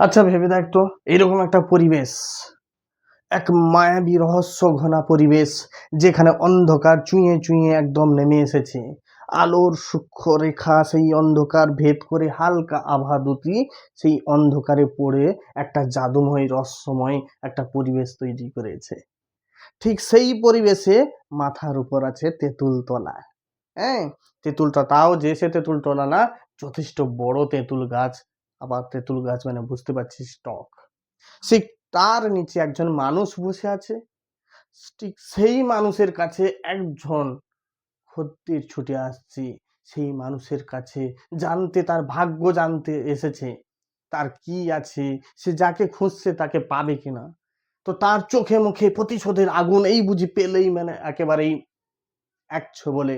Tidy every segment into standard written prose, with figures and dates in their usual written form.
আচ্ছা ভেবে দেখ তো, এরকম একটা পরিবেশ, এক মায়াবী রহস্য ঘনা পরিবেশ, যেখানে অন্ধকার চুঁইয়ে চুঁইয়ে একদম নেমে এসেছে। আলোর সূক্ষ্ম রেখা সেই অন্ধকার ভেদ করে হালকা আভা দুটি সেই অন্ধকারে পড়ে একটা জাদুময় রহস্যময় একটা পরিবেশ তৈরি করেছে। ঠিক সেই পরিবেশে মাথার উপর আছে তেঁতুল তলা। হ্যাঁ, তেঁতুলটা তাও যে সে তেঁতুল তলা না, যথেষ্ট বড় তেঁতুল গাছ। আবার তেঁতুল গাছ মানে বুঝতে পারছিস, টক। ঠিক তার নিচে একজন মানুষ বসে আছে। ঠিক সেই মানুষের কাছে একজন খদ্দের ছুটে আসছে। সেই মানুষের কাছে জানতে, তার ভাগ্য জানতে এসেছে, তার কি আছে, সে যাকে খুঁজছে তাকে পাবে কিনা। তো তার চোখে মুখে প্রতিশোধের আগুন এই বুঝি পেলেই মানে একেবারেই বলে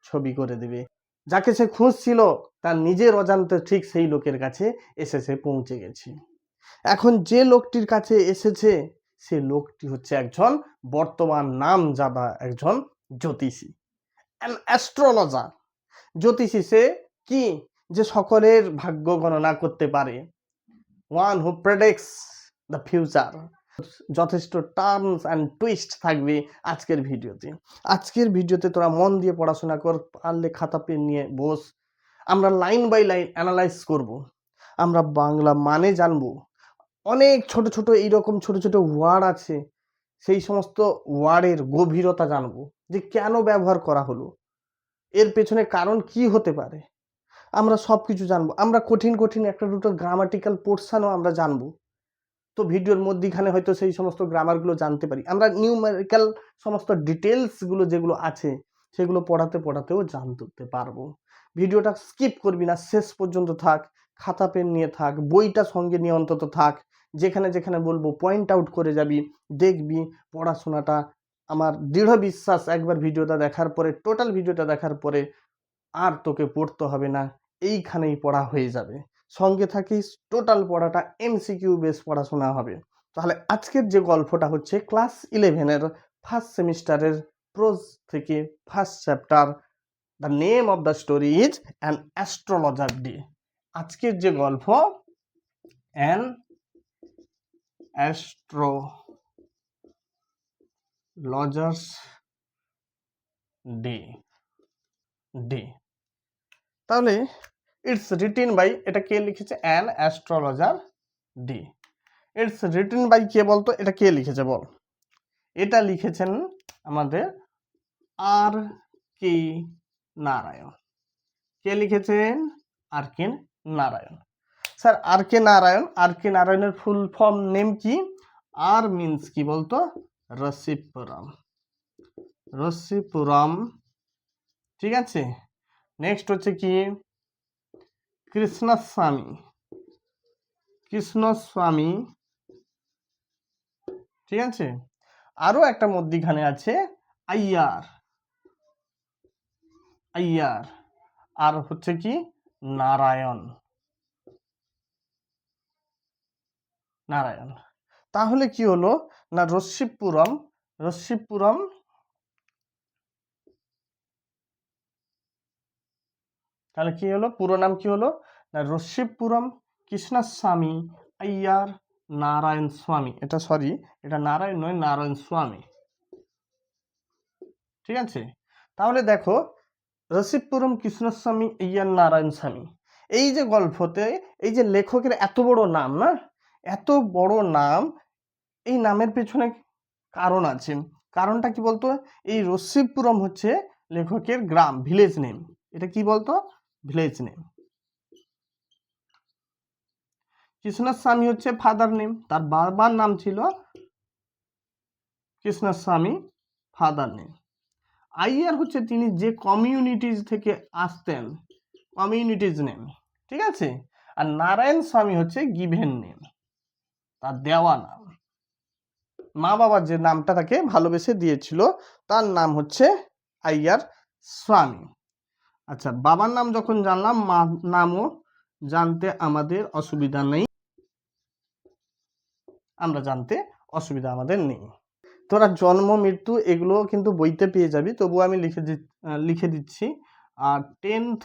ছবি করে দিবে। যাকে সে খুঁজছিল তার নিজের অজান্তে ঠিক সেই লোকের কাছে এসে সে পৌঁছে গেছে। এখন যে লোকটির কাছে এসেছে সে লোকটি হচ্ছে একজন বর্তমান নামজাদা একজন জ্যোতিষী, অ্যান অ্যাস্ট্রোলজার। জ্যোতিষী সে কি, যে সকলের ভাগ্য গণনা করতে পারে, one who predicts the future. যথেষ্ট টার্মস অ্যান্ড টুইস্ট থাকবে আজকের ভিডিওতে। আজকের ভিডিওতে তোরা মন দিয়ে পড়াশোনা কর, পারলে খাতা পেন নিয়ে বস। আমরা লাইন বাই লাইন অ্যানালাইজ করব, আমরা বাংলা মানে জানবো। অনেক ছোট ছোট এইরকম ছোট ছোট ওয়ার্ড আছে, সেই সমস্ত ওয়ার্ডের গভীরতা জানবো, যে কেন ব্যবহার করা হলো, এর পেছনে কারণ কি হতে পারে। আমরা সব কিছু জানবো। আমরা কঠিন কঠিন একটা দুটো গ্রামাটিক্যাল পোর্শনও আমরা জানবো। তো ভিডিওর মধ্যিখানে হয়তো সেই সমস্ত গ্রামারগুলো জানতে পারি, আমরা নিউমেরিক্যাল সমস্ত ডিটেলসগুলো যেগুলো আছে সেগুলো পড়াতে পড়াতেও জানতে পারবো। ভিডিওটা স্কিপ করবি না, শেষ পর্যন্ত থাক। খাতা পেন নিয়ে থাক, বইটা সঙ্গে নিয়ে অন্তত থাক। যেখানে যেখানে বলবো পয়েন্ট আউট করে যাবি, দেখবি পড়াশোনাটা। আমার দৃঢ় বিশ্বাস একবার ভিডিওটা দেখার পরে, টোটাল ভিডিওটা দেখার পরে আর তোকে পড়তে হবে না, এইখানেই পড়া হয়ে যাবে। সঙ্গে থাকিস, টোটাল পড়াটা এমসিকিউ বেস পড়াশোনা হবে। তাহলে আজকের যে গল্পটা হচ্ছে ক্লাস 11-এর ফার্স্ট সেমিস্টারের প্রোজ থেকে first chapter, the name of the story is an astrologer day. আজকের যে গল্প, অ্যান অ্যাস্ট্রোলজার্স ডে। তাহলে ইটস রিটেন বাই, এটা কে লিখেছে? An astrologer day. It's written by কে বলতো? এটা কে লিখেছে বল? এটা লিখেছেন আমাদের আর কে নারায়ণ। কে লিখেছেন? আর কে নারায়ণ। স্যার আর কে নারায়ণ, আর কে নারায়ণের ফুল ফর্ম নেম কি? আর মিন্স কি বলতো? রসিপুরম। রসিপুরম, ঠিক আছে। নেক্সট হচ্ছে কি? কৃষ্ণস্বামী। কৃষ্ণস্বামী, ঠিক আছে। আরো একটা মধ্যিখানে আছে আইয়ার। আইয়ার। আর হচ্ছে কি? নারায়ণ। নারায়ণ। তাহলে কি হলো না, রসিপুরম, রসিপুরম, তাহলে কি হলো? পুরো নাম কি হলো না, রসিপুরম কৃষ্ণস্বামী আইয়ার নারায়ণ স্বামী। এটা সরি, এটা নারায়ণ নয়, নারায়ণ স্বামী, ঠিক আছে। তাহলে দেখো, রসিপুরম কৃষ্ণস্বামী আইয়ার নারায়ণ স্বামী, এই যে গল্পতে এই যে লেখকের এত বড় নাম না, এত বড় নাম, এই নামের পেছনে কারণ আছে। কারণটা কি বলতো? এই রসিপুরম হচ্ছে লেখকের গ্রাম, ভিলেজ নেম। এটা কি বলতো? Village name. কৃষ্ণস্বামী হচ্ছে ফাদার নেম, তার বাবার নাম ছিল কৃষ্ণস্বামী, ফাদার নেম। আইয়ার হচ্ছে তিনি যে কমিউনিটিজ থেকে আসতেন, কমিউনিটিজ নেম, ঠিক আছে। আর নারায়ণ স্বামী হচ্ছে গিভেন নেম, তার দেওয়া নাম। মা বাবা যে নামটা তাকে ভালোবেসে দিয়েছিল তার নাম হচ্ছে আইয়ার স্বামী। আচ্ছা, বাবার নাম যখন জানলাম, মা নামও জানতে আমাদের অসুবিধা নেই, আমরা জানতে অসুবিধা আমাদের নেই। তোরা জন্ম মৃত্যু এগুলো কিন্তু বইতে পেয়ে যাবি, তবুও আমি লিখে দিচ্ছি। আর 10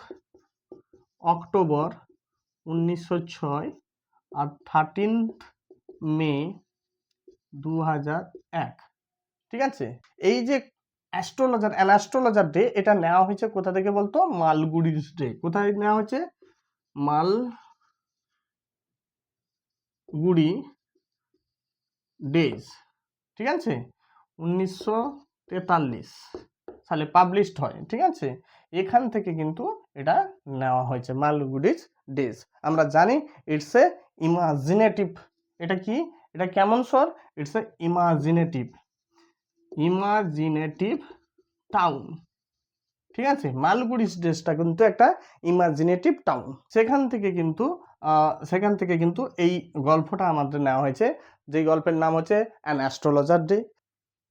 অক্টোবর 1906 আর 13 মে 2001। ঠিক আছে, এই যে অ্যাস্ট্রোলজার ডে, এটা নেওয়া হয়েছে কোথা থেকে বলতো? মালগুড়ি ডে। কোথায় নেওয়া হয়েছে? মালগুড়ি ডেজ। ঠিক আছে, 1943 সালে পাবলিশড হয়। ঠিক আছে, এখান থেকে কিন্তু এটা নেওয়া হয়েছে, মালগুড়ি ডেজ। আমরা জানি ইটস এ ইমাজিনেটিভ। এটা কি? এটা কেমন স্বর? It's a imaginative town. ঠিক আছে, মালগুড়ি ডেজটা কিন্তু একটা ইমাজিনেটিভ টাউন। সেখান থেকে কিন্তু এই গল্পটা আমাদের নেওয়া হয়েছে, যে গল্পের নাম হচ্ছে অ্যান অ্যাস্ট্রোলজার ডে।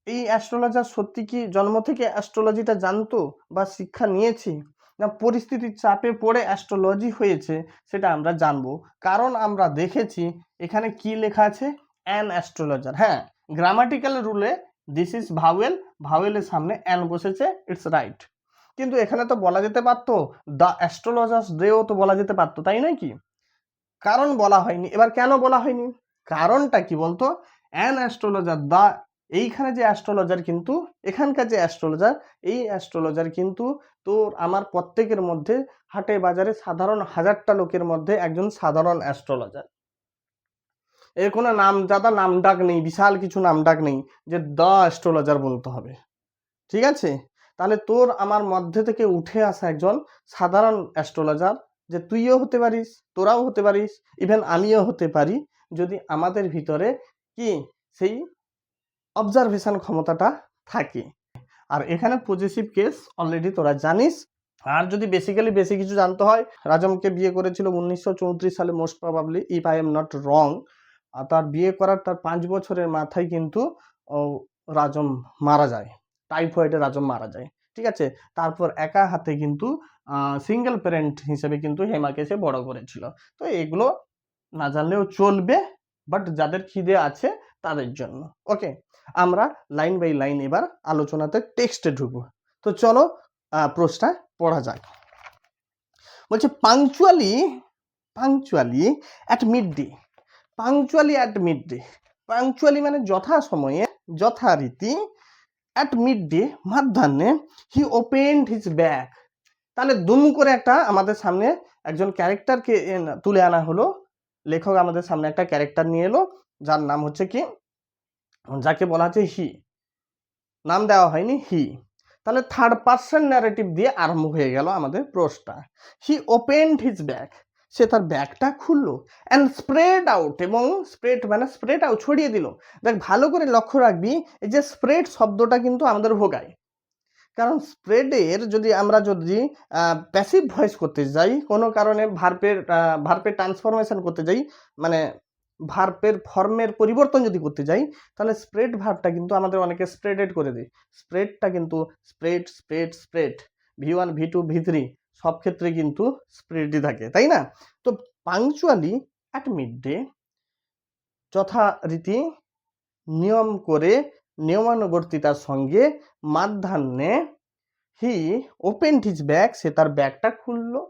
এই অ্যাস্ট্রোলজার সত্যি কি জন্ম থেকে অ্যাস্ট্রোলজিটা জানতো বা শিক্ষা নিয়েছি, না পরিস্থিতির চাপে পড়ে অ্যাস্ট্রোলজি হয়েছে, সেটা আমরা জানবো। কারণ আমরা দেখেছি এখানে কি লেখা আছে, অ্যান অ্যাস্ট্রোলজার। হ্যাঁ, গ্রামাটিক্যাল রুলে দিস ইজ ভাওয়েল, ভাওয়েলের সামনে অ্যান বসেছে, ইটস রাইট। কিন্তু এখানে তো বলা যেতে পারতো দ্য অ্যাস্ট্রোলজার্স ডেও তো বলা যেতে পারতো, তাই নয় কি? কারণ বলা হয়নি। এবার কেন বলা হয়নি? কারণটা কি বলতো? অ্যান অ্যাস্ট্রোলজার, এইখানে যে অ্যাস্ট্রোলজার কিন্তু, এখানকার যে অ্যাস্ট্রোলজার, এই অ্যাস্ট্রোলজার কিন্তু তোর আমার প্রত্যেকের মধ্যে, হাটে বাজারে সাধারণ হাজারটা লোকের মধ্যে একজন সাধারণ অ্যাস্ট্রোলজার। এর কোনো নাম ডাক নেই, বিশাল কিছু নাম ডাক নেই যে দ্য অ্যাস্ট্রোলজার বলতে হবে। ঠিক আছে, তাহলে তোর আমার মধ্যে থেকে উঠে আসা একজন সাধারণ অ্যাস্ট্রোলজার, যে তুইও হতে পারিস, তোরাও হতে পারিস, ইভেন আমিও হতে পারি, যদি আমাদের ভিতরে কি সেই অবজারভেশন ক্ষমতাটা থাকে। আর এখানে পজিটিভ কেস অলরেডি তোরা জানিস। আর যদি বেশি কিছু জানতে হয়, রাজমকে বিয়ে করেছিল 1934 সালে, most probably, if I am not wrong. আর তার বিয়ে করার তার 5 বছরের মাথায় কিন্তু রাজম মারা যায়, টাইফয়েডে রাজম মারা যায়। ঠিক আছে, তারপর একা হাতে কিন্তু সিঙ্গেল প্যারেন্ট হিসেবে কিন্তু হেমাকে সে বড় করেছিল। তো এগুলো না জানলেও চলবে, বাট যাদের খিদে আছে তাদের জন্য। ওকে, আমরা লাইন বাই লাইন এবার আলোচনাতে টেক্সটে ঢুকবো। তো চলো প্রশ্নটা পড়া যাক। বলছে punctually at midday. Punctually মানে যথাসময়ে, যথারীতি। অ্যাট মিড ডে, মধ্যাহ্নে। He opened his bag. তাহলে দুম করে একটা আমাদের সামনে একজন ক্যারেক্টারকে তুলে আনা হলো। লেখক আমাদের সামনে একটা ক্যারেক্টার নিয়ে এলো, যার নাম হচ্ছে কি, যাকে বলা হচ্ছে হি। নাম দেওয়া হয়নি, হি। তাহলে থার্ড পার্সন ন্যারেটিভ দিয়ে আরম্ভ হয়ে গেল আমাদের প্রশ্নটা। হি ওপেন্ড হিজ ব্যাগ, সে তার ব্যাগটা খুললো, অ্যান্ড স্প্রেড আউট, এবং স্প্রেড মানে স্প্রেড আউট, ছড়িয়ে দিল। দেখ ভালো করে লক্ষ্য রাখবি, এই যে স্প্রেড শব্দটা কিন্তু আমাদের ভোগায়। কারণ স্প্রেডের যদি প্যাসিভ ভয়েস করতে যাই, কোনো কারণে ভার্বের ট্রান্সফরমেশন করতে যাই, মানে ভার্বের ফর্মের পরিবর্তন যদি করতে যাই, তাহলে স্প্রেড ভার্বটা কিন্তু আমাদের অনেকে স্প্রেডেড করে দিই। স্প্রেডটা কিন্তু স্প্রেড V1 V2 V3 সব ক্ষেত্রে কিন্তু স্প্রেডই থাকে, তাই না? তো পাংচুয়ালি অ্যাট মিড ডে, যথারীতি নিয়ম করে, নিয়মানুবর্তিতার সঙ্গে, মধ্যাহ্নে, হি ওপেন্ড হিজ ব্যাগ, সে তার ব্যাগটা খুললো,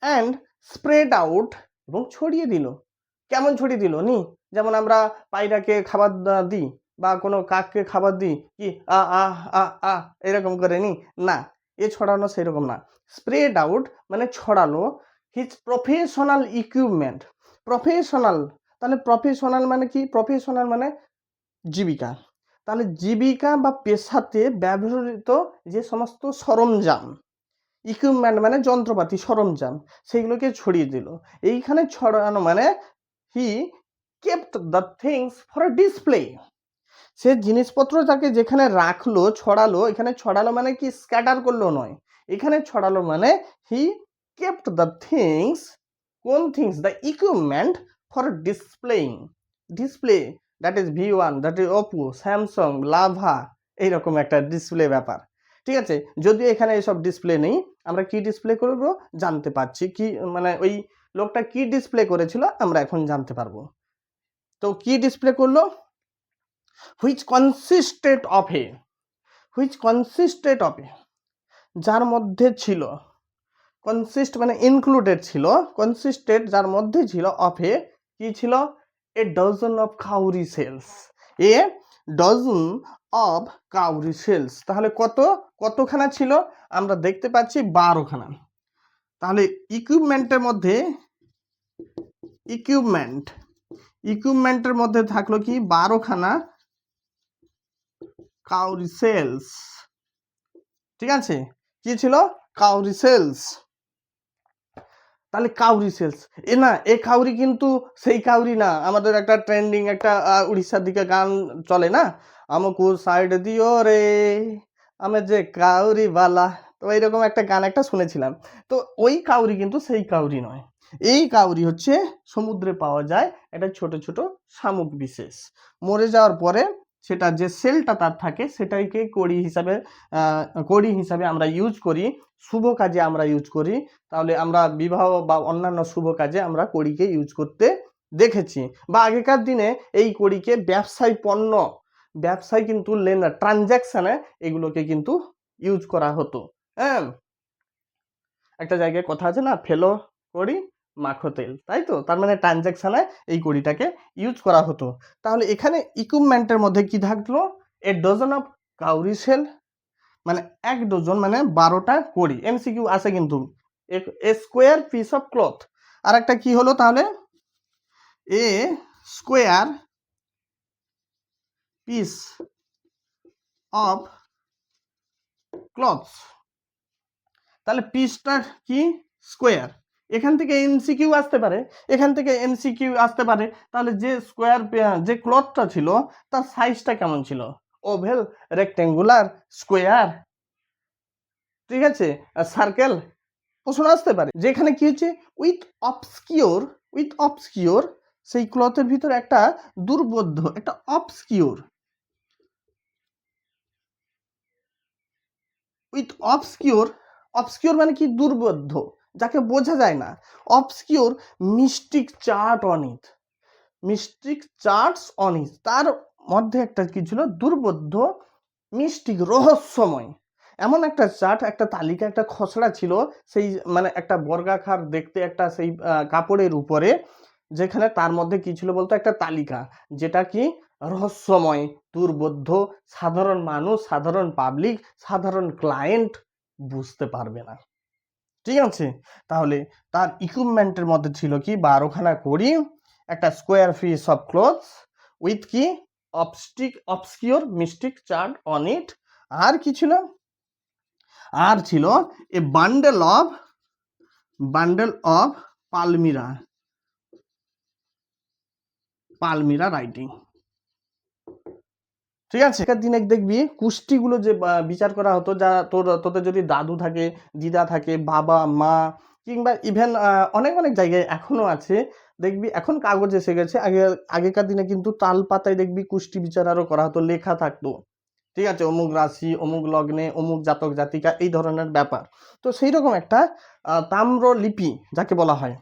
অ্যান্ড স্প্রেড আউট, এবং ছড়িয়ে দিল। কেমন ছড়িয়ে দিল নি? যেমন আমরা পায়রাকে খাবার দিই বা কোনো কাককে খাবার দিই, কি আ আ আ আ এরকম করে নি? না, এ ছড়ানো সেরকম না। স্প্রেড আউট মানে ছড়ালো হিজ প্রফেশনাল ইকুইপমেন্ট। প্রফেশনাল, তাহলে প্রফেশনাল মানে কি? প্রফেশনাল মানে জীবিকা। তাহলে জীবিকা বা পেশাতে ব্যবহৃত যে সমস্ত সরঞ্জাম, ইকুইপমেন্ট মানে যন্ত্রপাতি, সরঞ্জাম, সেগুলোকে ছড়িয়ে দিল। এইখানে ছড়ানো মানে he kept the things for a display. সে জিনিসপত্রটাকে যেখানে রাখলো, ছড়ালো, এখানে ছড়ালো মানে কি স্ক্যাটার করলো নয়, এখানে ছড়ালো মানে হি কেপ্ট দ্য থিংস, কোন things? The equipment for displaying. Display, that is V1, that is Oppo, Samsung, lava, এইরকম একটা ডিসপ্লে ব্যাপার। ঠিক আছে, যদিও এখানে এসব ডিসপ্লে নেই, আমরা কি ডিসপ্লে করব জানতে পারছি, কি মানে ওই লোকটা কি ডিসপ্লে করেছিল আমরা এখন জানতে পারবো। তো কি ডিসপ্লে করলো? which consisted of a, যার মধ্যে ছিল, কনসিস্ট মানে ইনক্লুডেড ছিল, কনসিস্টেড যার মধ্যে ছিল, অফ এ কি ছিল? এ ডজন অফ কাউরি সেলস, এ ডজন অফ কাউরি সেলস। তাহলে কতখানা ছিল? আমরা দেখতে পাচ্ছি 12খানা। তাহলে ইকুইপমেন্টের মধ্যে ইকুইপমেন্টের মধ্যে থাকলো কি 12খানা কাউরি সেলস। ঠিক আছে, কি ছিল? কাউরি সেলস। তাহলে কাউরি সেলস এ কাউরি কিন্তু সেই কাউরি না, আমাদের একটা ট্রেন্ডিং একটা উড়িষ্যার দিকে গান চলে না, আমকু সাইড দিও রে আমি যে কাউরি বালা, তো এইরকম একটা গান একটা শুনেছিলাম। তো ওই কাউরি কিন্তু সেই কাউরি নয়। এই কাউরি হচ্ছে সমুদ্রে পাওয়া যায়, এটা ছোট ছোট শামুক বিশেষ। মরে যাওয়ার পরে সেটা যে সেলটা তার থাকে সেটাকে কড়ি হিসাবে আমরা ইউজ করি, শুভ কাজে আমরা ইউজ করি। তাহলে আমরা বিবাহ বা অন্যান্য শুভ কাজে আমরা কড়িকে ইউজ করতে দেখেছি। বা আগেকার দিনে এই কড়িকে ব্যবসায় কিন্তু ট্রানজ্যাকশনে এগুলোকে কিন্তু ইউজ করা হতো। হ্যাঁ, একটা জায়গায় কথা আছে না, ফেলো কড়ি মাখো তেল, তাই তো? তার মানে ট্রানজ্যাকশনে এই কড়িটাকে ইউজ করা হতো। তাহলে এখানে ইকুইপমেন্টের মধ্যে কি থাকলো? এ ডজন অফ কাউরি সেল, মানে 1 ডজন মানে 12টা কড়ি। এমসিকিউ আছে কিন্তু। এ স্কোয়ার পিস অফ ক্লথ, আর একটা কি হলো তাহলে? এ স্কোয়ার পিস অফ ক্লথস। তাহলে পিসটা কি? স্কোয়ার। এখান থেকে এমসিকিউ আসতে পারে। তাহলে যে যে ক্লথটা ছিল তার সাইজটা কেমন ছিল? ওভেল, রেক্টেঙ্গুলার, স্কোয়ার, ঠিক আছে, সার্কেল, প্রশ্ন আসতে পারে। যেখানে কি হচ্ছে উইথ অবস্কিওর সেই ক্লথের ভিতরে একটা দুর্বোধ্য, একটা অবস্কিওর মানে কি? দুর্বোধ্য, যাকে বোঝা যায় না। Obscure mystic charts on it, তার মধ্যে একটা কি ছিল? দুর্বোধ্য, মিস্টিক, রহস্যময় এমন একটা চার্ট, একটা তালিকা, একটা খসড়া ছিল। সেই মানে একটা বর্গাকার দেখতে একটা সেই কাপড়ের উপরে, যেখানে তার মধ্যে কি ছিল বলতো? একটা তালিকা, যেটা কি রহস্যময়, দুর্বোধ্য, সাধারণ মানুষ, সাধারণ পাবলিক, সাধারণ ক্লায়েন্ট বুঝতে পারবে না। ঠিক আছে, তাহলে তার ইকুইপমেন্টের মধ্যে ছিল কি? 12খানা কড়ি, একটা square piece of cloth with কি? Obscure mystic chart on it. আর কি ছিল? আর ছিল এ বান্ডেল অফ পালমিরা রাইটিং। ঠিক আছে, এখনকার দিনে দেখবি কুষ্টিগুলো যে বিচার করা হতো, যা তোদের যদি দাদু থাকে, দিদা থাকে, বাবা মা, কিংবা ইভেন অনেক অনেক জায়গায় এখনো আছে, দেখবি এখন কাগজ এসে গেছে। আগেকার দিনে কিন্তু তাল পাতায় দেখবি কুষ্টি বিচার আরও করা হতো, লেখা থাকতো। ঠিক আছে, অমুক রাশি, অমুক লগ্নে, অমুক জাতক জাতিকা, এই ধরনের ব্যাপার। তো সেই রকম একটা তাম্রলিপি যাকে বলা হয়,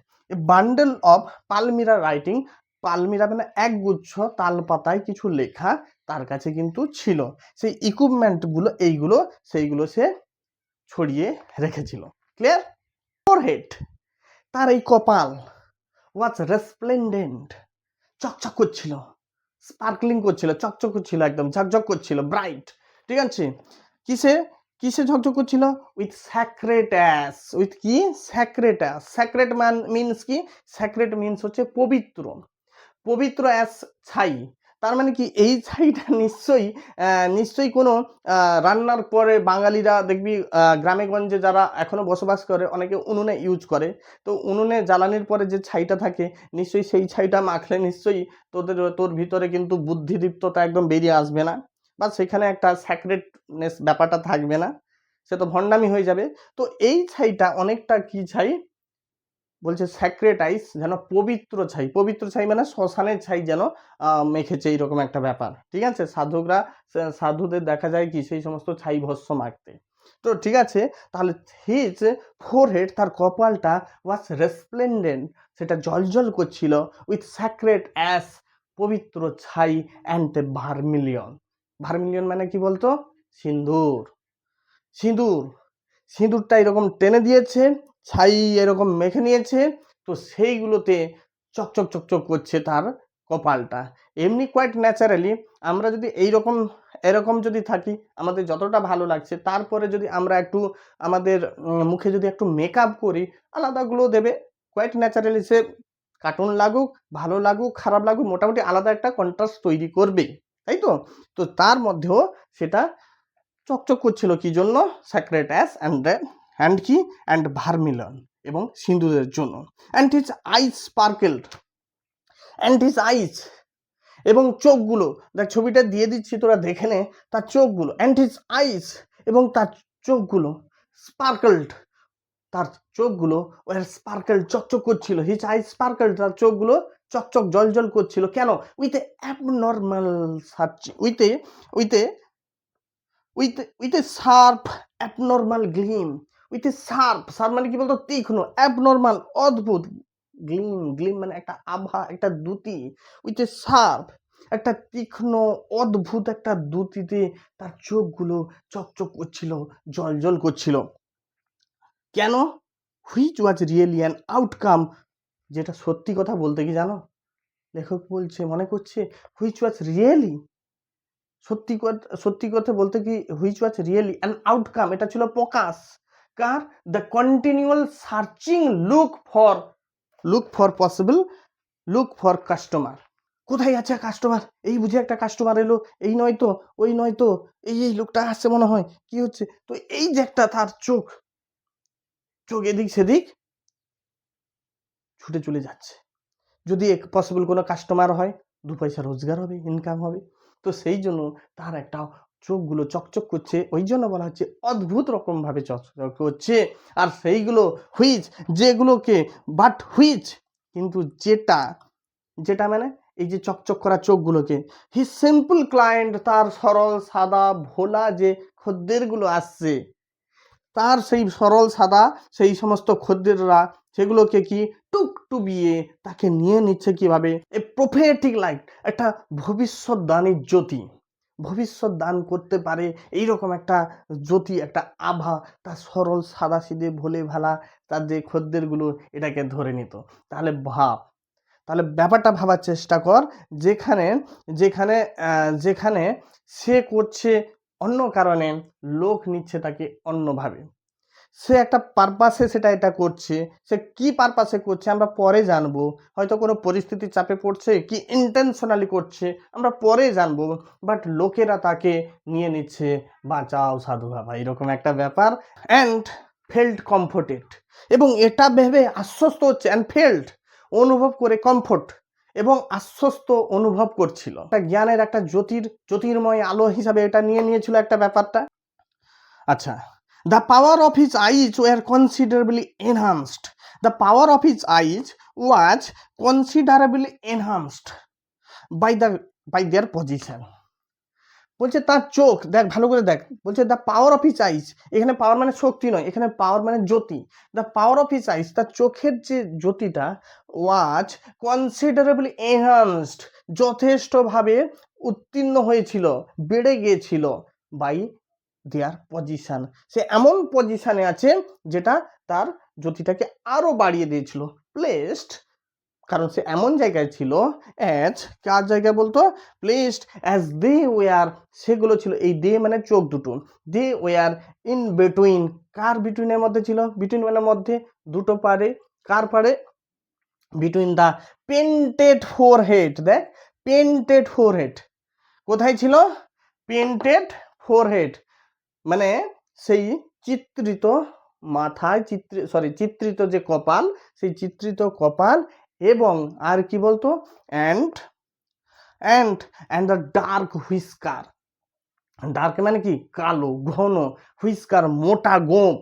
বান্ডেল অফ পালমিরা রাইটিং। পালমিরা মানে একগুচ্ছ তাল পাতায় কিছু লেখা তার কাছে কিন্তু ছিল। সেই ইকুইপমেন্টগুলো সেইগুলো সে ছড়িয়ে রেখেছিল। ক্লিয়ার? ফোরহেড, তার এই কপাল ওয়াজ রেসপ্লেন্ডেন্ট, চকচক করছিল, স্পার্কলিং করছিল, চকচক করছিল, একদম ঝকঝক করছিল, ব্রাইট। ঠিক আছে, কিসে কিসে ঝকঝক করছিল? With sacred ash. উইথ কি? Sacred ash. স্যাক্রেট মিনস কি? স্যাক্রেট মিনস হচ্ছে পবিত্র অ্যাস ছাই। তার মানে কি? এই ছাইটা নিশ্চয়ই কোনো রান্নার পরে বাঙালিরা দেখবি গ্রামে গঞ্জে যারা এখনো বসবাস করে অনেকে উনুনে ইউজ করে। তো উনুনে জ্বালানির পরে যে ছাইটা থাকে, নিশ্চয়ই সেই ছাইটা মাখলে নিশ্চয়ই তোর ভিতরে কিন্তু বুদ্ধিদীপ্ততা একদম বেরিয়ে আসবে না, বা সেখানে একটা স্যাক্রেটনেস ব্যাপারটা থাকবে না, সে তো ভণ্ডামি হয়ে যাবে। তো এই ছাইটা অনেকটা কি ছাই বলছে? স্যাক্রেটাইজ, যেন পবিত্র ছাই মানে শ্মশানের ছাই যেন মেখেছে, এইরকম একটা ব্যাপার। ঠিক আছে, সাধুদের দেখা যায় কি সেই সমস্ত ছাই ভস্য মাখতে। তো ঠিক আছে, তাহলে হিজ ফোরহেড, তার কপালটা ওয়াজ রেসপ্লেন্ডেন্ট, সেটা জলজল করছিল, উইথ স্যাক্রেট অ্যাস, পবিত্র ছাই, অ্যান্ড ভার্মিলিয়ন মানে কি বলতো? সিঁদুরটা এরকম টেনে দিয়েছে, ছাই এরকম মেখে নিয়েছে, তো সেইগুলোতে চকচক চকচক করছে তার কপালটা। এমনি কোয়াইট ন্যাচারালি আমরা যদি এরকম যদি থাকি, আমাদের যতটা ভালো লাগছে, তারপরে যদি আমরা একটু আমাদের মুখে যদি একটু মেকআপ করি, আলাদা গ্লো দেবে। কোয়াইট ন্যাচারালি সে কার্টুন লাগুক, ভালো লাগুক, খারাপ লাগুক, মোটামুটি আলাদা একটা কন্ট্রাস্ট তৈরি করবে, তাই তো? তো তার মধ্যেও সেটা চকচক করছিল কি জন্য? স্যাক্রেড অ্যাশ অ্যান্ড কি অ্যান্ড ভার্মিলন এবং সিঁদুরের জন্য। And his eyes sparkled, and his eyes এবং চোখগুলো, দেখ ছবিটা দিয়ে দিচ্ছি তোরা দেখে নে, তার চোখগুলো, অ্যান্ড হিজ আইস এবং তার চোখগুলো, স্পার্কেলড, তার চোখগুলো ওয়ার স্পার্কেল, চকচক করছিল। হিজ আইস স্পার্কেল, তার চোখগুলো চকচক জল করছিল। কেন? With a abnormal search, with a sharp abnormal Glim, with a sharp মানে কি বলতো? তীক্ষ্ণ, অ্যাবনর্মাল অদ্ভুত, গ্লিম মানে একটা আভা, একটা দ্যুতি, উইথ এ শার্প একটা তীক্ষ্ণ অদ্ভুত একটা দ্যুতিতে তার চোখগুলো চকচক করছিল, জল করছিল। কেন? Which was really an outcome, যেটা সত্যি কথা বলতে কি জানো, লেখক বলছে, মনে করছে হুইচ ওয়াজ রিয়েলি, সত্যি কথা বলতে কি, which was really an outcome, এটা ছিল প্রকাশ কার? The continual searching look for customer. কোথায় আছে কাস্টমার? এই বুঝে একটা কাস্টমার এলো, এই নয় তো, ওই নয় তো, এই লোকটা আসছে মনে হয়, কি হচ্ছে? তো এই যে একটা তার চোখ এদিক সেদিক ছুটে চলে যাচ্ছে। যদি পসিবল কোনো কাস্টমার হয়, 2 পয়সা রোজগার হবে, ইনকাম হবে। তো সেই জন্য তার একটা চোখগুলো চকচক করছে, ওই জন্য বলা হচ্ছে অদ্ভুত রকমভাবে চকচক করছে। আর সেইগুলো যেগুলোকে কিন্তু যেটা মানে এই যে চকচক করা চোখগুলোকে, হিজ সিম্পল ক্লায়েন্ট, তার সরল সাদা ভোলা যে খদ্দেরগুলো আসছে, তার সেই সরল সাদা সেই সমস্ত খদ্দেররা সেগুলোকে কি টুকটুবিয়ে তাকে নিয়ে নিচ্ছে কিভাবে? এ প্রফেটিক লাইট, একটা ভবিষ্যৎদানের জ্যোতি, ভবিষ্যৎ দান করতে পারে এইরকম একটা জ্যোতি, একটা আভা তার সরল সাদা সিধে ভোলে ভালা তার যে খদ্দেরগুলো এটাকে ধরে নিত। তাহলে ব্যাপারটা ভাবার চেষ্টা কর, যেখানে সে করছে অন্য কারণে, লোক নিচ্ছে তাকে অন্যভাবে, সে একটা পারপাসে এটা করছে। সে কি পারপাসে করছে আমরা পরে জানবো, হয়তো কোনো পরিস্থিতির চাপে পড়ছে, কি ইন্টেনশনালি করছে আমরা পরে জানবো, বাট লোকেরা তাকে নিয়ে নিচ্ছে, বাঁচাও সাধু বাবা, এরকম একটা ব্যাপার। অ্যান্ড ফেল্ট কমফোর্টেড, এবং এটা ভেবে আশ্বস্ত হচ্ছে, অ্যান্ড ফেল্ট অনুভব করে, কমফোর্ট এবং আশ্বস্ত অনুভব করছিল। একটা জ্ঞানের একটা জ্যোতির্ময় আলো হিসাবে এটা নিয়ে নিয়েছিল একটা ব্যাপারটা। আচ্ছা, the power of his eyes were considerably enhanced. The power of his eyes was considerably enhanced by their position. বলছে তার চোখ, দেখ ভালো করে দেখ, বলছে the power of his eyes, এখানে পাওয়ার মানে শক্তি নয়, এখানে পাওয়ার মানে জ্যোতি। The power of his eyes, তার চোখের যে জ্যোতিটা, ওয়াজ কনসিডারেবলি এনহান্সড, যথেষ্টভাবে উত্তীর্ণ হয়েছিল, বেড়ে গিয়েছিল, বাই দেয়ার পজিশন, সে এমন পজিশনে আছে যেটা তার জ্যোতিটাকে আরো বাড়িয়ে দিয়েছিল। প্লেসড, কারণ সে এমন জায়গায় ছিল, অ্যাজ কার জায়গায় বলতো? প্লেসড অ্যাজ দে ওয়ার, সেগুলো ছিল, এই দে মানে চোখ দুটো, দে ওয়ার ইন বিটুইন, কার বিটুইনের মধ্যে ছিল? বিটুইন মানে মধ্যে, দুটো পারে, কার পারে? বিটুইন দ্য পেন্টেড ফোরহেড, দেখ পেন্টেড ফোরহেড কোথায় ছিল? পেন্টেড ফোরহেড মানে সেই চিত্রিত মাথায়, চিত্রিত যে কপাল, সেই চিত্রিত কপাল, এবং আর কি বলতো? And the dark whisker, dark মানে কি? কালো ঘন, হুইস্কার মোটা গোঁফ,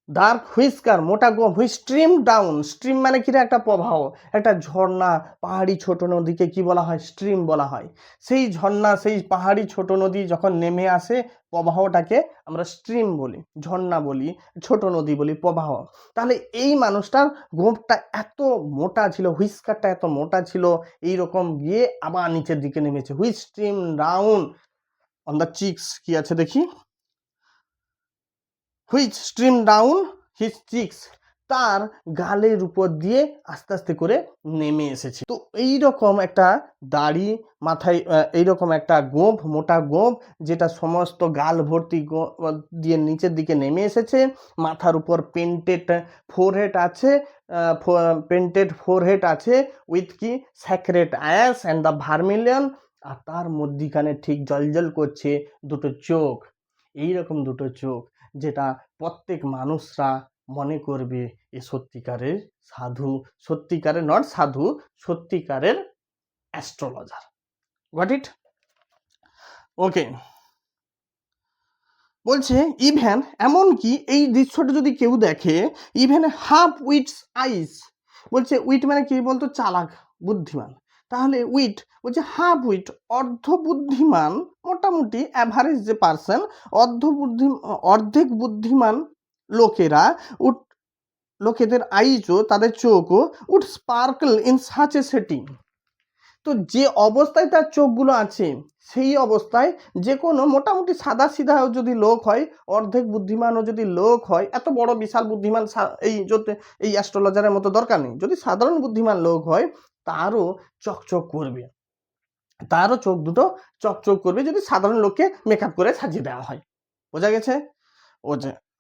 ডার্ক হুইস্কার মোটা গোঁফ, হুইচ স্ট্রিম ডাউন, স্ট্রিম মানে কি? একটা প্রবাহ, একটা ঝর্ণা, পাহাড়ি ছোট নদীকে কি বলা হয়? স্ট্রিম বলা হয়। সেই ঝর্ণা, সেই পাহাড়ি ছোট নদী যখন নেমে আসে, প্রবাহটাকে আমরা স্ট্রিম বলি, ঝর্ণা বলি, ছোট নদী বলি, প্রবাহ। তাহলে এই মানুষটার গোঁফটা এত মোটা ছিল, হুইস্কারটা এত মোটা ছিল, এইরকম গিয়ে আবার নিচের দিকে নেমেছে, which stream down on the chicks, কি আছে দেখি, which stream down his cheeks, তার গালের উপর দিয়ে আস্তে আস্তে করে নেমে এসেছে। তো এইরকম একটা দাড়ি মাথায়, এইরকম একটা গোঁফ, মোটা গোঁফ, যেটা সমস্ত গাল ভর্তি দিয়ে নিচের দিকে নেমে এসেছে। মাথার উপর পেন্টেড ফোরহেড আছে, উইথ কি স্যাক্রেড আয়াস অ্যান্ড দ্য ভার্মিলিয়ন। আর তার মধ্যিখানে ঠিক জলজল করছে দুটো চোখ, এইরকম দুটো চোখ, যেটা প্রত্যেক মানুষরা মনে করবে এ সত্যিকারের সাধু, সত্যিকারের নট সাধু, সত্যিকারের অ্যাস্ট্রোলজার। Got it? ওকে, বলছে ইভেন, এমনকি এই দৃশ্যটা যদি কেউ দেখে, ইভেন হাফ উইটস আইস, বলছে উইট মানে কি বলতো, চালাক, বুদ্ধিমান। তাহলে উইট বলছে হাফ উইট, অর্ধ বুদ্ধিমান, মোটামুটি অ্যাভারেজ যে পার্সন, অর্ধেক বুদ্ধিমান লোকেরা, লোকেদের আইজও, তাদের চোখও would sparkle in such a setting. তো যে অবস্থায় তার চোখগুলো আছে, সেই অবস্থায় যে কোনো মোটামুটি সাদা সিধা যদি লোক হয়, অর্ধেক বুদ্ধিমানও যদি লোক হয়, এত বড় বিশাল বুদ্ধিমান এই অ্যাস্ট্রোলজারের মতো দরকার নেই, যদি সাধারণ বুদ্ধিমান লোক হয়, তারও চকচক করবে, তারও চোখ দুটো চকচক করবে, যদি সাধারণ লোককে মেকআপ করে সাজিয়ে দেওয়া হয়। বোঝা গেছে?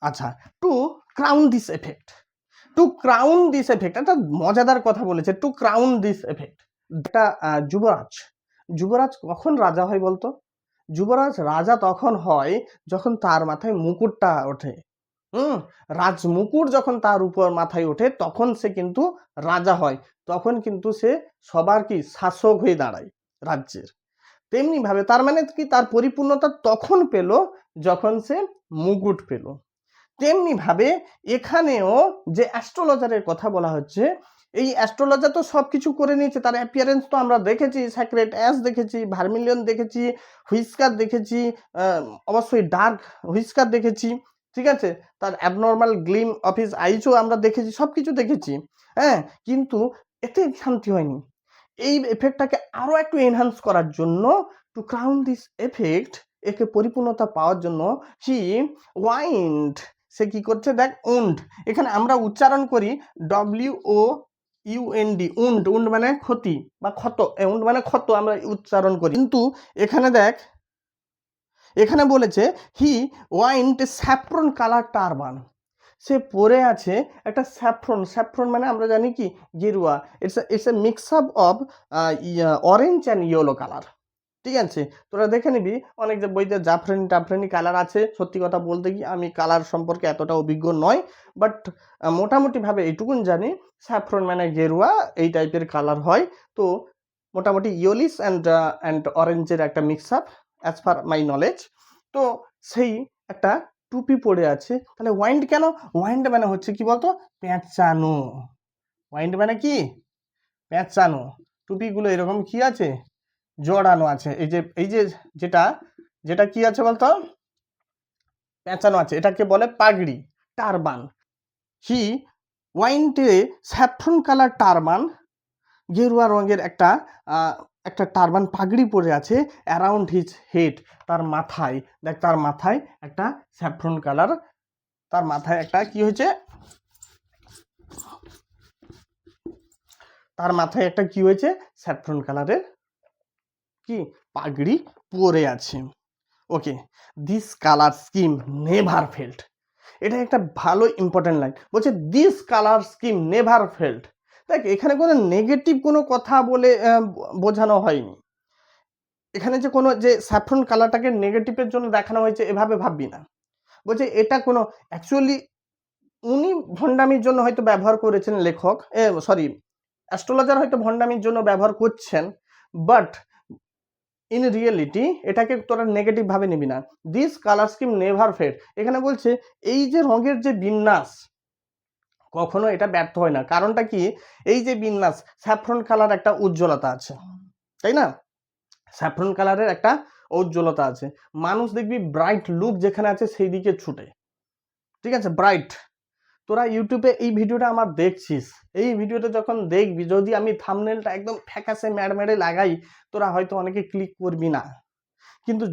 আচ্ছা, টু ক্রাউন দিস এফেক্ট, একটা মজাদার কথা বলেছে, টু ক্রাউন দিস এফেক্ট। একটা যুবরাজ কখন রাজা হয় বলতো? যুবরাজ রাজা তখন হয় যখন তার মাথায় মুকুটটা ওঠে। রাজমুকুট যখন তার উপর মাথায় ওঠে, তখন সে কিন্তু রাজা হয়, তখন কিন্তু সে সবার কি শাসক হয়ে দাঁড়ায় রাজ্যের। তেমনি ভাবে তার মানে কি, তার পরিপূর্ণতা তখন পেল যখন সে মুকুট পেল। তেমনি ভাবে এখানেও যে অ্যাস্ট্রোলজারের কথা বলা হচ্ছে, এই অ্যাস্ট্রোলজার তো সব কিছু করে নিয়েছে, তার অ্যাপিয়ারেন্স তো আমরা দেখেছি, স্যাক্রেড অ্যাস দেখেছি, ভার্মিলিয়ন দেখেছি, হুইস্কার দেখেছি, অবশ্যই ডার্ক হুইস্কার দেখেছি, ঠিক আছে, তার অ্যাবনর্মাল গ্লিম অফ হিজ আইজও আমরা দেখেছি, সব কিছু দেখেছি, হ্যাঁ। কিন্তু এতে শান্তি হয়নি, এই এফেক্টটাকে আরও একটু এনহান্স করার জন্য, টু ক্রাউন দিস এফেক্ট, একে পরিপূর্ণতা পাওয়ার জন্য, হি ওয়াইন্ড, সে কি করছে দেখ, উন্ড, এখানে আমরা উচ্চারণ করি WOUND, উন্ড মানে ক্ষতি বা ক্ষত, উন্ড মানে ক্ষত আমরা উচ্চারণ করি, কিন্তু এখানে দেখ, এখানে বলেছে হি ওয়াইন্ড স্যাফরন কালার টারবান, সে পরে আছে একটা স্যাফরন মানে আমরা জানি কি গেরুয়া, it's a mix up of orange and yellow colour, ঠিক আছে। তোরা দেখে নিবি অনেক যে বইতে জাফরানি কালার আছে, সত্যি কথা বলতে কি আমি কালার সম্পর্কে এতটা অভিজ্ঞ নয়, বাট মোটামুটিভাবে এইটুকুন জানি, স্যাফরন মানে গেরুয়া, এই টাইপের কালার হয়। তো মোটামুটি ইয়েলিশ অ্যান্ড অরেঞ্জের একটা mix up as per my knowledge. তো সেই একটা টুপি পরে আছে, তাহলে ওয়াইন্ড কেন? ওয়াইন্ড মানে হচ্ছে কি বলতো, পেঁচানো। ওয়াইন্ড মানে কি? পেঁচানো। টুপিগুলো এরকম কি আছে, জড়ানো আছে, এই যে যেটা কি আছে বলতো, পেঁচানো আছে, এটাকে বলে পাগড়ি, টারবান। হি ওয়াইন্ডে স্যাফরন কালার টারবান, গেরুয়া রঙের একটা টারবান পাগড়ি পরে আছে, অ্যারাউন্ড হিজ হেড, তার মাথায় দেখ, তার মাথায় একটা স্যাফরন কালার, তার মাথায় একটা কি হয়েছে, তার মাথায় একটা কি হয়েছে, স্যাফরন কালারের কি পাগড়ি পরে আছে। Okay, this colour scheme never failed, এটা একটা ভালো ইম্পর্টেন্ট লাইন, বলছে this colour scheme never failed. দেখ, এখানে কোনো নেগেটিভ কোনো কথা বলে বোঝানো হয়নি, এখানে যে কোনো যে স্যাফরন কালারটাকে নেগেটিভের জন্য দেখানো হয়েছে এভাবে ভাববি না। বলছে এটা কোনো অ্যাকচুয়ালি উনি ভণ্ডামির জন্য হয়তো ব্যবহার করেছেন, লেখক অ্যাস্ট্রোলজার হয়তো ভণ্ডামির জন্য ব্যবহার করছেন, বাট ইন রিয়েলিটি এটাকে তোরা নেগেটিভ ভাবে নিবি না। This colour scheme never fade, এখানে বলছে এই যে রঙের যে বিন্যাস, কখনো এটা ব্যর্থ হয় না। কারণটা কি, এই যে বিন্যাস, স্যাফরন কালার একটা উজ্জ্বলতা আছে, তাই না? স্যাফরন কালারের একটা উজ্জ্বলতা আছে, মানুষ দেখবি ব্রাইট লুক যেখানে আছে সেই দিকে ছুটে, ঠিক আছে, ব্রাইট। তোরা ইউটিউবে এই ভিডিওটা আমার দেখছিস, এই ভিডিওটা যখন দেখবি, যদি আমি থাম্বনেলটা একদম ফ্যাকাসে ম্যাড়মেড়ে লাগাই, তোরা হয়তো অনেকে ক্লিক করবি না, কিন্তু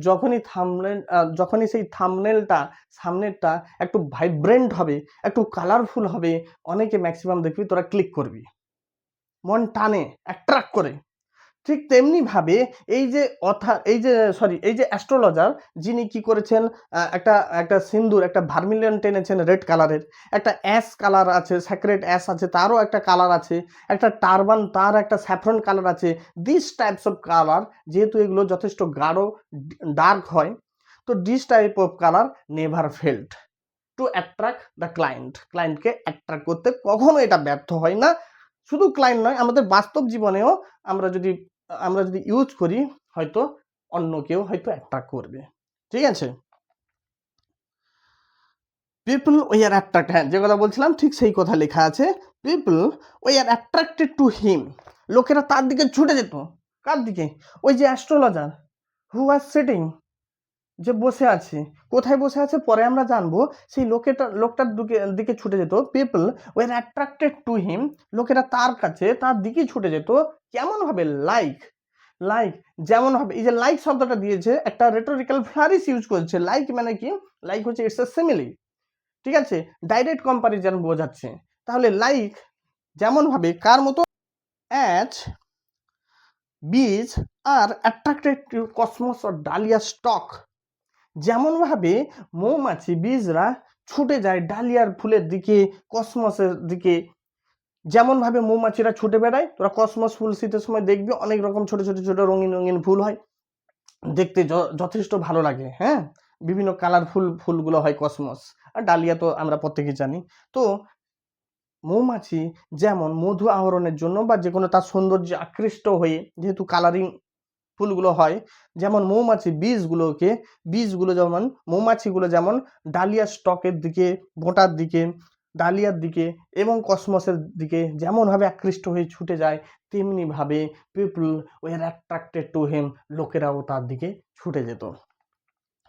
যখনই সেই থাম্বনেলটা সামনেরটা একটু ভাইব্রেন্ট হবে, একটু কালারফুল হবে, অনেকে ম্যাক্সিমাম দেখবি তোরা ক্লিক করবি, মন টানে, অ্যাট্রাক্ট করে। ঠিক তেমনি ভাবে এই যে অ্যাস্ট্রোলজার যিনি কি করেছেন, একটা একটা সিন্দুর, একটা ভার্মিলিয়ন টেনেছেন রেড কালারের, একটা অ্যাশ কালার আছে, স্যাক্রেড অ্যাশ আছে, তারও একটা কালার আছে, একটা টারবান, তার একটা স্যাফরন কালার আছে। দিস টাইপস অফ কালার, যেহেতু এগুলো যথেষ্ট গাঢ় ডার্ক হয়, তো this type of colour never failed to attract the ক্লায়েন্টকে অ্যাট্রাক্ট করতে কখনো এটা ব্যর্থ হয় না। শুধু ক্লায়েন্ট নয়, আমাদের বাস্তব জীবনেও আমরা যদি ইউজ করি, হয়তো অন্য কেউ হয়তো অ্যাট্রাক্ট করবে। ঠিক আছে, পিপল ওই আর অ্যাট্রাক্ট, হ্যাঁ যে কথা বলছিলাম ঠিক সেই কথা লেখা আছে, পিপল ওই আর অ্যাট্রাক্টেড টু হিম, লোকেরা তার দিকে ছুটে যেত। কার দিকে? ওই যে অ্যাস্ট্রোলজার হু ওয়াজ সিটিং, যে বসে আছে। কোথায় বসে আছে পরে আমরা জানবো। সেই লোকটার দিকে ছুটে যেত। People were attracted to him, লোকেরা তার দিকে ছুটে যেত। কেমন হবে? লাইক যেমন হবে, এই যে লাইক শব্দটা দিয়েছে একটা রেটোরিক্যাল ফ্লারিশ ইউজ করছে। লাইক মানে কি? লাইক হচ্ছে ইটস এ সিমিলি, ঠিক আছে, ডাইরেক্ট কম্পারিজন বোঝাচ্ছে। তাহলে লাইক যেমন ভাবে, কার মতো? অ্যাজ বিজ আর attracted to cosmos or dahlia stock, যেমনভাবে মৌমাছি বীজরা ছুটে যায় ডালিয়ার ফুলের দিকে, কসমসের দিকে। যেমনভাবে মৌমাছিরা ছুটে বেড়ায়, তোরা কসমস ফুল শীতের সময় দেখবি অনেক রকম ছোট ছোট ছোট রঙিন রঙিন ফুল হয়, দেখতে যথেষ্ট ভালো লাগে। হ্যাঁ, বিভিন্ন কালারফুল ফুলগুলো হয় কসমস, আর ডালিয়া তো আমরা প্রত্যেকেই জানি। তো মৌমাছি যেমন মধু আহরণের জন্য বা যে কোনো তার সৌন্দর্যে আকৃষ্ট হয়ে, যেহেতু কালারিং ফুলগুলো হয়, যেমন বীজগুলো যেমন মৌমাছিগুলো যেমন ডালিয়া স্টকের দিকে, বোঁটার দিকে, ডালিয়ার দিকে এবং কসমসের দিকে যেমনভাবে আকৃষ্ট হয়ে ছুটে যায়, তেমনিভাবে people were attracted to him, লোকেরাও তার দিকে ছুটে যেত।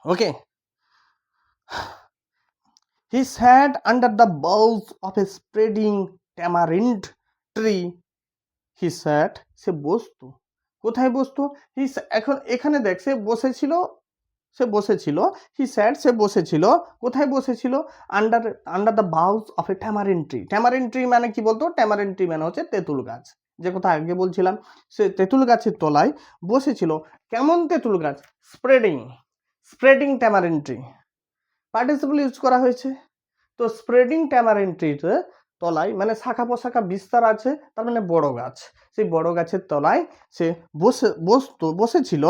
ওকে, হি স্যাট আন্ডার দ্য বলস of A spreading tamarind tree. হি স্যাট, সে বসতো। কোথায় বসতো? এখন এখানে দেখ, সে বসেছিল। হি স্যাট, সে বসেছিল। কোথায় বসেছিল? Under the বাউস of A tamarind tree. Tamarin tree মানে কি বলতো? ট্যামারিন ট্রি মানে হচ্ছে তেঁতুল গাছ, যে কথা আগে বলছিলাম। সে তেঁতুল গাছের তলায় বসেছিল। কেমন তেঁতুল গাছ? Spreading tamarin tree, participle use করা হয়েছে। তো স্প্রেডিং ট্যামারিন ট্রিতে তলায় মানে শাখা প্রশাখা বিস্তার আছে, তার মানে বড় গাছ। সেই বড় গাছের তলায় সে বসেছিল।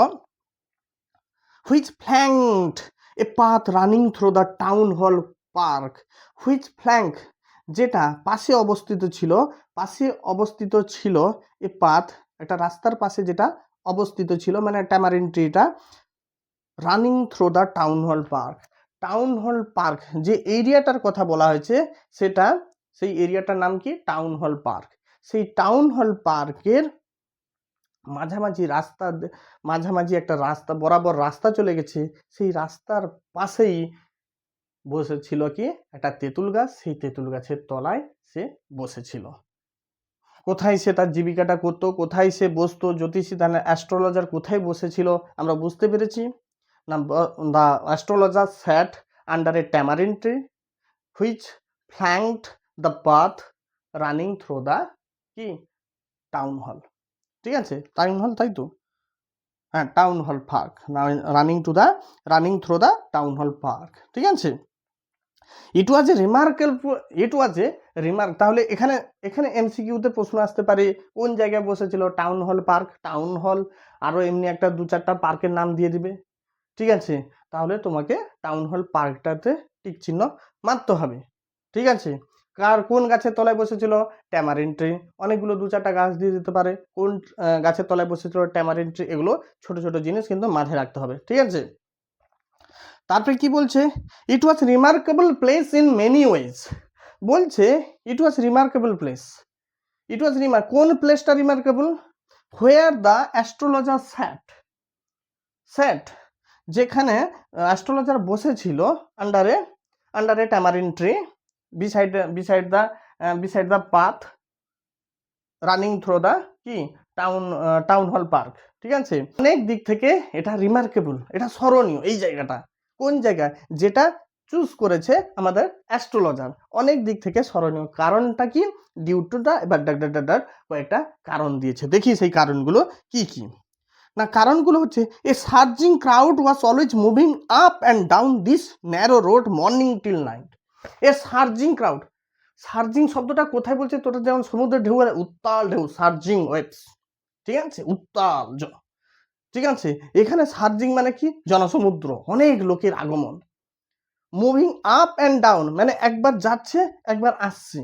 Which flanked a path running through the town hall park. Which flank, যেটা পাশে অবস্থিত ছিল এ পাথ, একটা রাস্তার পাশে যেটা অবস্থিত ছিল, মানে ট্যামারিন ট্রিটা, running through the town hall park, যে এরিয়াটার কথা বলা হয়েছে সেই এরিয়াটার নাম কি? Town hall park. সেই টাউন হল পার্কের মাঝামাঝি একটা রাস্তা, বরাবর রাস্তা চলে গেছে, সেই রাস্তার পাশেই বসেছিল কি? একটা তেঁতুল গাছ। সেই তেঁতুল গাছের তলায় সে বসেছিল। কোথায় সে তার জীবিকাটা করতো, কোথায় সে বসতো, জ্যোতিষী মানে অ্যাস্ট্রোলজার কোথায় বসেছিল আমরা বুঝতে পেরেছি। The astrologer sat under a tamarind tree which flanked the path running through the কি? Town hall. ঠিক আছে, টাউন হল, তাই তো? হ্যাঁ, town hall park, running through the town hall park. ঠিক আছে, ইট ওয়াজ এ রিমার্ক। তাহলে এখানে এমসিকিউতে প্রশ্ন আসতে পারে, কোন জায়গায় বসেছিল? Town hall park, town hall, আরও এমনি একটা 2-4টা পার্কের নাম দিয়ে দিবে। ঠিক আছে, তাহলে তোমাকে টাউন হল পার্কটাতে টিক চিহ্ন মারতে হবে। ঠিক আছে, কোন গাছের তলায় বসেছিল? Tamarin tree. অনেকগুলো 2-4টা গাছ দিয়ে দিতে পারে, কোন গাছের তলায় বসেছিল? Tamarin tree. এগুলো ছোট ছোট জিনিস কিন্তু মাথায় রাখতে হবে। ঠিক আছে, তারপরে কি বলছে? It was remarkable place in many ways. বলছে ইট ওয়াজ রিমার্কেবল প্লেস। কোন প্লেসটা remarkable? Where the astrologer sat, যেখানে অ্যাস্ট্রোলজার বসেছিল, আন্ডারে tamarind tree, beside the path running through the কি? টাউন হল পার্ক, ঠিক আছে। অনেক দিক থেকে এটা রিমার্কেবল, এটা স্মরণীয় এই জায়গাটা। কোন জায়গায়? যেটা চুজ করেছে আমাদের অ্যাস্ট্রোলজার, অনেক দিক থেকে স্মরণীয়। কারণটা কি? ডিউ টু দা, এবার কয়েকটা কারণ দিয়েছে, দেখি সেই কারণগুলো কি কি। না, কারণগুলো হচ্ছে a surging crowd was always moving up and down this narrow road morning till night. A surging crowd, surging শব্দটা কোথায় বলছে? তোটা যেমন সমুদ্রের ঢেউ, উত্তাল ঢেউ, সার্জিং ওয়েভস, ঠিক আছে, উত্তাল, ঠিক আছে। এখানে সার্জিং মানে কি? জনসমুদ্র, অনেক লোকের আগমন। মুভিং আপ অ্যান্ড ডাউন মানে একবার যাচ্ছে একবার আসছে।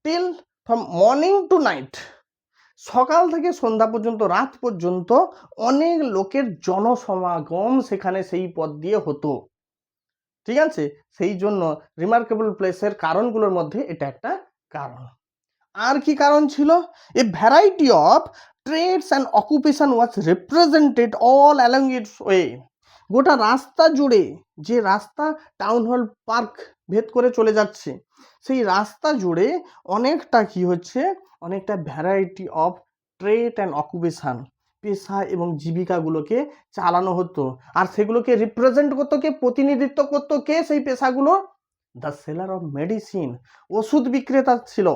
Till, from morning to night, সকাল থেকে সন্ধ্যা পর্যন্ত, রাত পর্যন্ত অনেক লোকের জনসমাগম সেখানে সেই পথ দিয়ে হতো, ঠিক আছে। সেই জন্য রিমার্কেবল প্লেসের কারণগুলোর মধ্যে এটা একটা কারণ। আর কি কারণ ছিল? A variety of trades and occupation was represented all along its way. গোটা রাস্তা জুড়ে, যে রাস্তা টাউন হল পার্ক ভেদ করে চলে যাচ্ছে, সেই রাস্তা জুড়ে অনেকটা কি হচ্ছে, অনেকটা variety of trade and occupation, পেশা এবং জীবিকাগুলোকে চালানো হতো। আর সেগুলোকে রিপ্রেজেন্ট করতো কে? প্রতিনিধিত্ব করতো কে সেই পেশাগুলো? দ্য সেলার অফ মেডিসিন, ওষুধ বিক্রেতা ছিল।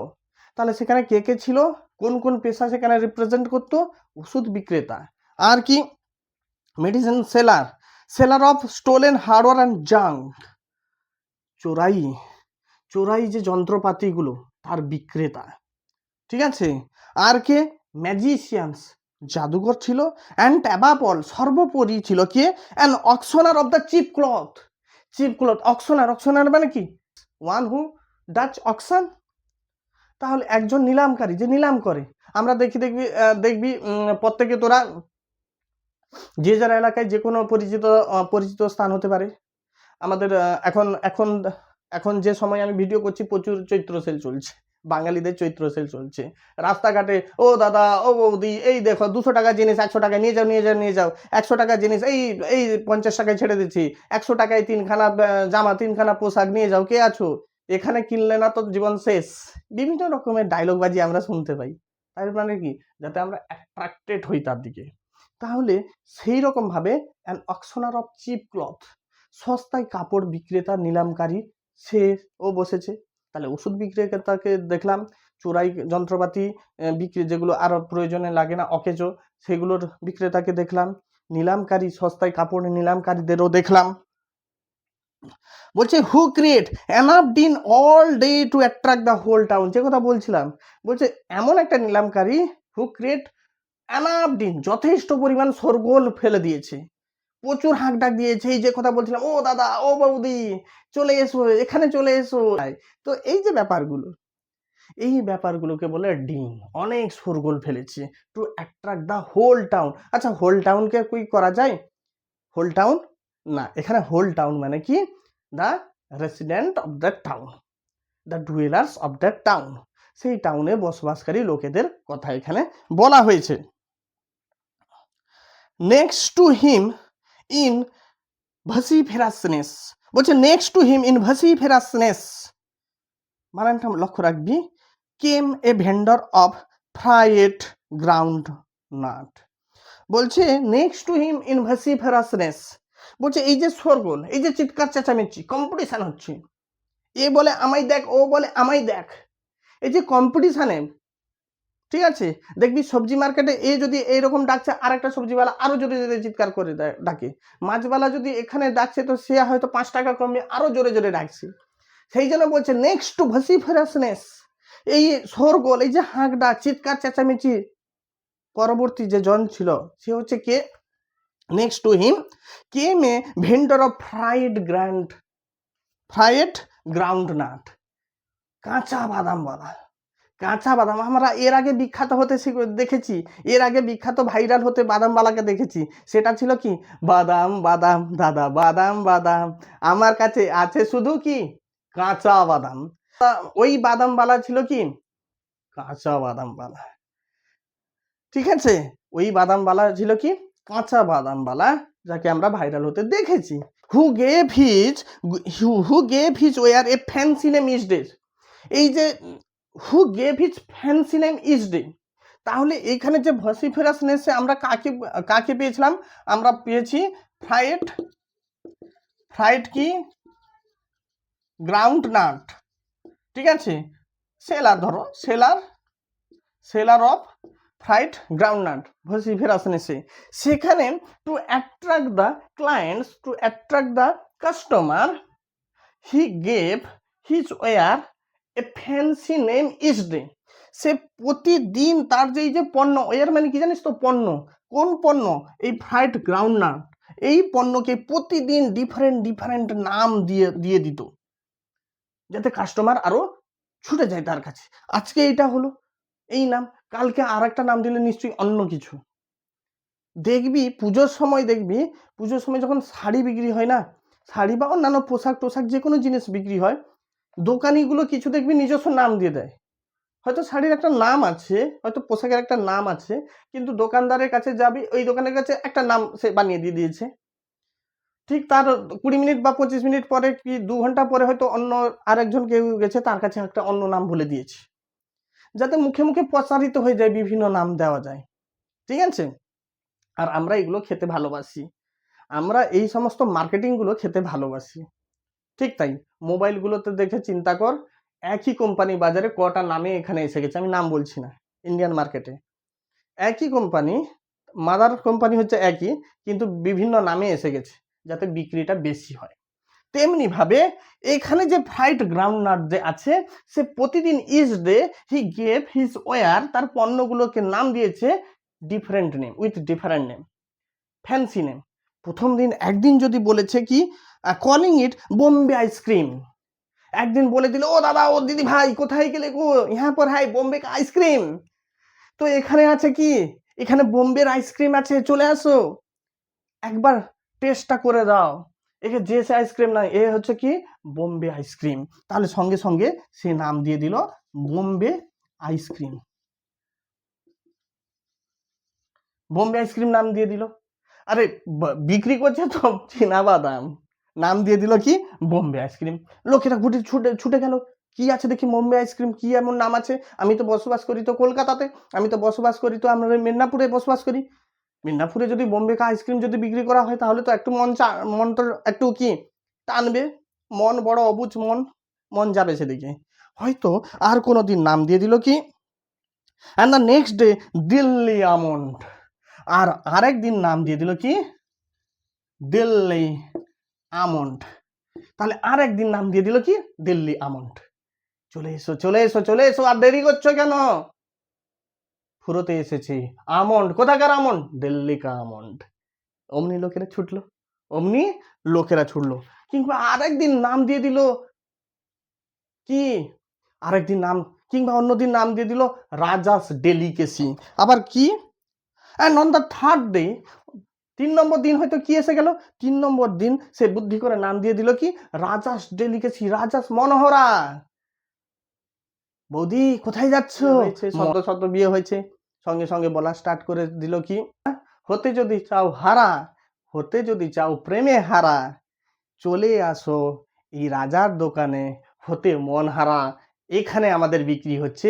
তাহলে সেখানে কে কে ছিল? কোন কোন পেশা সেখানে রিপ্রেজেন্ট করতো? ওষুধ বিক্রেতা। আর কি? Medicine seller, seller of stolen hardware and junk, চোরাই, চোরাই যে যন্ত্রপাতিগুলো তার বিক্রেতা, ঠিক আছে। আর কে? ম্যাজিশিয়ানস, জাদুঘর ছিল। অ্যান্ড অ্যাবাভ অল, সর্বোপরি ছিল কে? An auctioneer of the cheap cloth, cheap cloth, auctioneer, auctioneer মানে কি? One who Dutch auction. তাহলে একজন নিলামকারী, যে নিলাম করে। আমরা দেখবি প্রত্যেকে, তোরা যে যার এলাকায় যে কোনো পরিচিত স্থান হতে পারে। আমাদের এখন এখন এখন যে সময় আমি ভিডিও করছি প্রচুর চৈত্র সেল চলছে, বাঙালিদের চৈত্র সেল চলছে। রাস্তাঘাটে ও দাদা, ও বৌদি, এই দেখো 200 টাকা জিনিস 100 টাকা নিয়ে যাও, নিয়ে যাও, নিয়ে যাও। 100 টাকা জিনিস এই এই 50 টাকায় ছেড়ে দিচ্ছি, 100 টাকায় 3খানা জামা, 3খানা পোশাক নিয়ে যাও, কে আছো এখানে? কিনলে না তো জীবন শেষ। বিভিন্ন রকমের ডায়লগ বাজি আমরা শুনতে পাই। তার মানে কি? যাতে আমরা অ্যাট্রাক্টেড হই তার দিকে। তাহলে সেই রকম ভাবে an auctioneer of chip cloth, সস্তায় কাপড় বিক্রেতা, নিলামকারী, ও বসেছে। তাহলে ওষুধ বিক্রেতাকে দেখলাম, চোরাই যন্ত্রপাতি বিক্রি, যেগুলো আর প্রয়োজনে লাগে না, অকেজো, সেগুলোর বিক্রেতাকে দেখলাম। নিলামকারী, সস্তায় কাপড় নিলামকারীদেরও দেখলাম। বলছে who create enough din all day to attract the whole town, যে কথা বলছিলাম। বলছে এমন একটা নিলামকারী, হু ক্রিয়েট এনাফ ডিন, যথেষ্ট পরিমাণ শোরগোল ফেলে দিয়েছে, প্রচুর হাঁক ডাক দিয়েছে। এই যে কথা বলছিলাম, ও দাদা, ও বৌদি, চলে এসো, এখানে চলে এসো। তো এই যে ব্যাপারগুলো, এই ব্যাপারগুলোকে বলে ডিন, অনেক শোরগোল ফেলেছে, to attract the whole town. আচ্ছা, হোল টাউনকে কি করা যায়? হোল টাউন না, এখানে হোল টাউন মানে কি? The resident of the town, the dwellers of the town, সেই টাউনে বসবাসকারী লোকেদের কথা এখানে বলা হয়েছে। Next to him in vociferousness, বলছে next to him in vociferousness, বানানটা লক্ষ্য রাখবি। Came a vendor of fried ground nut, বলছে next to him in vociferousness, বলছে এই যে শোরগোল, এই যে চিৎকার চেঁচামেচি, কম্পিটিশন হচ্ছে, এ বলে আমায় দেখ, ও বলে আমায় দেখ, এই যে কম্পিটিশানে, ঠিক আছে। দেখবি সবজি মার্কেটে এ যদি এইরকম ডাকছে, আরেকটা সবজিওয়ালা আরো জোরে জোরে চিৎকার করে ডাকে। মাছওয়ালা যদি এখানে ডাকছে, তো সে হয়তো 5 টাকা কমে আরো জোরে জোরে ডাকছে। সেই জন্য বলছে নেক্সট টু ভাসিফেরাসনেস, এই শোরগোল, এই যে হাঁক ডাক, চিৎকার চেঁচামেচি, পরবর্তী যে জন ছিল সে হচ্ছে কে? Next to him came a vendor of fried ground nut, কাঁচা বাদাম বলা। কাঁচা বাদাম আমরা এর আগে বিখ্যাত হতে দেখেছি, এর আগে বিখ্যাত ভাইরাল হতে বাদামবালাকে দেখেছি। সেটা ছিল কি? বাদাম বাদাম দাদা, বাদাম বাদাম, আমার কাছে আছে শুধু কি? কাঁচা বাদাম। ওই বাদামবালা ছিল কি? কাঁচা বাদামবালা, ঠিক আছে। ওই বাদামবালা ছিল কি? কাঁচা বাদামবালা, যাকে আমরা ভাইরাল হতে দেখেছি। Who gave his ware a fancy name each day, এই যে who gave his fancy name each day, তাহলে এখানে যে ভসিফেরাসনেসে আমরা কাকে কাকে পেয়েছিলাম, আমরা পেয়েছি ফ্রাইট কি গ্রাউন্ড নাট, ঠিক আছে, সেলার, ধরো seller of fried ground nut ভসিফেরাসনেসে, সেখানে to attract the clients, to attract the customer, he gave his ware a fancy name each day. সে প্রতিদিন তার যে পণ্য, ওয়ার মানে কি জানিস তো, পণ্য, কোন পণ্য, এই ফ্রাইট গ্রাউন্ড নাট, এই পণ্যকে প্রতিদিন ডিফারেন্ট নাম দিয়ে দিত, যাতে কাস্টমার আরো ছুটে যায় তার কাছে। আজকে এটা হলো এই নাম, কালকে আর একটা নাম দিলে নিশ্চয়ই অন্য কিছু। দেখবি পুজোর সময় যখন শাড়ি বিক্রি হয় না, শাড়ি বা অন্যান্য পোশাক টোশাক যে কোনো জিনিস বিক্রি হয়, দোকানিগুলো কিছু দেখবি নিজস্ব নাম দিয়ে দেয়। হয়তো শাড়ির একটা নাম আছে, হয়তো পোশাকের একটা নাম আছে, কিন্তু দোকানদারের কাছে যাবি, ওই দোকানের কাছে একটা নাম সে বানিয়ে দিয়ে দিয়েছে। ঠিক তার 20 মিনিট বা 25 মিনিট পরে কি 2 ঘন্টা পরে হয়তো অন্য আরেকজন কেউ গেছে, তার কাছে একটা অন্য নাম বলে দিয়েছে, যাতে মুখে মুখে প্রচারিত হয়ে যায়, বিভিন্ন নাম দেওয়া যায়, ঠিক আছে। আর আমরা এগুলো খেতে ভালোবাসি, আমরা এই সমস্ত মার্কেটিংগুলো খেতে ভালোবাসি। ঠিক তাই মোবাইলগুলোতে দেখে চিন্তা কর, একই কোম্পানি বাজারে কটা নামে এখানে এসে গেছে, আমি নাম বলছি না, ইন্ডিয়ান মার্কেটে একই কোম্পানি, মাদার কোম্পানি হচ্ছে একই, কিন্তু বিভিন্ন নামে এসে গেছে যাতে বিক্রিটা বেশি হয়। তেমনি ভাবে এখানে যে ফ্রাইট গ্রাউন্ড নাট যে আছে, সে প্রতিদিন each day he gave his ware, তার পণ্যগুলোকে নাম দিয়েছে different name, with different name, fancy name. প্রথম দিন একদিন যদি বলেছে কি কলিং ইট বোম্বে আইসক্রিম, একদিন বলে দিল ও দাদা ও দিদি ভাই কোথায় গেলে গো, ইহা পর হাই বোম্বে কা আইসক্রিম, তো এখানে আছে কি, এখানে বোম্বের আইসক্রিম আছে, চলে আসো একবার টেস্টটা করে দাও, একে যে সে আইসক্রিম না, এ হচ্ছে কি বোম্বে আইসক্রিম। তাহলে সঙ্গে সঙ্গে সে নাম দিয়ে দিল বোম্বে আইসক্রিম, বোম্বে আইসক্রিম নাম দিয়ে দিল। আরে বিক্রি করছে তো চীনাবাদাম, নাম দিয়ে দিল কি বোম্বে আইসক্রিম। লোকেরা ছুটে গেল, কি আছে দেখি বোম্বে আইসক্রিম, কি এমন নাম আছে, আমি তো বসবাস করি তো কলকাতাতে, আমি তো বসবাস করি তো আমরা মেদিনীপুরে বসবাস করি, মেদিনীপুরে যদি বোম্বে কা আইসক্রিম যদি বিক্রি করা হয়, তাহলে তো একটু মন তো একটু কি টানবে, মন বড় অবুঝ মন যাবে সেদিকে, হয়তো আর কোনো দিন নাম দিয়ে দিল কি and the next day Delhi almond, আর আরেক দিন নাম দিয়ে দিল কি দিল্লি আমন্ড, তাহলে আর একদিন নাম দিয়ে দিল কি দিল্লি আমন্ড। চলে এসো, আর দেরি করছো কেন, ফুরোতে এসেছি, আমন্ড কোথাকার আমন্ড, দিল্লি কা আমন্ড। অমনি লোকেরা ছুটলো, কিংবা আরেকদিন নাম দিয়ে দিল কি, আরেকদিন নাম, কিংবা অন্যদিন নাম দিয়ে দিল রাজাস ডেলিকেসি। আবার কি, and on the third day, 3 নম্বর দিন হয়তো কি এসে গেল, 3 নম্বর দিন সে বুদ্ধি করে নাম দিয়ে দিল কি রাজাস ডেলিকেসি, রাজাস মনোহরা। বৌদি কোথায় যাচ্ছ, শব্দ বিয়ে হয়েছে, সঙ্গে সঙ্গে বলা স্টার্ট করে দিল কি হতে যদি চাও প্রেমে হারা, চলে আসো এই রাজার দোকানে, হতে মন হারা। এখানে আমাদের বিক্রি হচ্ছে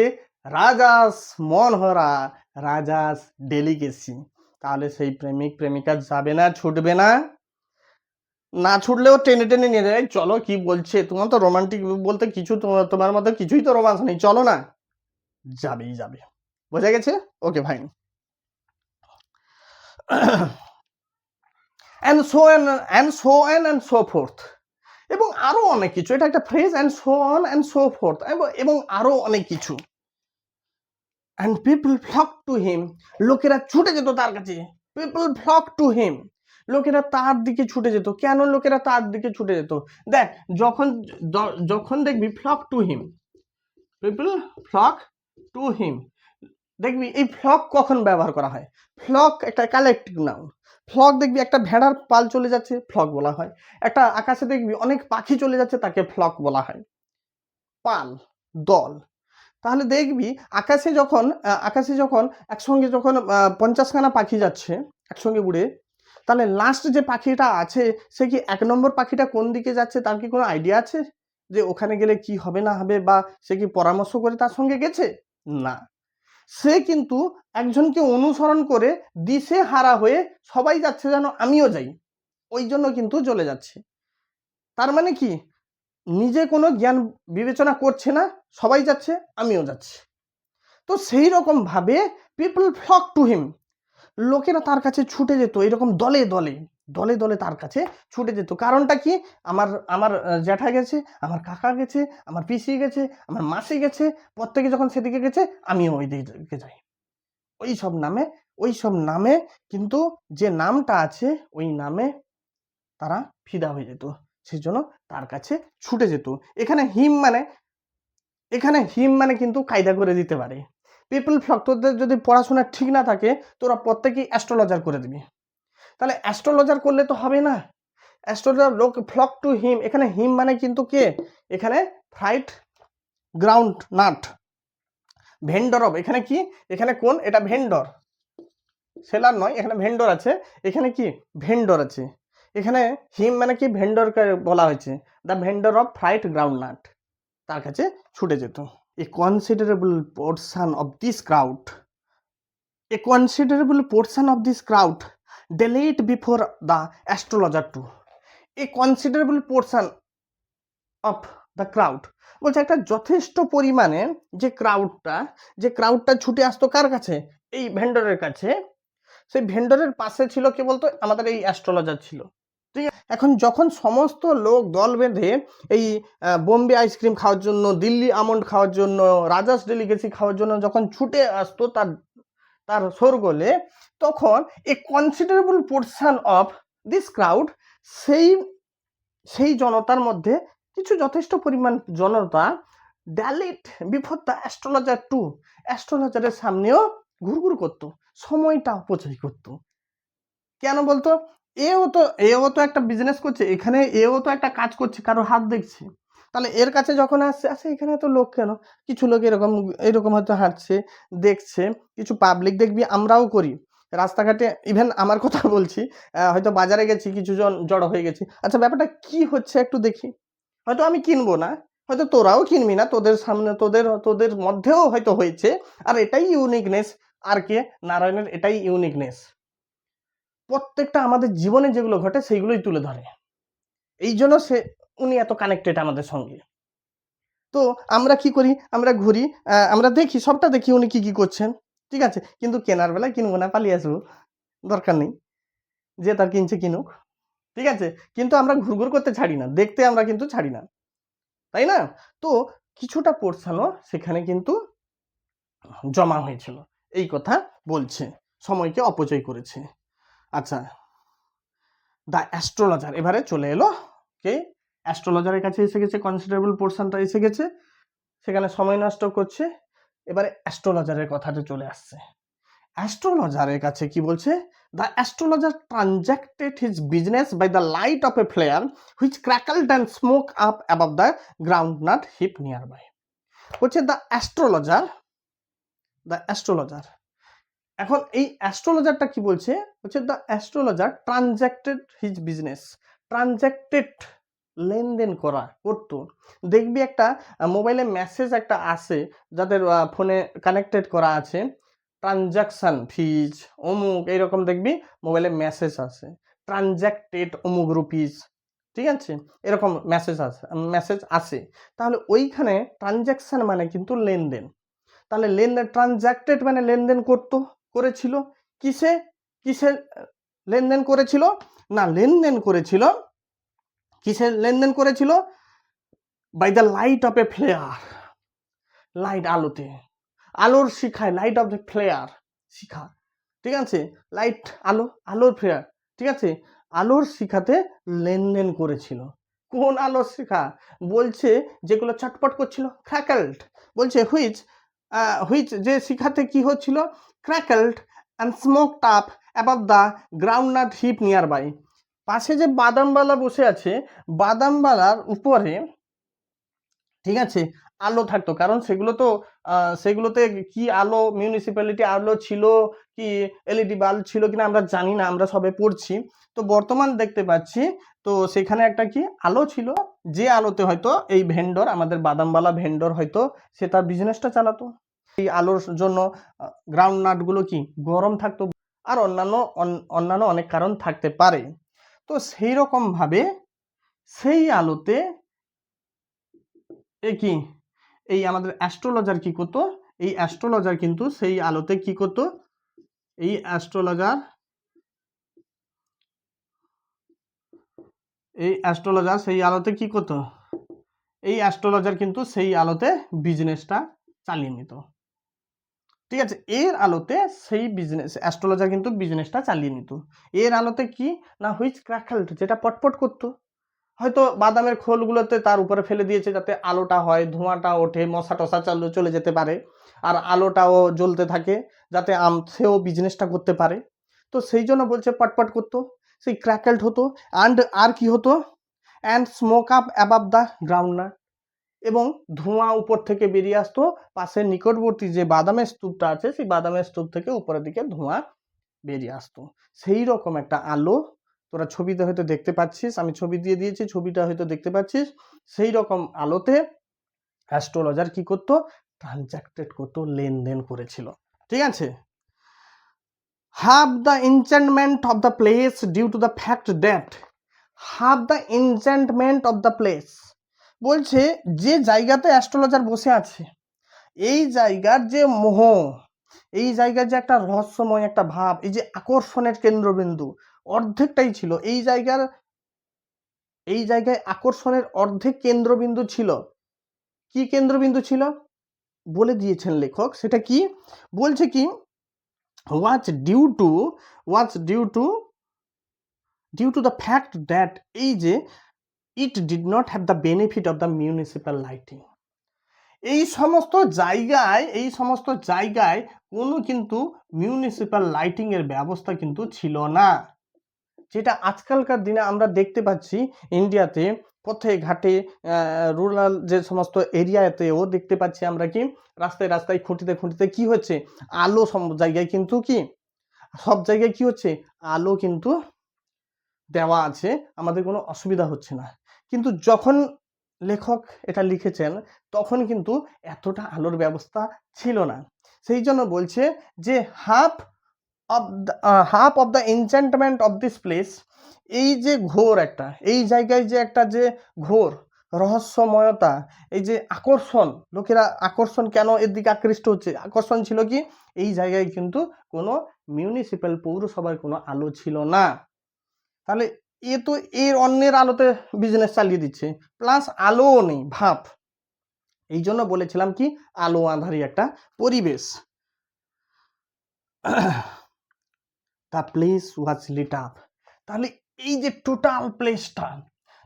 রাজাস মনহরা, রাজাস ডেলিকেসি। তাহলে সেই প্রেমিক প্রেমিকা যাবে না, ছুটবে না, না ছুটলেও টেনে টেনে নিয়ে যায়, চলো কি বলছে, তোমার তো রোমান্টিক বলতে কিছু, তোমার মধ্যে কিছুই তো রোমান্স নেই, চলো না, যাবে, বোঝা গেছে, ওকে ভাই। and so forth, এবং আরো অনেক কিছু, এটা একটা ফ্রেজ, and so forth, এবং আরো অনেক কিছু। and people flock to him, লোকেরা ছুটে যেত তার কাছে, people flock to him, লোকেরা তার দিকে ছুটে যেত। কেন লোকেরা তার দিকে ছুটে যেত, দেখ যখন দেখবি flock to him, people flock to him, দেখবি এই ফ্লক কখন ব্যবহার করা হয়, ফ্লক একটা কালেক্টিভ নাউন, ফ্লক দেখবি একটা ভেড়ার পাল চলে যাচ্ছে ফ্লক বলা হয়, একটা আকাশে দেখবি অনেক পাখি চলে যাচ্ছে তাকে ফ্লক বলা হয়, পাল দল। তাহলে দেখবি আকাশে যখন একসঙ্গে যখন 50খানা পাখি যাচ্ছে একসঙ্গে উড়ে, তাহলে লাস্ট যে পাখিটা আছে সে কি 1 নম্বর পাখিটা কোন দিকে যাচ্ছে তার কি কোনো আইডিয়া আছে, যে ওখানে গেলে কি হবে না হবে, বা সে কি পরামর্শ করে তার সঙ্গে গেছে, না, সে কিন্তু একজনকে অনুসরণ করে দিশে হারা হয়ে সবাই যাচ্ছে যেন আমিও যাই, ওই জন্য কিন্তু চলে যাচ্ছে। তার মানে কি, নিজে কোনো জ্ঞান বিবেচনা করছে না, সবাই যাচ্ছে আমিও যাচ্ছি। তো সেই রকম ভাবে পিপল ফ্লক টু হিম, লোকেরা তার কাছে ছুটে যেত, এরকম দলে দলে দলে দলে তার কাছে ছুটে যেত। কারণটা কি, আমার আমার জ্যাঠা গেছে, আমার কাকা গেছে, আমার পিসি গেছে, আমার মাসি গেছে, প্রত্যেকে যখন সেদিকে গেছে আমিও ওই দিকে যাই। ওই সব নামে কিন্তু যে নামটা আছে ওই নামে তারা ফিদা হয়ে যেত, সেই জন্য তার কাছে ছুটে যেত। এখানে হিম মানে কিন্তু কায়দা করে দিতে পারে। পিপল ফ্লক, তোদের যদি পড়াশোনা ঠিক না থাকে তোরা প্রত্যেকেই অ্যাস্ট্রোলজার করে দিবি, তাহলে অ্যাস্ট্রোলজার করলে তো হবে না। অ্যাস্ট্রোলজার লোক ফ্লক টু হিম, এখানে হিম মানে কিন্তু কে, এখানে fruit ground nut vendor of, এখানে কি, এখানে কোন, এটা ভেন্ডর, সেলার নয়, এখানে ভেন্ডর আছে, এখানে কি ভেন্ডর আছে। এখানে হিম মানে কি, ভেন্ডরকে বলা হয়েছে, the vendor of fried ground nut, তার কাছে ছুটে যেত। A considerable portion of this crowd, a considerable portion of this crowd delayed before the astrologer too. A considerable portion of the crowd বলছে একটা যথেষ্ট পরিমাণে যে ক্রাউডটা ছুটে আসতো কার কাছে, এই ভেন্ডরের কাছে, সেই ভেন্ডরের পাশে ছিল কে বলতো, আমাদের এই অ্যাস্ট্রোলজার ছিল। ঠিক আছে, এখন যখন সমস্ত লোক দল বেঁধে এই বোম্বে আইসক্রিম খাওয়ার জন্য, দিল্লি আমন্ড খাওয়ার জন্য, রাজাস ডেলিকেসি খাওয়ার জন্য যখন ছুটে আসতো তার শোরগোলে, তখন a considerable portion of this crowd, সেই জনতার মধ্যে কিছু যথেষ্ট পরিমাণ জনতা dallied before the astrologer too, অ্যাস্ট্রোলজারের সামনেও ঘুরঘুর করতো, সময়টা অপচয় করতো। কেন বলতো, এও তো একটা বিজনেস করছে, এখানে এও তো একটা কাজ করছে, কারো হাত দেখছে, তাহলে এর কাছে যখন আসে এখানে তো লোক কেন, কিছু লোক এরকম হয়তো হাঁটছে দেখছে, কিছু পাবলিক দেখবি আমরাও করি রাস্তাঘাটে, ইভেন আমার কথা বলছি, হয়তো বাজারে গেছি, কিছু জন জড়ো হয়ে গেছি, আচ্ছা ব্যাপারটা কি হচ্ছে একটু দেখি, হয়তো আমি কিনবো না, হয়তো তোরাও কিনবি না, তোদের সামনে তোদের মধ্যেও হয়তো হয়েছে, আর এটাই ইউনিকনেস, আর কে, নারায়ণের এটাই ইউনিকনেস, প্রত্যেকটা আমাদের জীবনে যেগুলো ঘটে সেইগুলোই তুলে ধরে, এই জন্য উনি এত কানেক্টেড আমাদের সঙ্গে। তো আমরা কি করি, আমরা ঘুরি, আমরা দেখি, সবটা দেখি উনি কি করছেন, ঠিক আছে, কিন্তু কেনার বেলায় কিনবো না, পালিয়ে আসবো, দরকার নেই, যে তার কিনছে কিনুক, ঠিক আছে, কিন্তু আমরা ঘুরঘুর করতে ছাড়ি না, দেখতে আমরা কিন্তু ছাড়ি না, তাই না? তো কিছুটা পোর্শনও সেখানে কিন্তু জমা হয়েছিল, এই কথা বলছে, সময়কে অপচয় করেছে। আচ্ছা, দ্য অ্যাস্ট্রোলজার এবারে চলে এলো, কে, অ্যাস্ট্রোলজারের কাছে এসে গেছে, কনসিডারেবল পোর্শনটা এসে গেছে, সেখানে সময় নষ্ট করছে, এবারে অ্যাস্ট্রোলজারের কথাটা চলে আসছে। অ্যাস্ট্রোলজারের কাছে কি বলছে, the astrologer transacted his business by the light of a flare which crackled and smoke up above the ground nut heap nearby. বলছে দ্য অ্যাস্ট্রোলজার, এখন এই অ্যাস্ট্রোলজারটা কি বলছে, the astrologer transacted his business, transacted লেনদেন করতো, দেখবি একটা মোবাইলে মেসেজ একটা আসে, যাদের ফোনে কানেক্টেড করা আছে, ট্রানজ্যাকশন ফিজ অমুক, এইরকম দেখবি মোবাইলে মেসেজ আসে, ট্রানজ্যাক্টেড অমুক রুপিস, ঠিক আছে, এরকম মেসেজ আসে, তাহলে ওইখানে ট্রানজ্যাকশন মানে কিন্তু লেনদেন, তাহলে লেনদেন, ট্রানজ্যাক্টেড মানে লেনদেন করেছিল, কিসে লেনদেন করেছিল, না লেনদেন করেছিল, কিসে লেনদেন করেছিল, by the light of a flare, light আলোতে, আলোর শিখায়, লাইট অফ দ্য ফ্লেয়ার শিখা, ঠিক আছে, লাইট আলোর ফ্লেয়ার, ঠিক আছে, আলোর শিখাতে লেনদেন করেছিল। কোন আলোর শিখা বলছে, যেগুলো চটপট করছিল, ক্র্যাকলড, বলছে হুইচ যে শিখাতে কি হচ্ছিল, crackled and smoked up above the groundnut heap nearby, পাশে যে বাদামবালা বসে আছে, বাদামবালার উপরে, ঠিক আছে, আলো থাকতো, কারণ সেগুলোতে কি আলো, মিউনিসিপ্যালিটি আলো ছিল কি এলইডি বাল্ব ছিল কিনা আমরা জানি না, আমরা সবে পড়ছি, তো বর্তমান দেখতে পাচ্ছি, তো সেখানে একটা কি আলো ছিল, যে আলোতে হয়তো এই ভেন্ডর, আমাদের বাদামবালা ভেন্ডর হয়তো সে তার বিজনেসটা চালাতো। এই আলোর জন্য গ্রাউন্ড নাটগুলো কি গরম থাকতো, আর অন্যান্য অনেক কারণ থাকতে পারে। তো সেই রকম ভাবে সেই আলোতে কি এই আমাদের অ্যাস্ট্রোলজার কি করতো, এই অ্যাস্ট্রোলজার কিন্তু সেই আলোতে কি করতো, এই অ্যাস্ট্রোলজার সেই আলোতে কি করতো, এই অ্যাস্ট্রোলজার কিন্তু সেই আলোতে বিজনেসটা চালিয়ে নিত। ঠিক আছে, এর আলোতে সেই অ্যাস্ট্রোলজার কিন্তু বিজনেসটা চালিয়ে নিত। এর আলোতে কি না হুইচ ক্র্যাকলড, যেটা পটপট করতো, হয়তো বাদামের খোলগুলোতে তার উপরে ফেলে দিয়েছে যাতে আলোটা হয়, ধোঁয়াটা ওঠে, মশা টশা চলে যেতে পারে, আর আলোটাও জ্বলতে থাকে যাতে সেও বিজনেসটা করতে পারে। তো সেই জন্য বলছে পটপট করতো, সেই ক্র্যাকেলড হতো। আর কি হতো, and smoke up above the ground nut, এবং ধোঁয়া উপর থেকে বেরিয়ে আসতো, পাশের নিকটবর্তী যে বাদামের স্তূপটা আছে সেই বাদামের স্তূপ থেকে উপরের দিকে ধোঁয়া বেরিয়ে আসতো। সেই রকম একটা আলো তোরা ছবিতে হয়তো দেখতে পাচ্ছিস, আমি ছবি দিয়ে দিয়েছি, ছবিটা হয়তো দেখতে পাচ্ছিস। সেই রকম আলোতে অ্যাস্ট্রোলজার কি করতো, ট্রানজাক্টেড করতো, লেনদেন করেছিল। ঠিক আছে, have the enchantment of the place due to the fact that have the enchantment of the place, বলছে যে জায়গাতে অ্যাস্ট্রোলজার বসে আছে এই জায়গার যে মোহ, এই জায়গার যে একটা রহস্যময় একটা ভাব, এই যে আকর্ষণের কেন্দ্রবিন্দু অর্ধেকটাই ছিল এই জায়গায় আকর্ষণের অর্ধেক কেন্দ্রবিন্দু ছিল। কি কেন্দ্রবিন্দু ছিল বলে দিয়েছেন লেখক, সেটা কি বলছে কি, was due to the fact that এই যে it did not have the benefit of the municipal lighting, এই সমস্ত জায়গায় কোনো কিন্তু মিউনিসিপ্যাল লাইটিং এর ব্যবস্থা কিন্তু ছিল না, যেটা আজকালকার দিনে আমরা দেখতে পাচ্ছি ইন্ডিয়াতে পথে ঘাটে, রুরাল যে সমস্ত এরিয়াতেও দেখতে পাচ্ছি আমরা কি রাস্তায় খুঁটিতে কি হচ্ছে, আলো সব জায়গায় কিন্তু কি সব জায়গায় কি হচ্ছে, আলো কিন্তু দেওয়া আছে, আমাদের কোনো অসুবিধা হচ্ছে না। কিন্তু যখন লেখক এটা লিখেছেন তখন কিন্তু এতটা আলোর ব্যবস্থা ছিল না। সেই জন্য বলছে যে half of the enchantment of this place, এই যে ঘোর একটা, এই জায়গায় যে একটা যে ঘোর রহস্যময়তা, এই যে আকর্ষণ, লোকেরা আকর্ষণ কেন এর দিকে আকৃষ্ট হচ্ছে, আকর্ষণ ছিল কি এই জায়গায় কিন্তু কোনো মিউনিসিপ্যাল পৌরসভার কোনো আলো ছিল না। তাহলে এ তো এর অন্যের আলোতে বিজনেস চালিয়ে দিচ্ছে, প্লাস আলোও নেই, ভাব। এই জন্য বলেছিলাম কি আলো আঁধারি একটা পরিবেশ। The place was lit up, তাহলে এই যে টোটাল প্লেসটা,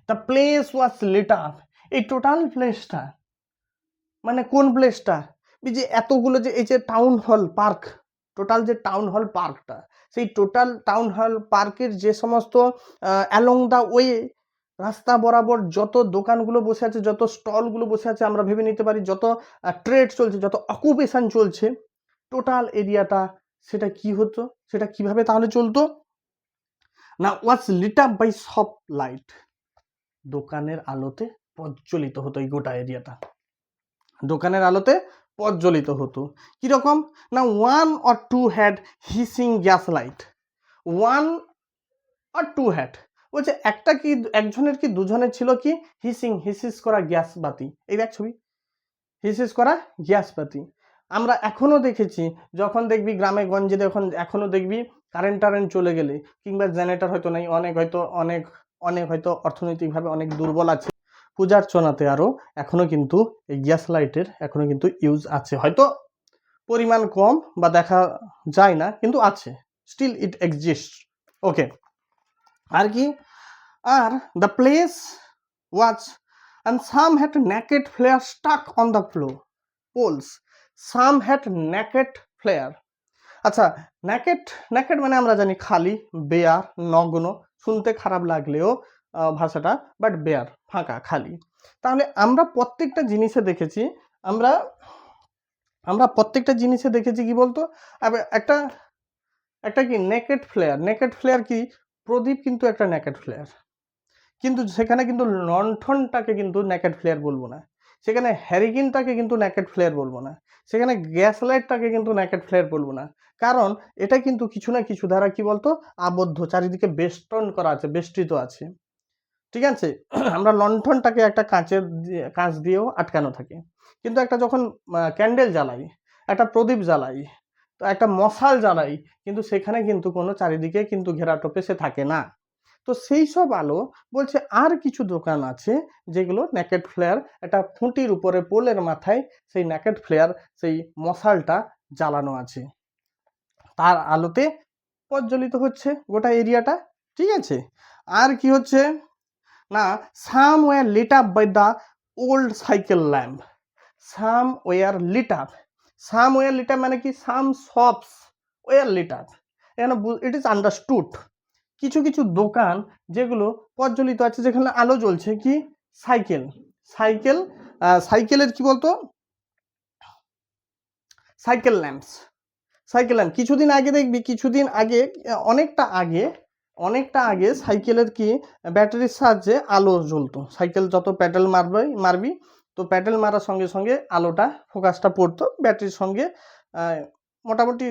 the place was lit up, এই টোটাল প্লেসটা মানে কোন প্লেসটা, এই যে এতগুলো যে এই যে টাউন হল পার্ক, টোটাল যে টাউন হল পার্কটা, সেই টোটাল টাউন হল পার্কের যে সমস্ত অ্যালং দ্য ওয়ে, রাস্তা বরাবর যত দোকানগুলো বসে আছে, যত স্টলগুলো বসে আছে, আমরা ভেবে নিতে পারি যত ট্রেড চলছে, যত অকুপেশন চলছে, টোটাল এরিয়াটা সেটা কি হতো, সেটা কিভাবে তাহলে চলতো না, ওয়াজ লিট আপ বাই সব লাইট, দোকানের আলোতে প্রজ্বলিত হতো এই গোটা এরিয়াটা, দোকানের আলোতে প্রজ্বলিত হতো। কিরকম না, 1 or 2 had hissing gas light, 1 or 2 had, বলছে একটা কি একজনের কি দুজনের ছিল কি হিসিস করা গ্যাস বাতি, এই দেখ ছবি, হিসিস করা গ্যাস বাতি। আমরা এখনো দেখেছি, যখন দেখবি গ্রামে গঞ্জে এখনো দেখবি কারেন্ট চলে গেলে, কিংবা জেনারেটর হয়তো নেই, অনেক হয়তো অর্থনৈতিকভাবে অনেক দুর্বল আছে, পূজার্চনাতে আরো এখনো কিন্তু এই গ্যাস লাইটের এখনো কিন্তু ইউজ আছে, হয়তো পরিমাণ কম বা দেখা যায় না, কিন্তু আছে, স্টিল ইট এক্সিস্ট। ওকে, আর কি, are the place was and some had naked flare stuck on the floor poles, some had naked flare। আচ্ছা, naked মানে আমরা জানি খালি, বেয়ার, নগ্ন, শুনতে খারাপ লাগলেও ভাষাটা, বাট বেয়ার ফাঁকা খালি। তাহলে আমরা প্রত্যেকটা জিনিসে দেখেছি, আমরা প্রত্যেকটা জিনিসে দেখেছি কি বলতো, একটা কি নেকেড ফ্লেয়ার কি, প্রদীপ কিন্তু একটা নেকেড ফ্লেয়ার, কিন্তু সেখানে কিন্তু লণ্ঠনটাকে কিন্তু নেকেড ফ্লেয়ার বলবো না, সেখানে হ্যারিকেনটাকে কিন্তু নেকেড ফ্লেয়ার বলবো না, সেখানে গ্যাস লাইটটাকে কিন্তু নেকেড ফ্লেয়ার বলবো না, কারণ এটা কিন্তু কিছু না কিছু দ্বারা কি বলতো আবদ্ধ, চারিদিকে বেষ্টন করা আছে, বেষ্টিত আছে, ঠিক আছে। আমরা লণ্ঠনটাকে একটা কাঁচ দিয়েও আটকানো থাকে, কিন্তু একটা যখন ক্যান্ডেল জ্বালাই, একটা প্রদীপ জ্বালাই, তো একটা মশাল জ্বালাই, কিন্তু সেখানে কিন্তু কোনো চারিদিকে কিন্তু ঘেরাটোপে সে থাকে না। তো সেই সব আলো বলছে আর কিছু দোকান আছে যেগুলো নেকেড ফ্লেয়ার, একটা খুঁটির উপরে পোলের মাথায় সেই নেকেড ফ্লেয়ার, সেই মশালটা জ্বালানো আছে, তার আলোতে প্রজ্বলিত হচ্ছে গোটা এরিয়াটা, ঠিক আছে। আর কি হচ্ছে না, some were lit up by the old cycle lamp, some were lit up, some were lit up মানে কি, some shops were lit up, এখানে ইট ইজ আন্ডারস্টুড, কিছু কিছু দোকান যেগুলো প্রজ্বলিত আছে, যেখানে আলো জ্বলছে, কি সাইকেল, সাইকেল সাইকেলের কি বলতো সাইকেল ল্যাম্পস, সাইকেল ল্যাম্প। কিছুদিন আগে দেখবি, কিছুদিন আগে অনেকটা আগে সাইকেলের কি ব্যাটারির সাহায্যে আলো জ্বলতো, সাইকেল যত প্যাডেল মারবি তো প্যাডেল মারার সঙ্গে সঙ্গে আলোটা ফোকাসটা পড়তো ব্যাটারির সঙ্গে। মোটামুটি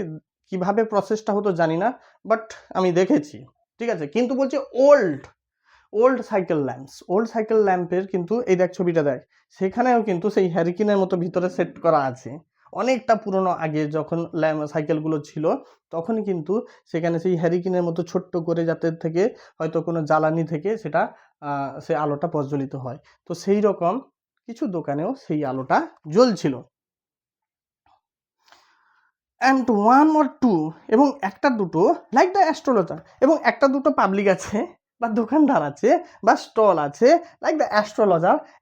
কিভাবে প্রসেসটা হতো জানি না, বাট আমি দেখেছি, ঠিক আছে। কিন্তু বলছে ওল্ড সাইকেল ল্যাম্পের কিন্তু এই দেখ ছবিটা দেখ, সেখানেও কিন্তু সেই হ্যারিকেনের মতো ভিতরে সেট করা আছে। অনেকটা পুরনো আগে যখন সাইকেলগুলো ছিল তখন কিন্তু সেখানে সেই হ্যারিকেনের মতো ছোট্ট করে, যাতে থেকে হয়তো কোনো জ্বালানি থেকে সেটা সে আলোটা প্রজ্বলিত হয়, তো সেই রকম কিছু দোকানেও সেই আলোটা জ্বলছিল। অ্যান্ড ওয়ান অর টু, এবং একটা দুটো লাইক দ্য অ্যাস্ট্রোলজার, এবং একটা দুটো পাবলিক আছে বা দোকানদার আছে বা স্টল আছে লাইক দ্য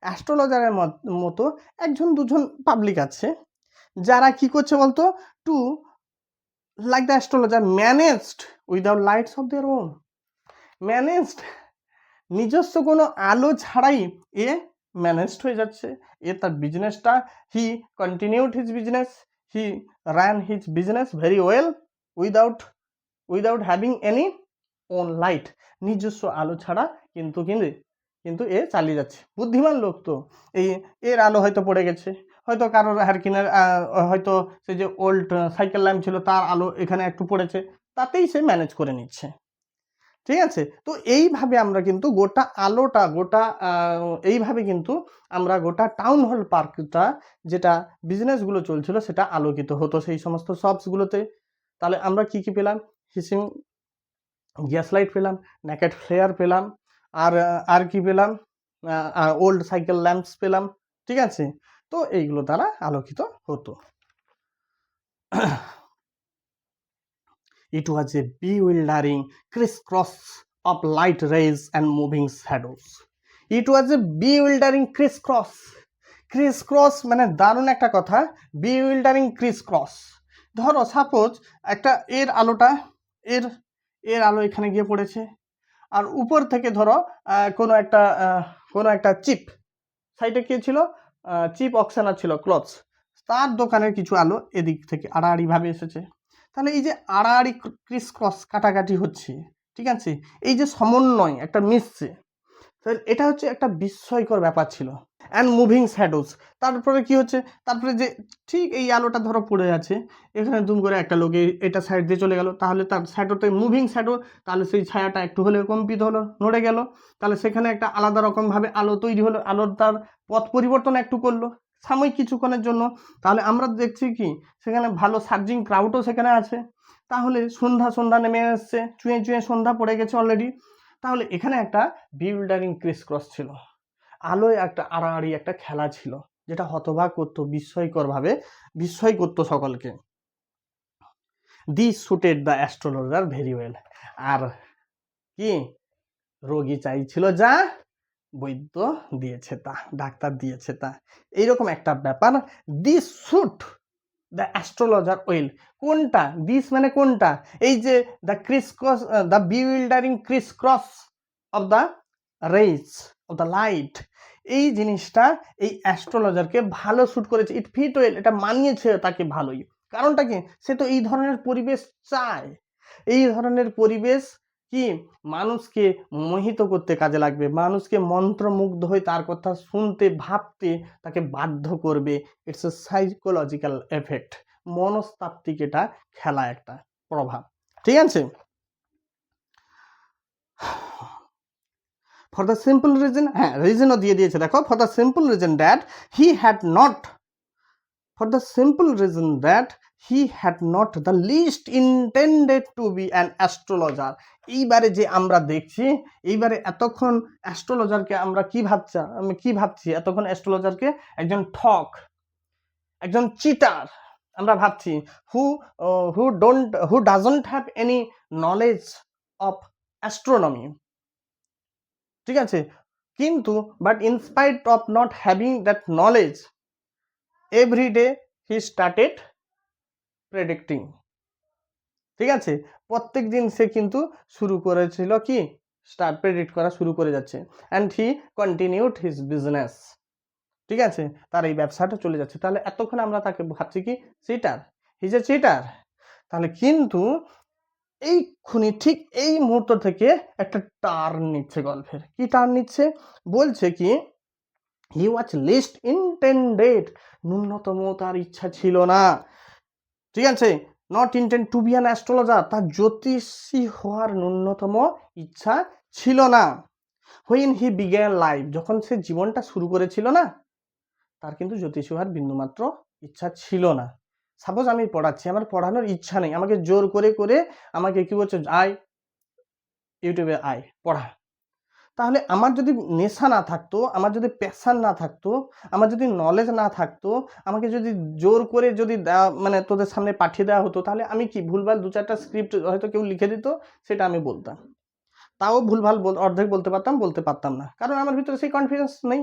অ্যাস্ট্রোলজারের মতো একজন দুজন পাবলিক আছে, যারা কি করছে বলতো, to like the astrologer managed without lights of their own, managed, নিজস্ব কোনো আলো ছাড়াই এ ম্যানেজড হয়ে যাচ্ছে, এ তার বিজনেসটা, হি কন্টিনিউড হিজ বিজনেস, হি ran his business very well without having any own light, নিজস্ব আলো ছাড়া কিন্তু এ চালিয়ে যাচ্ছে। বুদ্ধিমান লোক তো, এর আলো হয়তো পড়ে গেছে, হয়তো কারোর হারকিনের হয়তো সেই যে ওল্ড সাইকেল ল্যাম্প ছিল তার আলো এখানে একটু পড়েছে, তাতেই সে ম্যানেজ করে নিচ্ছে, ঠিক আছে। তো এইভাবে আমরা কিন্তু এইভাবে কিন্তু আমরা গোটা টাউন হল পার্কটা, যেটা বিজনেসগুলো চলছিল সেটা আলোকিত হতো সেই সমস্ত শপসগুলোতে। তাহলে আমরা কি কি পেলাম, হিসিং গ্যাস লাইট পেলাম, নেকেড ফ্লেয়ার পেলাম, আর কি পেলাম, ওল্ড সাইকেল ল্যাম্পস পেলাম, ঠিক আছে। তো এইগুলো দ্বারা আলোকিত হতো। It was a bewildering crisscross of light rays and moving shadows. It was a bewildering crisscross মানে দারুণ একটা কথা, bewildering crisscross। ধরো সাপোজ একটা এর আলো এখানে গিয়ে পড়েছে, আর উপর থেকে ধরো কোনো একটা চিপ সাইডে কি ছিল, চিপ অক্সানার ছিল ক্লথস, তার দোকানের কিছু আলো এদিক থেকে আড়াআড়ি ভাবে এসেছে, তাহলে এই যে আড়াআড়ি ক্রিসক্রস কাটাকাটি হচ্ছে, ঠিক আছে, এই যে সমন্বয় একটা মিশছে, তাহলে এটা হচ্ছে একটা বিস্ময়কর ব্যাপার ছিল। অ্যান্ড মুভিং শ্যাডোজ, তারপরে কি হচ্ছে, তারপরে যে ঠিক এই আলোটা ধরো পড়ে আছে, এখানে দুম করে একটা লোক এটা সাইড দিয়ে চলে গেল, তাহলে তার শ্যাডোতে মুভিং শ্যাডো, তাহলে সেই ছায়াটা একটু হলে কম্পিত হলো, নড়ে গেল, তাহলে সেখানে একটা আলাদা রকমভাবে আলো তৈরি হলো, আলোর তার পথ পরিবর্তন একটু করলো সাময়িক কিছুক্ষণের জন্য, তাহলে আমরা দেখছি কি সেখানে ভালো সার্জিং ক্রাউডও সেখানে আছে, তাহলে সন্ধ্যা নেমে এসছে, চুঁয়ে সন্ধ্যা পড়ে গেছে অলরেডি, তাহলে এখানে একটা বিউল্ডারিং ক্রিসক্রস ছিল, আলোয় একটা আড়াআড়ি একটা খেলা ছিল, যেটা হতবাক করতো, বিস্ময় করতো সকলকে। This suited the astrologer very well, আর কি রোগী চাইছিল যা, বৈদ্য দিয়েছে তা, ডাক্তার দিয়েছে তা, এইরকম একটা ব্যাপার। This suit the astrologer well, কোনটা দিস মানে কোনটা, এই যে the crisscross, the bewildering crisscross of the rays of the light, এই জিনিসটা এই অ্যাস্ট্রোলজারকে ভালো শ্যুট করেছে, ইট ফিট ওয়েল, এটা মানিয়েছে তাকে ভালোই। কারণটা কি, সে তো এই ধরনের পরিবেশ চায়, এই ধরনের পরিবেশ কি মানুষকে মোহিত করতে কাজে লাগবে, মানুষকে মন্ত্রমুগ্ধ হয়ে তার কথা শুনতে ভাবতে তাকে বাধ্য করবে। ইটস এ সাইকোলজিক্যাল এফেক্ট, মনস্তাত্ত্বিক এটা খেলা, একটা প্রভাব। ঠিক আছে, ফর দ্য সিম্পল রিজন, হ্যাঁ রিজনও দিয়ে দিয়েছে দেখো, for the simple reason that he had not, for the simple reason that he had not the least intended to be an astrologer। এইবারে যে আমরা দেখছি, এইবারে এতক্ষণ অ্যাস্ট্রোলজারকে আমরা কি ভাবছি এতক্ষণ অ্যাস্ট্রোলজারকে একজন ঠক, একজন চিটার আমরা ভাবছি, who doesn't have any knowledge of astronomy। ঠিক আছে, কিন্তু but in spite of not having that knowledge, every day he started predicting. ঠিক আছে, প্রত্যেক দিন সে কিন্তু শুরু করেছিল কি প্রেডিক্ট করা শুরু করে যাচ্ছে, and he continued his business. ঠিক আছে, তার এই ব্যবসাটা চলে যাচ্ছে। তাহলে এতক্ষণ আমরা তাকে ভাবছি কি cheater, he is a cheater. তাহলে কিন্তু এইক্ষুনি ঠিক এই মুহূর্ত থেকে একটা টার্ন নিচ্ছে গল্পের। কি টার্ন নিচ্ছে, বলছে কি হি ওয়াজ লিস্ট ইন্টেন্ডেড, ন্যূনতম তার ইচ্ছা ছিল না। ঠিক আছে, not intend to be an astrologer, তার জ্যোতিষী হওয়ার ন্যূনতম ইচ্ছা ছিল না। হুইন হি বিগ্যান লাইফ, যখন সে জীবনটা শুরু করেছিল না, তার কিন্তু জ্যোতিষী হওয়ার বিন্দুমাত্র ইচ্ছা ছিল না। সাপোজ আমি পড়াচ্ছি, আমার পড়ানোর ইচ্ছা নেই, আমাকে জোর করে করে আমাকে কি বলছে, আয় ইউটিউবে আয় পড়া। তাহলে আমার যদি নেশা না থাকতো, আমার যদি প্যাশন না থাকতো, আমার যদি নলেজ না থাকতো, আমাকে যদি জোর করে যদি মানে তোদের সামনে পাঠিয়ে দেওয়া হতো, তাহলে আমি কি ভুলভাল দু চারটা স্ক্রিপ্ট হয়তো কেউ লিখে দিত, সেটা আমি বলতাম, তাও ভুলভাল অর্ধেক বলতে পারতাম না, কারণ আমার ভিতরে সেই কনফিডেন্স নেই।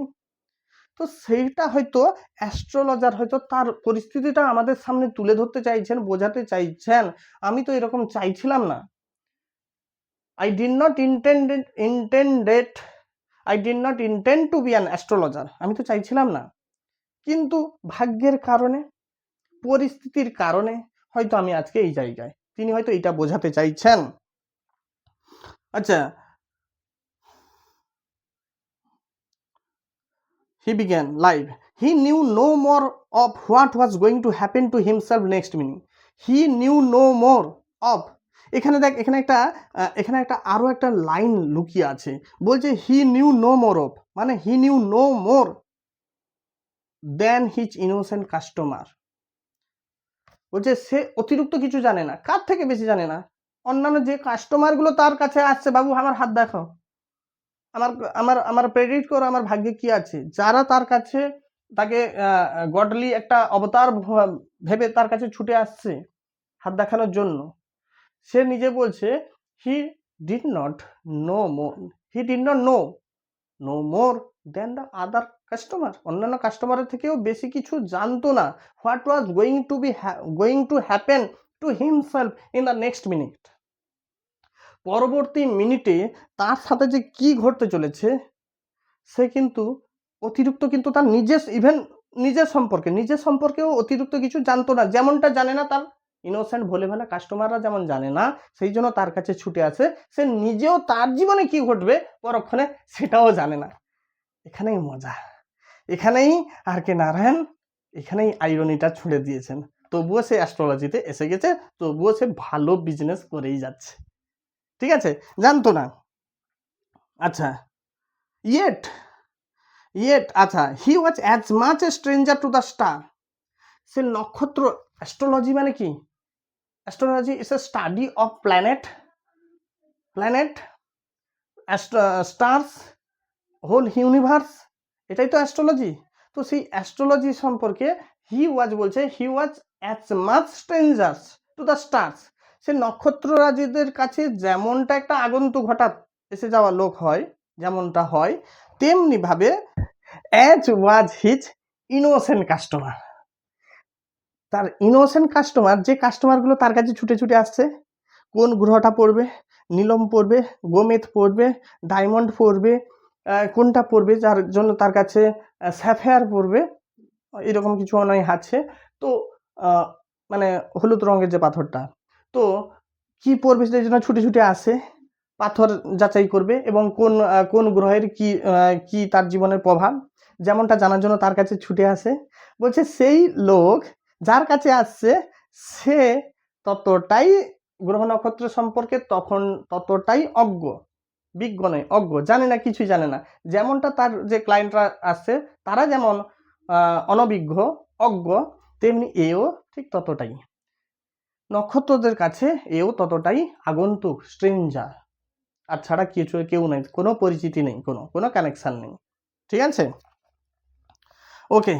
তো সেইটা হয়তো অ্যাস্ট্রোলজার হয়তো তার পরিস্থিতিটা আমাদের সামনে তুলে ধরতে চাইছেন, বোঝাতে চাইছেন, আমি তো এরকম চাইছিলাম না। I did not intend to be an astrologer, আমি তো চাইছিলাম না, কিন্তু ভাগ্যের কারণে, পরিস্থিতির কারণে হয়তো আমি আজকে এই জায়গায়। তিনি হয়তো এটা বোঝাতে চাইছেন। আচ্ছা, he began life, he knew no more of what was going to happen to himself next minute, he knew no more of, এখানে দেখ, এখানে একটা আরো একটা লাইন লুকিয়ে আছে, বলছে he knew no more of, মানে he knew no more than his innocent customer. বলছে সে অতিরিক্ত কিছু জানে না, কার থেকে বেশি জানে না, অন্যান্য যে কাস্টমার গুলো তার কাছে আসছে, বাবু আমার হাত দেখাও, আমার আমার আমার প্রেডিক্ট করো আমার ভাগ্যে কি আছে, যারা তার কাছে তাকে গডলি একটা অবতার ভেবে তার কাছে ছুটে আসছে হাত দেখানোর জন্য, সে নিজে বলছে he did not know more than the other customer, অন্যান্য কাস্টমারের থেকেও বেশি কিছু জানতো না, what was going to happen to himself in the next minute, পরবর্তী মিনিটে তার সাথে যে কি ঘটতে চলেছে সে কিন্তু অতিরিক্ত, কিন্তু তার নিজের সম্পর্কেও অতিরিক্ত কিছু জানতো না, যেমনটা জানে না তার ইনোসেন্ট ভোলেভালা কাস্টমাররা যেমন জানে না, সেই জন্য তার কাছে ছুটে আসে, সে নিজেও তার জীবনে কি ঘটবে পরক্ষণে সেটাও জানে না। এখানেই মজা, এখানেই আর কে নারায়ণ এখানেই আইরনিটা ছুঁড়ে দিয়েছেন। তবুও সে অ্যাস্ট্রোলজিতে এসে গেছে, তবুও সে ভালো বিজনেস করেই যাচ্ছে। ঠিক আছে, জানতো না। আচ্ছা, ইয়েট আচ্ছা, he was as much a stranger to the star, সে নক্ষত্র, অ্যাস্ট্রোলজি মানে কি, astrology is a study of planet, stars, whole universe, এটাই তো অ্যাস্ট্রোলজি। তো সেই অ্যাস্ট্রোলজি সম্পর্কে he was as much strangers to the stars, সে নক্ষত্ররাজিদের কাছে যেমনটা একটা আগন্তুক হঠাৎ এসে যাওয়া লোক হয়, যেমনটা হয়, তেমনি ভাবে as was his innocent customer, তার ইনোসেন্ট কাস্টমার, যে কাস্টমারগুলো তার কাছে ছুটে ছুটে আসছে, কোন গ্রহটা পড়বে, নীলম পড়বে, গোমেদ পড়বে, ডায়মন্ড পড়বে, কোনটা পড়বে, যার জন্য তার কাছে স্যাফায়ার পড়বে, এরকম কিছু অনেক আছে, তো মানে হলুদ রঙের যে পাথরটা, তো কি পড়বে সেই জন্য ছুটে ছুটে আসে, পাথর যাচাই করবে এবং কোন গ্রহের কি তার জীবনের প্রভাব, যেমনটা জানার জন্য তার কাছে ছুটে আসে। বলছে সেই লোক যার কাছে আসছে সে ততটাই গ্রহ নক্ষত্র সম্পর্কে ততটাই বিজ্ঞ নয়, জানে না, কিছুই জানে না। যেমনটা তার যে ক্লায়েন্টরা আসছে তারা যেমন অনভিজ্ঞ, অজ্ঞ, তেমনি এও ঠিক ততটাই। নক্ষত্রদের কাছে এও ততটাই আগন্তুক, স্ট্রেঞ্জার। আর ছাড়া কেউ নেই, কোনো পরিচিতি নেই, কোনো কানেকশন নেই। ঠিক আছে? ওকে,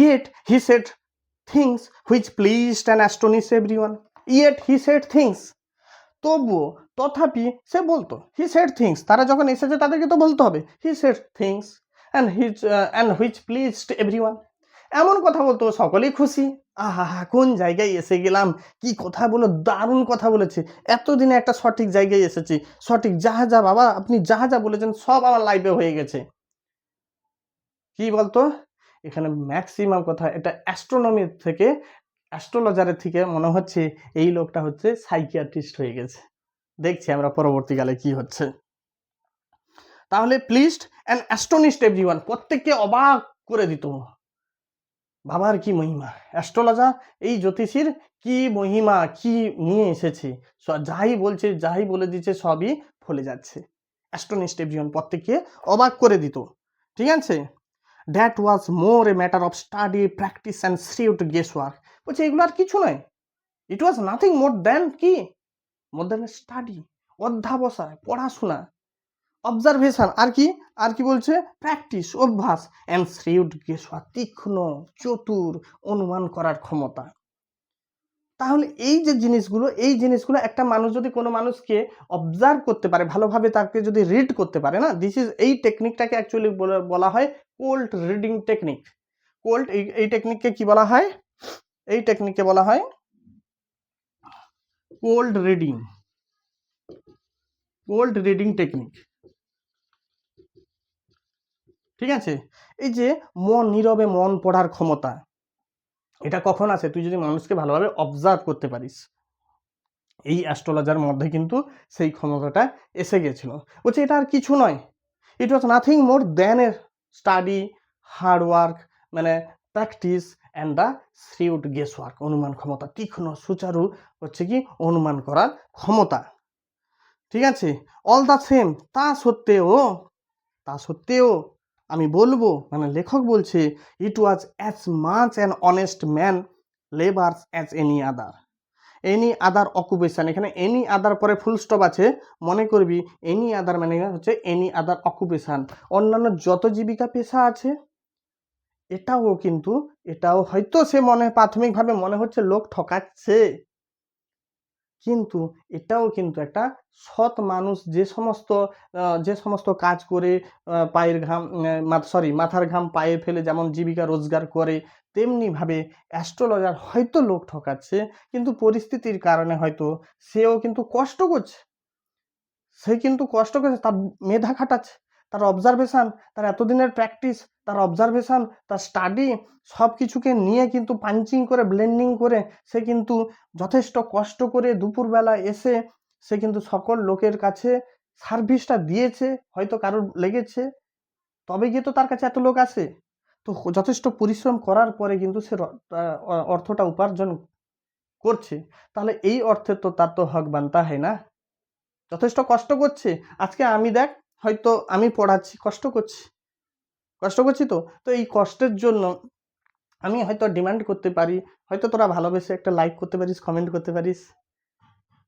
yet he said things which pleased and astonished everyone. Yet he said things, তথাপি সে বলতো। হি সেড থিংস, তারা যখন এসেছে তাদেরকে তো বলতে হবে। He said things and which pleased everyone, এমন কথা বলতো সকলেই খুশি। আহা, কোন জায়গায় এসে গেলাম, কি কথা বলো, দারুণ কথা বলেছে, এতদিনে একটা সঠিক জায়গায় এসেছি, সঠিক যা বাবা আপনি যা বলেছেন সব আমার লাইফে হয়ে গেছে। কি বলতো, এখানে ম্যাক্সিমাম কথা এটা অ্যাস্ট্রোনমির থেকে, অ্যাস্ট্রোলজারের থেকে মনে হচ্ছে এই লোকটা হচ্ছে সাইকিয়াট্রিস্ট হয়ে গেছে। দেখছি আমরা পরবর্তীকালে কি হচ্ছে। তাহলে প্লিজড অ্যান্ড অ্যাস্টনিশড এভরিওয়ান, প্রত্যেককে অবাক করে দিত। বাবার কি মহিমা, অ্যাস্ট্রোলজার এই জ্যোতিষীর কি মহিমা, কি নিয়ে এসেছে, যাই বলছে, যাই বলে দিচ্ছে সবই ফলে যাচ্ছে। অ্যাস্টনিশড এভরিওয়ান, প্রত্যেককে অবাক করে দিত। ঠিক আছে? That was more a matter of study, practice and shrewd guess work. বলছে এগুলো আর কিছু নয়, it was nothing more than কি, মোর দ্যান স্টাডি, অধ্যাবসায়, পড়াশোনা, অবজারভেশন, আর কি বলছে, প্র্যাকটিস, অভ্যাস, অ্যান্ড শ্রিউড গেসওয়ার্ক, তীক্ষ্ণ, চতুর, অনুমান করার ক্ষমতা। তাহলে এই জিনিসগুলো একটা মানুষ যদি কোনো মানুষকে অবজার্ভ করতে পারে ভালোভাবে, তাকে যদি রিড করতে পারে না, এই টেকনিকটাকে অ্যাকচুয়ালি বলা হয় কোল্ড রিডিং টেকনিক। এই টেকনিককে কি বলা হয়? এই টেকনিককে বলা হয় কোল্ড রিডিং টেকনিক। ঠিক আছে? এই যে নীরবে মন পড়ার ক্ষমতা, এটা কখন আসে? তুই যদি মানুষকে ভালোভাবে অবজার্ভ করতে পারিস। এই অ্যাস্ট্রোলজার মধ্যে কিন্তু সেই ক্ষমতাটা এসে গেছিল। বলছে এটা আর কিছু নয়, it was nothing more than a study, hard work, মানে practice and the shrewd guess work, অনুমান ক্ষমতা, তীক্ষ্ণ, সুচারু হচ্ছে কি অনুমান করার ক্ষমতা। ঠিক আছে? অল দ্য সেম, তা সত্ত্বেও আমি বলবো, মানে লেখক বলছে, it was as much an honest man labours as any other occupation. এখানে এনি আদার পরে ফুল স্টপ আছে, মনে করবি এনি আদার মানে হচ্ছে এনি আদার অকুপেশন, অন্যান্য যত জীবিকা পেশা আছে। এটাও হয়তো সে প্রাথমিকভাবে মনে হচ্ছে লোক ঠকাচ্ছে, কিন্তু এটাও কিন্তু একটা সৎ মানুষ যে সমস্ত কাজ করে মাথার ঘাম পায়ে ফেলে যেমন জীবিকা রোজগার করে, তেমনি ভাবে অ্যাস্ট্রোলজার হয়তো লোক ঠকাচ্ছে, কিন্তু পরিস্থিতির কারণে হয়তো সেও কিন্তু কষ্ট করছে, তার মেধা খাটাচ্ছে, তার অবজারভেশন, তার এতদিনের প্র্যাকটিস, তার অবজারভেশন, তার স্টাডি, সব কিছুকে নিয়ে কিন্তু পাঞ্চিং করে, ব্লেন্ডিং করে সে কিন্তু যথেষ্ট কষ্ট করে দুপুরবেলা এসে সে কিন্তু সকল লোকের কাছে সার্ভিসটা দিয়েছে, হয়তো কারোর লেগেছে, তবে গিয়ে তো তার কাছে এত লোক আসে। তো যথেষ্ট পরিশ্রম করার পরে কিন্তু সে অর্থটা উপার্জন করছে, তাহলে এই অর্থে তো তার তো হক বানতা হয় না, যথেষ্ট কষ্ট করছে। আজকে আমি দেখ, হয়তো আমি পড়াচ্ছি, কষ্ট করছি তো এই কষ্টের জন্য আমি হয়তো ডিমান্ড করতে পারি, হয়তো তোরা ভালোবেসে একটা লাইক করতে পারিস, কমেন্ট করতে পারিস,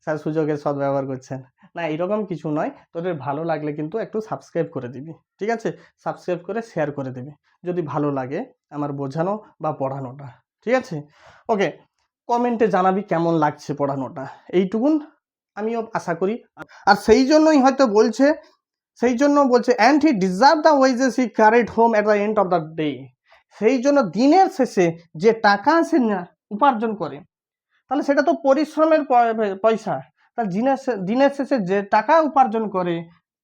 স্যার সুযোগের সদ্ব্যবহার করছেন না, এরকম কিছু নয়। তোদের ভালো লাগলে কিন্তু একটু সাবস্ক্রাইব করে দিবি, ঠিক আছে? সাবস্ক্রাইব করে শেয়ার করে দিবি যদি ভালো লাগে আমার বোঝানো বা পড়ানোটা, ঠিক আছে? ওকে, কমেন্টে জানাবি কেমন লাগছে পড়ানোটা, এইটুকুন আমিও আশা করি। আর সেই জন্যই হয়তো বলছে, and he deserve the wages he carried home at the end of the day. সেই জন্য দিনের শেষে যে টাকা সে উপার্জন করে, তাহলে সেটা তো পরিশ্রমের পয়সা, তার দিনের শেষে যে টাকা উপার্জন করে,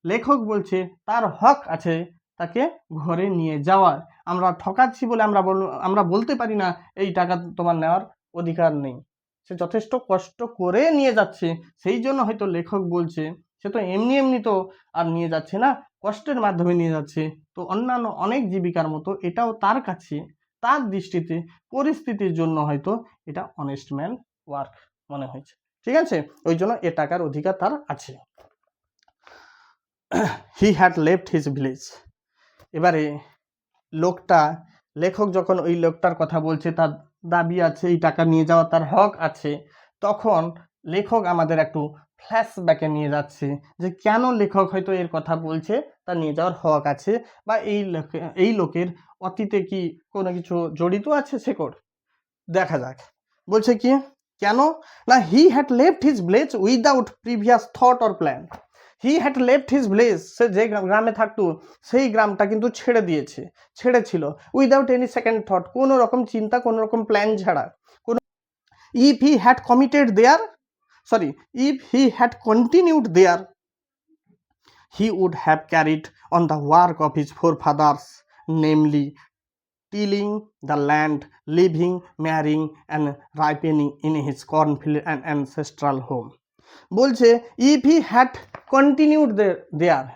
লেখক বলছে তার হক আছে তাকে ঘরে নিয়ে যাওয়ার। আমরা ঠকাচ্ছি বলে আমরা বলতে পারি না এই টাকা তোমার নেওয়ার অধিকার নেই, সে যথেষ্ট কষ্ট করে নিয়ে যাচ্ছে, সেই জন্য হয়তো লেখক বলছে সে তো এমনি এমনি তো আর নিয়ে যাচ্ছে না, কষ্টের মাধ্যমে নিয়ে যাচ্ছে। তো অন্যান্য অনেক জীবিকার মতো এটাও তার কাছে, তার দৃষ্টিতে, পরিস্থিতির জন্য হয়তো এটা অনেস্ট ম্যান ওয়ার্ক মনে হয়েছে। ঠিক আছে, ওই জন্য এ টাকার অধিকার তার আছে। হি হ্যাড লেফট হিজ ভিলেজ। এবারে লোকটা, লেখক যখন ওই লোকটার কথা বলছে, তার দাবি আছে, এই টাকা নিয়ে যাওয়া তার হক আছে, তখন লেখক আমাদের একটু ফ্ল্যাশব্যাকে নিয়ে যাচ্ছে যে কেন লেখক হয়তো এর কথা বলছে, তার নিয়ে যাওয়ার হক আছে, বা এই লোকের অতীতে কি কোনো কিছু জড়িত আছে শেকড়। দেখা যাক, বলছে কি কেন না, he had left his village without previous thought or plan. He had left his village, সে যে গ্রামে থাকতো সেই গ্রামটা কিন্তু ছেড়েছিল উইদাউট এনি সেকেন্ড থট, কোনো রকম চিন্তা, কোনো রকম প্ল্যান ছাড়া। If he had committed there, sorry, if he had continued there, he would have carried on the work of his forefathers, namely tilling the land, living, marrying and ripening in his cornfield and ancestral home. বলছে if he had continued there,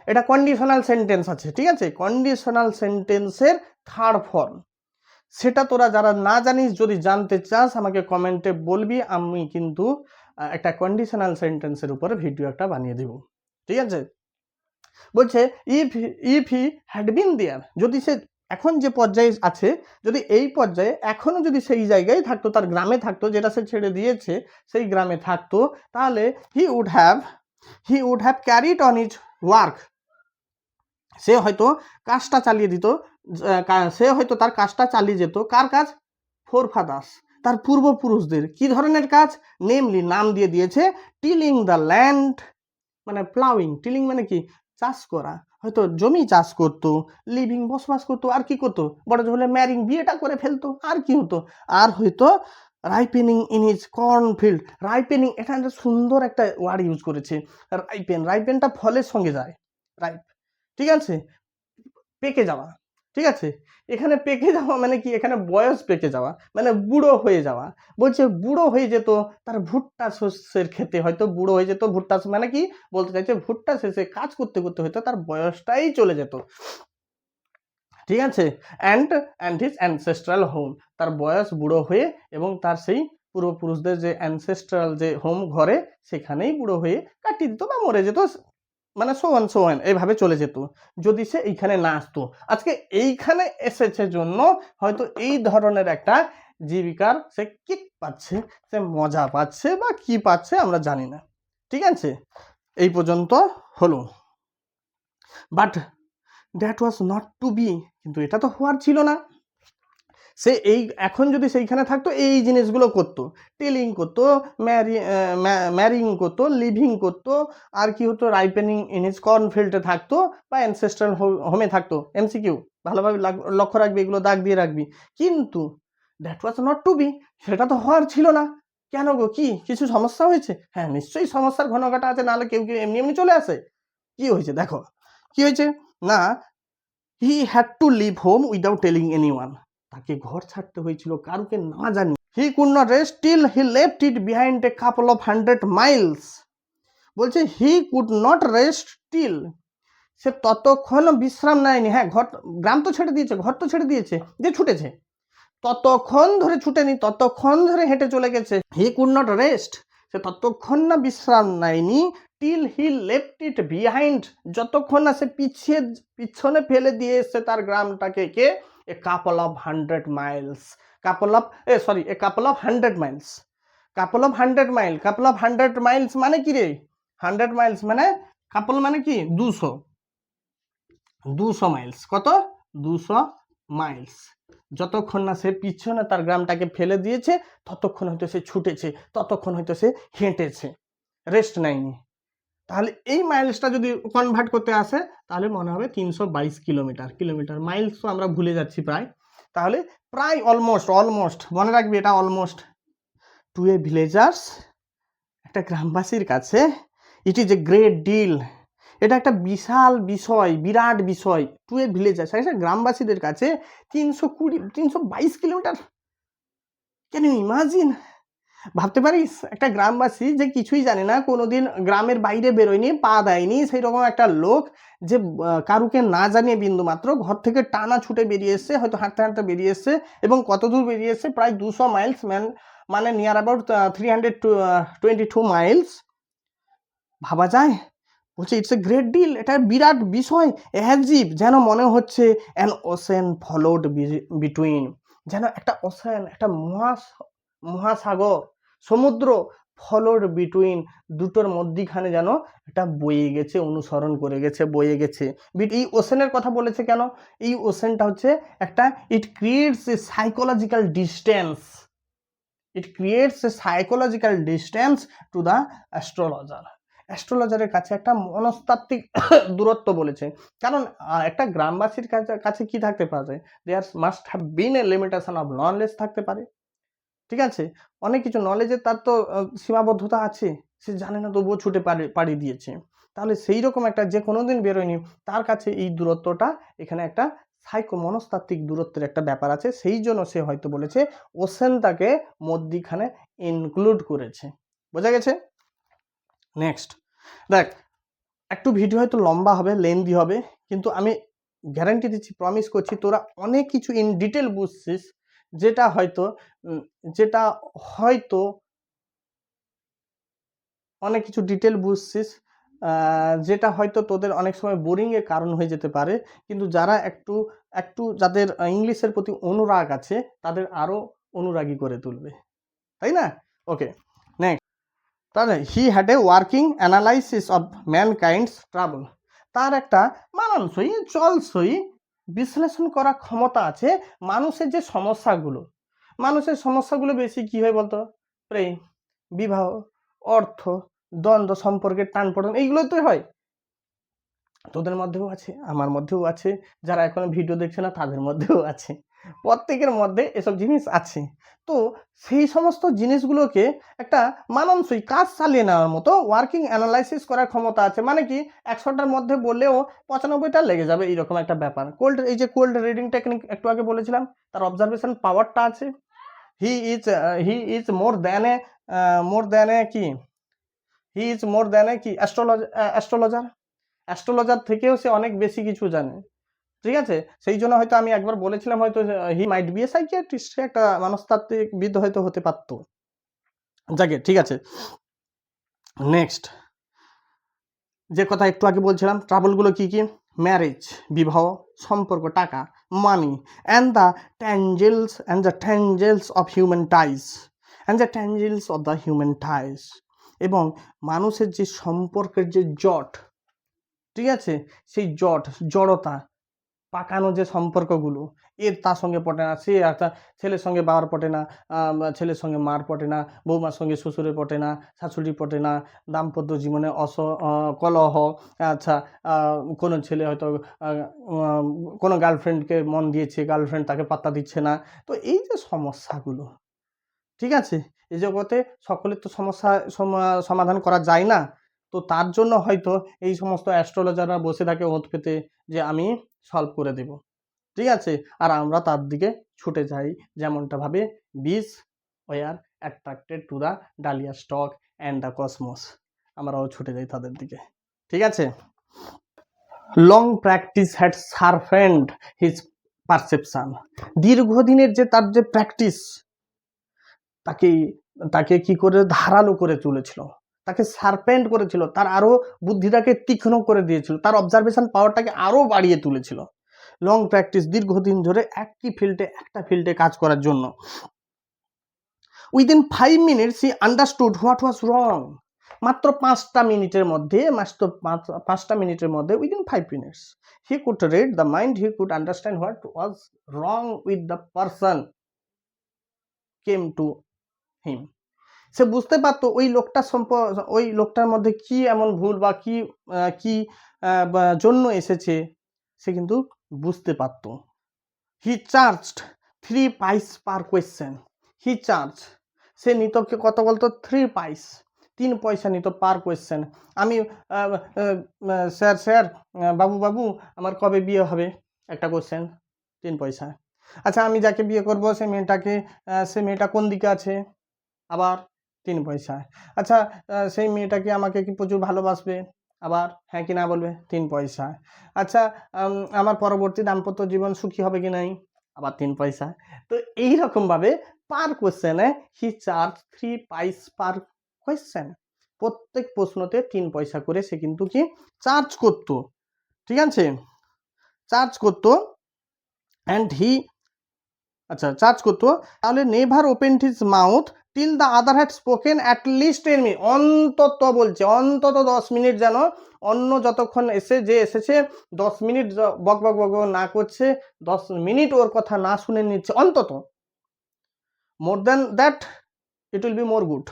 এটা conditional sentence আছে, ঠিক আছে, conditional সেন্টেন্সের third form. সেটা তোরা যারা না জানিস, যদি জানতে চাস আমাকে কমেন্টে বলবি, আমি কিন্তু একটা কন্ডিশনাল সেন্টেন্সের উপরে ভিডিও একটা বানিয়ে দিব। ঠিক আছে, বলছে ইফ হি হ্যাড বিন দেয়ার, যদি সে এখন যে পর্যায়ে আছে, যদি এই পর্যায়ে এখনো যদি সেই জায়গায় থাকতো, তার গ্রামে থাকতো, যেটা সে ছেড়ে দিয়েছে সেই গ্রামে থাকতো, তাহলে he would have carried on his work, সে হয়তো কাজটা চালিয়ে দিত, সে হয়তো তার কাজটা চালিয়ে যেত। কার কাজ? ফোরফাদার্স, তার পূর্বপুরুষদের। কি ধরনের কাজ? নেমলি, নাম দিয়ে দিয়েছে টিলিং দ্য ল্যান্ড, মানে প্লাউইং, টিলিং মানে কি? চাষ করা, হয়তো জমি চাষ করতো, লিভিং, বসবাস করতো, আর কি করতো? বড় হলে ম্যারিং, বিয়েটা করে ফেলতো, আর কি হতো? আর হয়তো রাইপেনিং ইন হিজ কর্নফিল্ড। রাইপেনিং, এটা একটা সুন্দর একটা ওয়ার্ড ইউজ করেছে, রাইপেনটা ফলের সঙ্গে যায়, রাইপ, ঠিক আছে, পেকে যাওয়া, ঠিক আছে। এখানে পেকে যাওয়া মানে কি? এখানে বয়স পেকে যাওয়া মানে বুড়ো হয়ে যাওয়া। বলছে বুড়ো হয়ে যেত তার ভুট্টা শস্যের খেতে, হয়তো বুড়ো হয়ে যেত। ভুট্টা মানে কি বলতে চাইছে? ভুট্টা শেষে কাজ করতে করতে হয়তো তার বয়সটাই চলে যেত, ঠিক আছে। অ্যান্ড হিজ অ্যানসেস্ট্রাল হোম, তার বয়স বুড়ো হয়ে এবং তার সেই পূর্বপুরুষদের যে অ্যানসেস্ট্রাল যে হোম, ঘরে, সেখানেই বুড়ো হয়ে কাটিয়ে দিত বা মরে যেত, মানে সোয়ান এইভাবে চলে যেত, যদি সে এইখানে না আসতো। আজকে এইখানে এসেছে জন্য হয়তো এই ধরনের একটা জীবিকার সে কিক পাচ্ছে, সে মজা পাচ্ছে, বা কি পাচ্ছে আমরা জানি না, ঠিক আছে। এই পর্যন্ত হলো। But that was not to be, কিন্তু এটা তো হওয়ার ছিল না। সে এখন যদি সেইখানে থাকতো এই জিনিসগুলো করতো, টিলিং করতো, ম্যারিং করতো, লিভিং করতো, আর কি হতো? রাইপেনিং ইন হিজ কর্নফিল্ডে থাকতো, বা অ্যানসেস্ট্রাল হোমে থাকতো। এমসিকিউ ভালোভাবে লক্ষ্য রাখবি, এগুলো দাগ দিয়ে রাখবি। কিন্তু that was not to be, সেটা তো হওয়ার ছিল না। কেন গো, কি কিছু সমস্যা হয়েছে? হ্যাঁ, নিশ্চয়ই সমস্যার ঘনঘটা আছে, নাহলে কেউ এমনি এমনি চলে আসে। কি হয়েছে দেখো, কি হয়েছে না, he had to leave home without telling anyone, তাকে ঘর ছাড়তে হয়েছিল কাউকে না জানি। He could not rest till he left it behind a couple of 100 miles. বলছে he could not rest till, সে ততক্ষণ বিশ্রাম নেয়নি। হ্যাঁ, গ্রাম তো ছেড়ে দিয়েছে, ঘর তো ছেড়ে দিয়েছে, যে ছুটেছে, ততক্ষণ ধরে ছুটেনি, ততক্ষণ ধরে হেঁটে চলে গেছে। হি কুড নট রেস্ট, সে ততক্ষণ না বিশ্রাম নেয়নি, till he left it behind, যতক্ষণ না সে পিছনে ফেলে দিয়ে এসছে তার গ্রামটাকে। কে? A couple of 100 miles, couple of a couple of 100 miles, couple of 100 mile, couple of 100 miles মানে কি রে? 100 মাইলস মানে কাপল মানে কি? 200 মাইলস। কত? 200 মাইলস। যতক্ষণ না সে পিছনে তার গ্রামটাকে ফেলে দিয়েছে ততক্ষণ হয়তো সে ছুটেছে, ততক্ষণ হয়তো সে হেঁটেছে, রেস্ট নেয়নি। তাহলে এই মাইলসটা যদি কনভার্ট করতে আসে তাহলে মনে হবে 322 কিলোমিটার। মাইলস তো আমরা ভুলে যাচ্ছি প্রায়, তাহলে প্রায় অলমোস্ট মনে রাখবি, এটা অলমোস্ট টু এ ভিলেজার্স, একটা গ্রামবাসীর কাছে, it is a great deal, এটা একটা বিশাল বিষয়, বিরাট বিষয়। টু এ ভিলেজার্স, গ্রামবাসীদের কাছে 322 কিলোমিটার। Can you imagine? ভাবতে পারিস একটা গ্রামবাসী যে কিছুই জানে না, কোনোদিন গ্রামের বাইরে বেরোয়নি, পা দেয়নি, সেই রকম একটা লোক যে কারুকে না জানিয়ে বিন্দু মাত্র ঘর থেকে টানা ছুটে বেরিয়ে এসছে, হয়তো হাঁটতে হাঁটতে বেরিয়ে এসছে, এবং কত দূর বেরিয়ে এসছে, প্রায় 200 মাইলস, মানে নিয়ার অ্যাবাউট 322 মাইলস। ভাবা যায়? বলছে ইটস এ গ্রেট ডিল, এটা বিরাট বিষয়, অ্যাজিভ, যেন মনে হচ্ছে অ্যান ওশেন ফলোড বিটুইন, যেন একটা ওশেন, একটা মহাসাগর, সমুদ্র, ফলোড বিটুইন, দুটোর মধ্যিখানে যেন এটা বয়ে গেছে, অনুসরণ করে গেছে, বয়ে গেছে। এই ওশেনের কথা বলেছে কেন? এই ওশেনটা হচ্ছে একটা, it creates a psychological distance, it creates a psychological distance to the astrologer. অ্যাস্ট্রোলজারের কাছে একটা মনস্তাত্ত্বিক দূরত্ব বলেছে। কারণ একটা গ্রামবাসীর কাছে কি থাকতে পারে? There must have been a limitation of knowledge থাকতে পারে, ঠিক আছে? অনেক কিছু নলেজের তার তো সীমাবদ্ধতা আছে, সে জানে না তবুও ছুটে পাড়ি দিয়েছে। তাহলে সেই রকম একটা, যে কোনোদিন বেরোয়নি, তার কাছে এই দূরত্বটা, এখানে একটা মনস্তাত্ত্বিক দূরত্বের একটা ব্যাপার আছে, সেই জন্য সে হয়তো বলেছে ওশেন তাকে মধ্যিখানে ইনক্লুড করেছে। বোঝা গেছে? নেক্সট দেখ, একটু ভিডিও হয়তো লম্বা হবে, লেন্দি হবে, কিন্তু আমি গ্যারান্টি দিচ্ছি, প্রমিস করছি, তোরা অনেক কিছু ইন ডিটেল বুঝছিস, যেটা হয়তো অনেক কিছু ডিটেল বুঝছিস, যেটা হয়তো তোদের অনেক সময় বোরিংয়ের কারণ হয়ে যেতে পারে, কিন্তু যারা একটু একটু যাদের ইংলিশের প্রতি অনুরাগ আছে, তাদের আরও অনুরাগী করে তুলবে, তাই না? ওকে, নেক্সট। তাহলে he had a working analysis of ম্যানকাইন্ডস trouble, তার একটা মানানসই জলসই বিশ্লেষণ করার ক্ষমতা আছে মানুষের যে সমস্যাগুলো বেশি কি হয় বলতো? প্রেম, বিবাহ, অর্থ, দ্বন্দ্ব, সম্পর্কের টানপোড়েন, এইগুলো তো হয়। তোদের মধ্যেও আছে, আমার মধ্যেও আছে, যারা এখন ভিডিও দেখছে না তাদের মধ্যেও আছে, প্রত্যেকের মধ্যে এসব জিনিস আছে। তো সেই সমস্ত জিনিসগুলোকে একটা মানানসই কাজ চালিয়ে নেওয়ার মতো ওয়ার্কিং অ্যানালাইসিস করার ক্ষমতা আছে। মানে কি, 100টার মধ্যে বললেও 95টা লেগে যাবে, এইরকম একটা ব্যাপার। কোল্ড রিডিং টেকনিক একটু আগে বলেছিলাম, তার অবজারভেশন পাওয়ারটা আছে। হি ইজ মোর দ্যান এ কি অ্যাস্ট্রোলজার থেকেও সে অনেক বেশি কিছু জানে, ঠিক আছে? সেই জন্য হয়তো আমি একবার বলেছিলাম, হয়তো হি মাইট বি এ সাইকিয়াট্রিস্ট, সে একটা মনস্তাত্ত্বিকবিদ হয়তো হতে পারত। যাকে, ঠিক আছে। নেক্সট যে কথা একটু আগে বলছিলাম, ট্রাবলগুলো কি কি? ম্যারেজ, বিবাহ, সম্পর্ক, টাকা, money, and the tangles of human ties, এবং মানুষের যে সম্পর্কের যে জট, ঠিক আছে, সেই জড়তা, পাকানো যে সম্পর্কগুলো, এর তার সঙ্গে পটে না, সে একটা ছেলের সঙ্গে বাবার পটে না, ছেলের সঙ্গে মার পটে না, বৌমার সঙ্গে শ্বশুরের পটে না, শাশুড়ি পটে না, দাম্পত্য জীবনে কলহ। আচ্ছা, কোনো ছেলে হয়তো কোনো গার্লফ্রেন্ডকে মন দিয়েছে, গার্লফ্রেন্ড তাকে পাত্তা দিচ্ছে না। তো এই যে সমস্যাগুলো, ঠিক আছে, এই জগতে সকলের তো সমস্যা সমাধান করা যায় না। তো তার জন্য হয়তো এই সমস্ত অ্যাস্ট্রোলজাররা বসে থাকে ওঁত পেতে, যে আমি সলভ করে দেব, ঠিক আছে? আর আমরা তার দিকে ছুটে যাই, যেমনটা ভাবে bees were attracted to the dahlia stalk and the cosmos, আমরাও ছুটে যাই তাদের দিকে, ঠিক আছে? Long practice had sharpened his perception, দীর্ঘদিনের যে তার যে প্র্যাকটিস, তাকে কি করে ধারালো করে তুলেছিল, তাকে শার্পেন্ড করেছিল, তার আরো বুদ্ধিটাকে তীক্ষ্ণ করে দিয়েছিল, তার অবজারভেশন পাওয়ারটাকে আরো বাড়িয়ে তুলেছিল। লং প্র্যাকটিস, দীর্ঘদিন ধরে একটা ফিল্ডে কাজ করার জন্য। Within 5 minutes he understood what was wrong, মাত্র 5টা মিনিটের মধ্যে within 5 minutes he could read the mind, he could understand what was wrong with the person came to him. সে বুঝতে পারতো ওই লোকটার মধ্যে কি এমন ভুল বা কি জন্য এসেছে, সে কিন্তু বুঝতে পারতো। হি চার্জড 3 পাইস পার কোয়েশ্চেন, সে নিত কত বলতো? 3 পাইস, 3 পয়সা নিত পার কোয়েশ্চেন। আমি স্যার বাবু আমার কবে বিয়ে হবে, একটা কোয়েশ্চেন, 3 পয়সা। আচ্ছা, আমি যাকে বিয়ে করবো সে মেয়েটা কোন দিকে আছে, আবার 3 পয়সা। আচ্ছা, সেই মেয়েটা কি আমাকে কি প্রচুর ভালোবাসবে? আবার হ্যাঁ কি না বলবে? 3 পয়সা। আচ্ছা, আমার পরবর্তী দাম্পত্য জীবন সুখী হবে কি নাই? আবার 3 পয়সা। তো এইরকমভাবে পার কোয়েশ্চেনে হি চার্জ 3 পাইস পার কোয়েশ্চেন। প্রত্যেক প্রশ্নতে 3 পয়সা করে সে কিন্তু কি চার্জ করত। ঠিক আছে? চার্জ করত অ্যান্ড হি চার্জ করতো। তাহলে never open his mouth till the other had spoken at least 10 minute. অন্তত বলছে, অন্তত 10 মিনিট যেন অন্য যতক্ষণ যে এসেছে 10 মিনিট বক বক বক বক না করছে, 10 মিনিট ওর কথা না শুনে নিচ্ছে অন্তত। More than that it will be more good,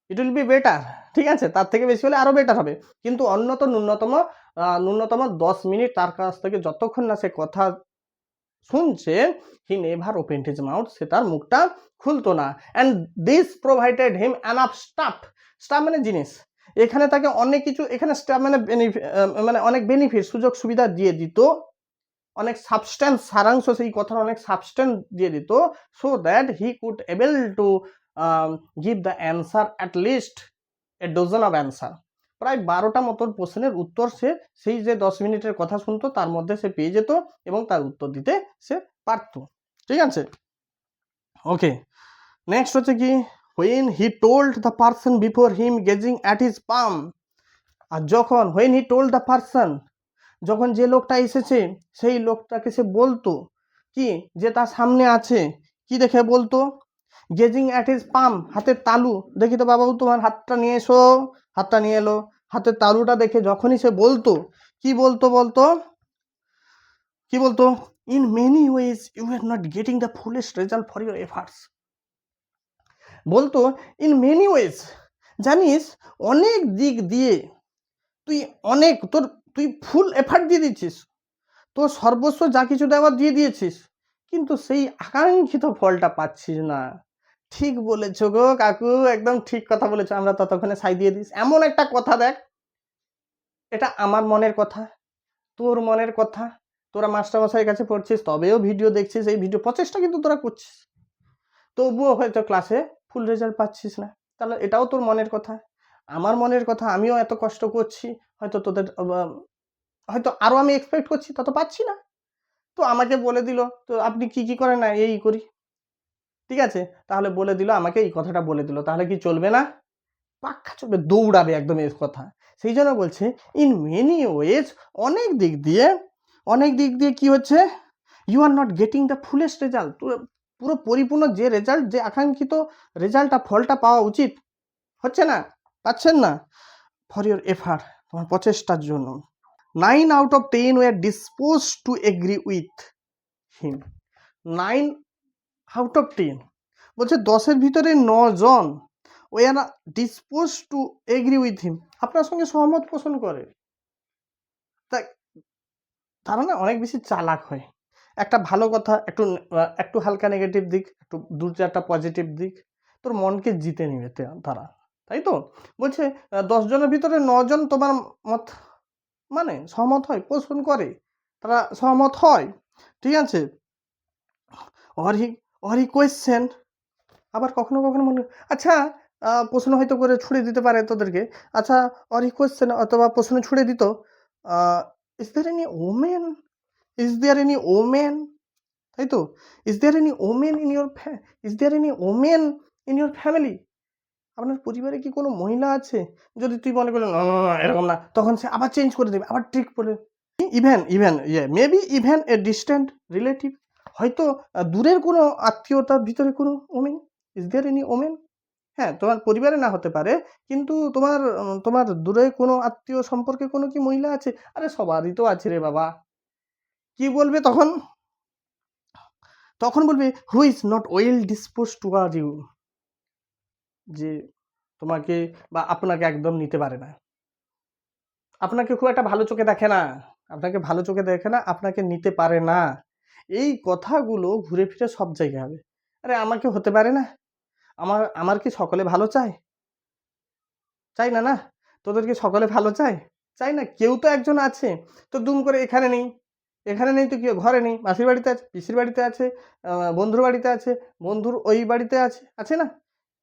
it will be better. ঠিক আছে, তার থেকে বেশি হলে আরও বেটার হবে, কিন্তু ন্যূনতম 10 মিনিট তার কাছ থেকে যতক্ষণ না সে কথা শুনছে, he never opened his mouth, সে তার মুখটা খুলতো না। And this provided him enough stuff. Stuff মানে জিনিস, এখানে তাকে অনেক কিছু, এখানে স্টাফ মানে মানে অনেক বেনিফিট, সুযোগ সুবিধা দিয়ে দিত, অনেক সাবস্টেন্স, সারাংশ, সেই কথার অনেক সাবস্টেন্স দিয়ে দিত, so that he could able to give the answer at least A dozen of answer. প্রায় 12টা মতন প্রশ্নের উত্তর সে সেই যে 10 মিনিটের কথা শুনতো তার মধ্যে সে পেয়ে যেত এবং তার উত্তর দিতে সে পারত। ঠিক আছে, ওকে। নেক্সট হচ্ছে কি, when he told the person before him gazing at his palm। আর যখন when he told the person, যখন যে লোকটা এসেছে সেই লোকটাকে সে বলতো কি, যে তার সামনে আছে, কি দেখে বলতো, গেজিং অ্যাট হিজ পাম, হাতের তালু দেখি তো বাবু, তোমার হাতটা নিয়ে এসো, হাতটা নিয়ে এলো, হাতের তালুটা দেখে যখনই সে বলতো, কি বলতো কি বলতো, in many ways you are not getting the fullest result for your efforts. বলতো ইন মেনি ওয়েজ, জানিস অনেক দিক দিয়ে তুই ফুল এফার্ট দিয়ে দিচ্ছিস, তোর সর্বস্ব যা কিছু দেওয়ার দিয়ে দিয়েছিস, কিন্তু সেই আকাঙ্ক্ষিত ফলটা পাচ্ছিস না। ঠিক বলেছো গো কাকু, একদম ঠিক কথা বলেছো, আমরা ততক্ষণে সাই দিয়ে দিস। এমন একটা কথা দেখ, এটা আমার মনের কথা, তোর মনের কথা, তোরা মাস্টারমশাইয়ের কাছে পড়ছিস, তবেও ভিডিও দেখছিস, এই ভিডিও প্রচেষ্টা কিন্তু তোরা করছিস, তবুও হয়তো ক্লাসে ফুল রেজাল্ট পাচ্ছিস না। তাহলে এটাও তোর মনের কথা, আমার মনের কথা, আমিও এত কষ্ট করছি, হয়তো তোদের হয়তো আরও আমি এক্সপেক্ট করছি, তত পাচ্ছি না। তো আমাকে বলে দিল, তো আপনি কি করেন না, এই করি, ঠিক আছে, তাহলে বলে দিল, আমাকে এই কথাটা বলে দিল, তাহলে কি চলবে না? পাক্কা চলবে, দৌড়াবে একদম এই কথা। সেই জন্য বলছে ইন মেনি ওয়েজ, অনেক দিক দিয়ে কি হচ্ছে, you are not getting the fullest result, পুরো পরিপূর্ণ যে রেজাল্ট, যে আকাঙ্ক্ষিত রেজাল্টটা, ফলটা পাওয়া উচিত, হচ্ছে না, পাচ্ছেন না, ফর ইউর এফার্ট, তোমার প্রচেষ্টার জন্য। 9 out of 10 were disposed to agree with him। 9 out of 10 বলছে 10-এর ভিতরে 9 জন ওই are dispose to agree with him, আপনার সঙ্গে সহমত পোষণ করে। তাই তারা না অনেক বেশি চালাক হয়, একটা ভালো কথা, একটু হালকা নেগেটিভ দিক, একটু 2-4টা পজিটিভ দিক, তোর মনকে জিতে নিবে তারা, তাই তো। বলছে 10 জনের ভিতরে 9 জন তোমার মত মানে সহমত হয়, পোষণ করে, তারা সহমত হয়। ঠিক আছে, অর হি কোয়েশ্চেন, আবার কখনো কখনো মনে, আচ্ছা প্রশ্ন হয়তো করে ছুড়ে দিতে পারে তোদেরকে, আচ্ছা অর হি কোয়েশ্চেন, অথবা প্রশ্ন ছুড়ে দিত, is there any women, is there any women, তাই তো, is there any women in your family, আপনার পরিবারে কি কোনো মহিলা আছে? যদি তুই মনে করলেন না এরকম না, তখন সে আবার চেঞ্জ করে দেবে, আবার ট্রিক বলে, even maybe even a distant relative, হয়তো দূরের কোনো আত্মীয়তার ভিতরে কোনো women, is there any women, হ্যাঁ তোমার পরিবারে না হতে পারে, কিন্তু তোমার দূরে কোনো আত্মীয় সম্পর্কে কোনো কি মহিলা আছে? আরে সবারই তো আছে রে বাবা। কি বলবে তখন? বলবে who is not well dispose toward you, যে তোমাকে বা আপনাকে একদম নিতে পারে না, আপনাকে খুব একটা ভালো চোখে দেখে না, আপনাকে নিতে পারে না। এই কথাগুলো ঘুরে ফিরে সব জায়গায় হবে। আরে আমাকে হতে পারে না, আমার কি সকলে ভালো চায়? চাই না, না তোদের কি সকলে ভালো চায়? চাই না, কেউ তো একজন আছে। তো দুম করে এখানে নেই তো কি, ঘরে নেই, মাসির বাড়িতে আছে, পিসির বাড়িতে আছে, বন্ধুর বাড়িতে আছে, বন্ধুর ওই বাড়িতে আছে না,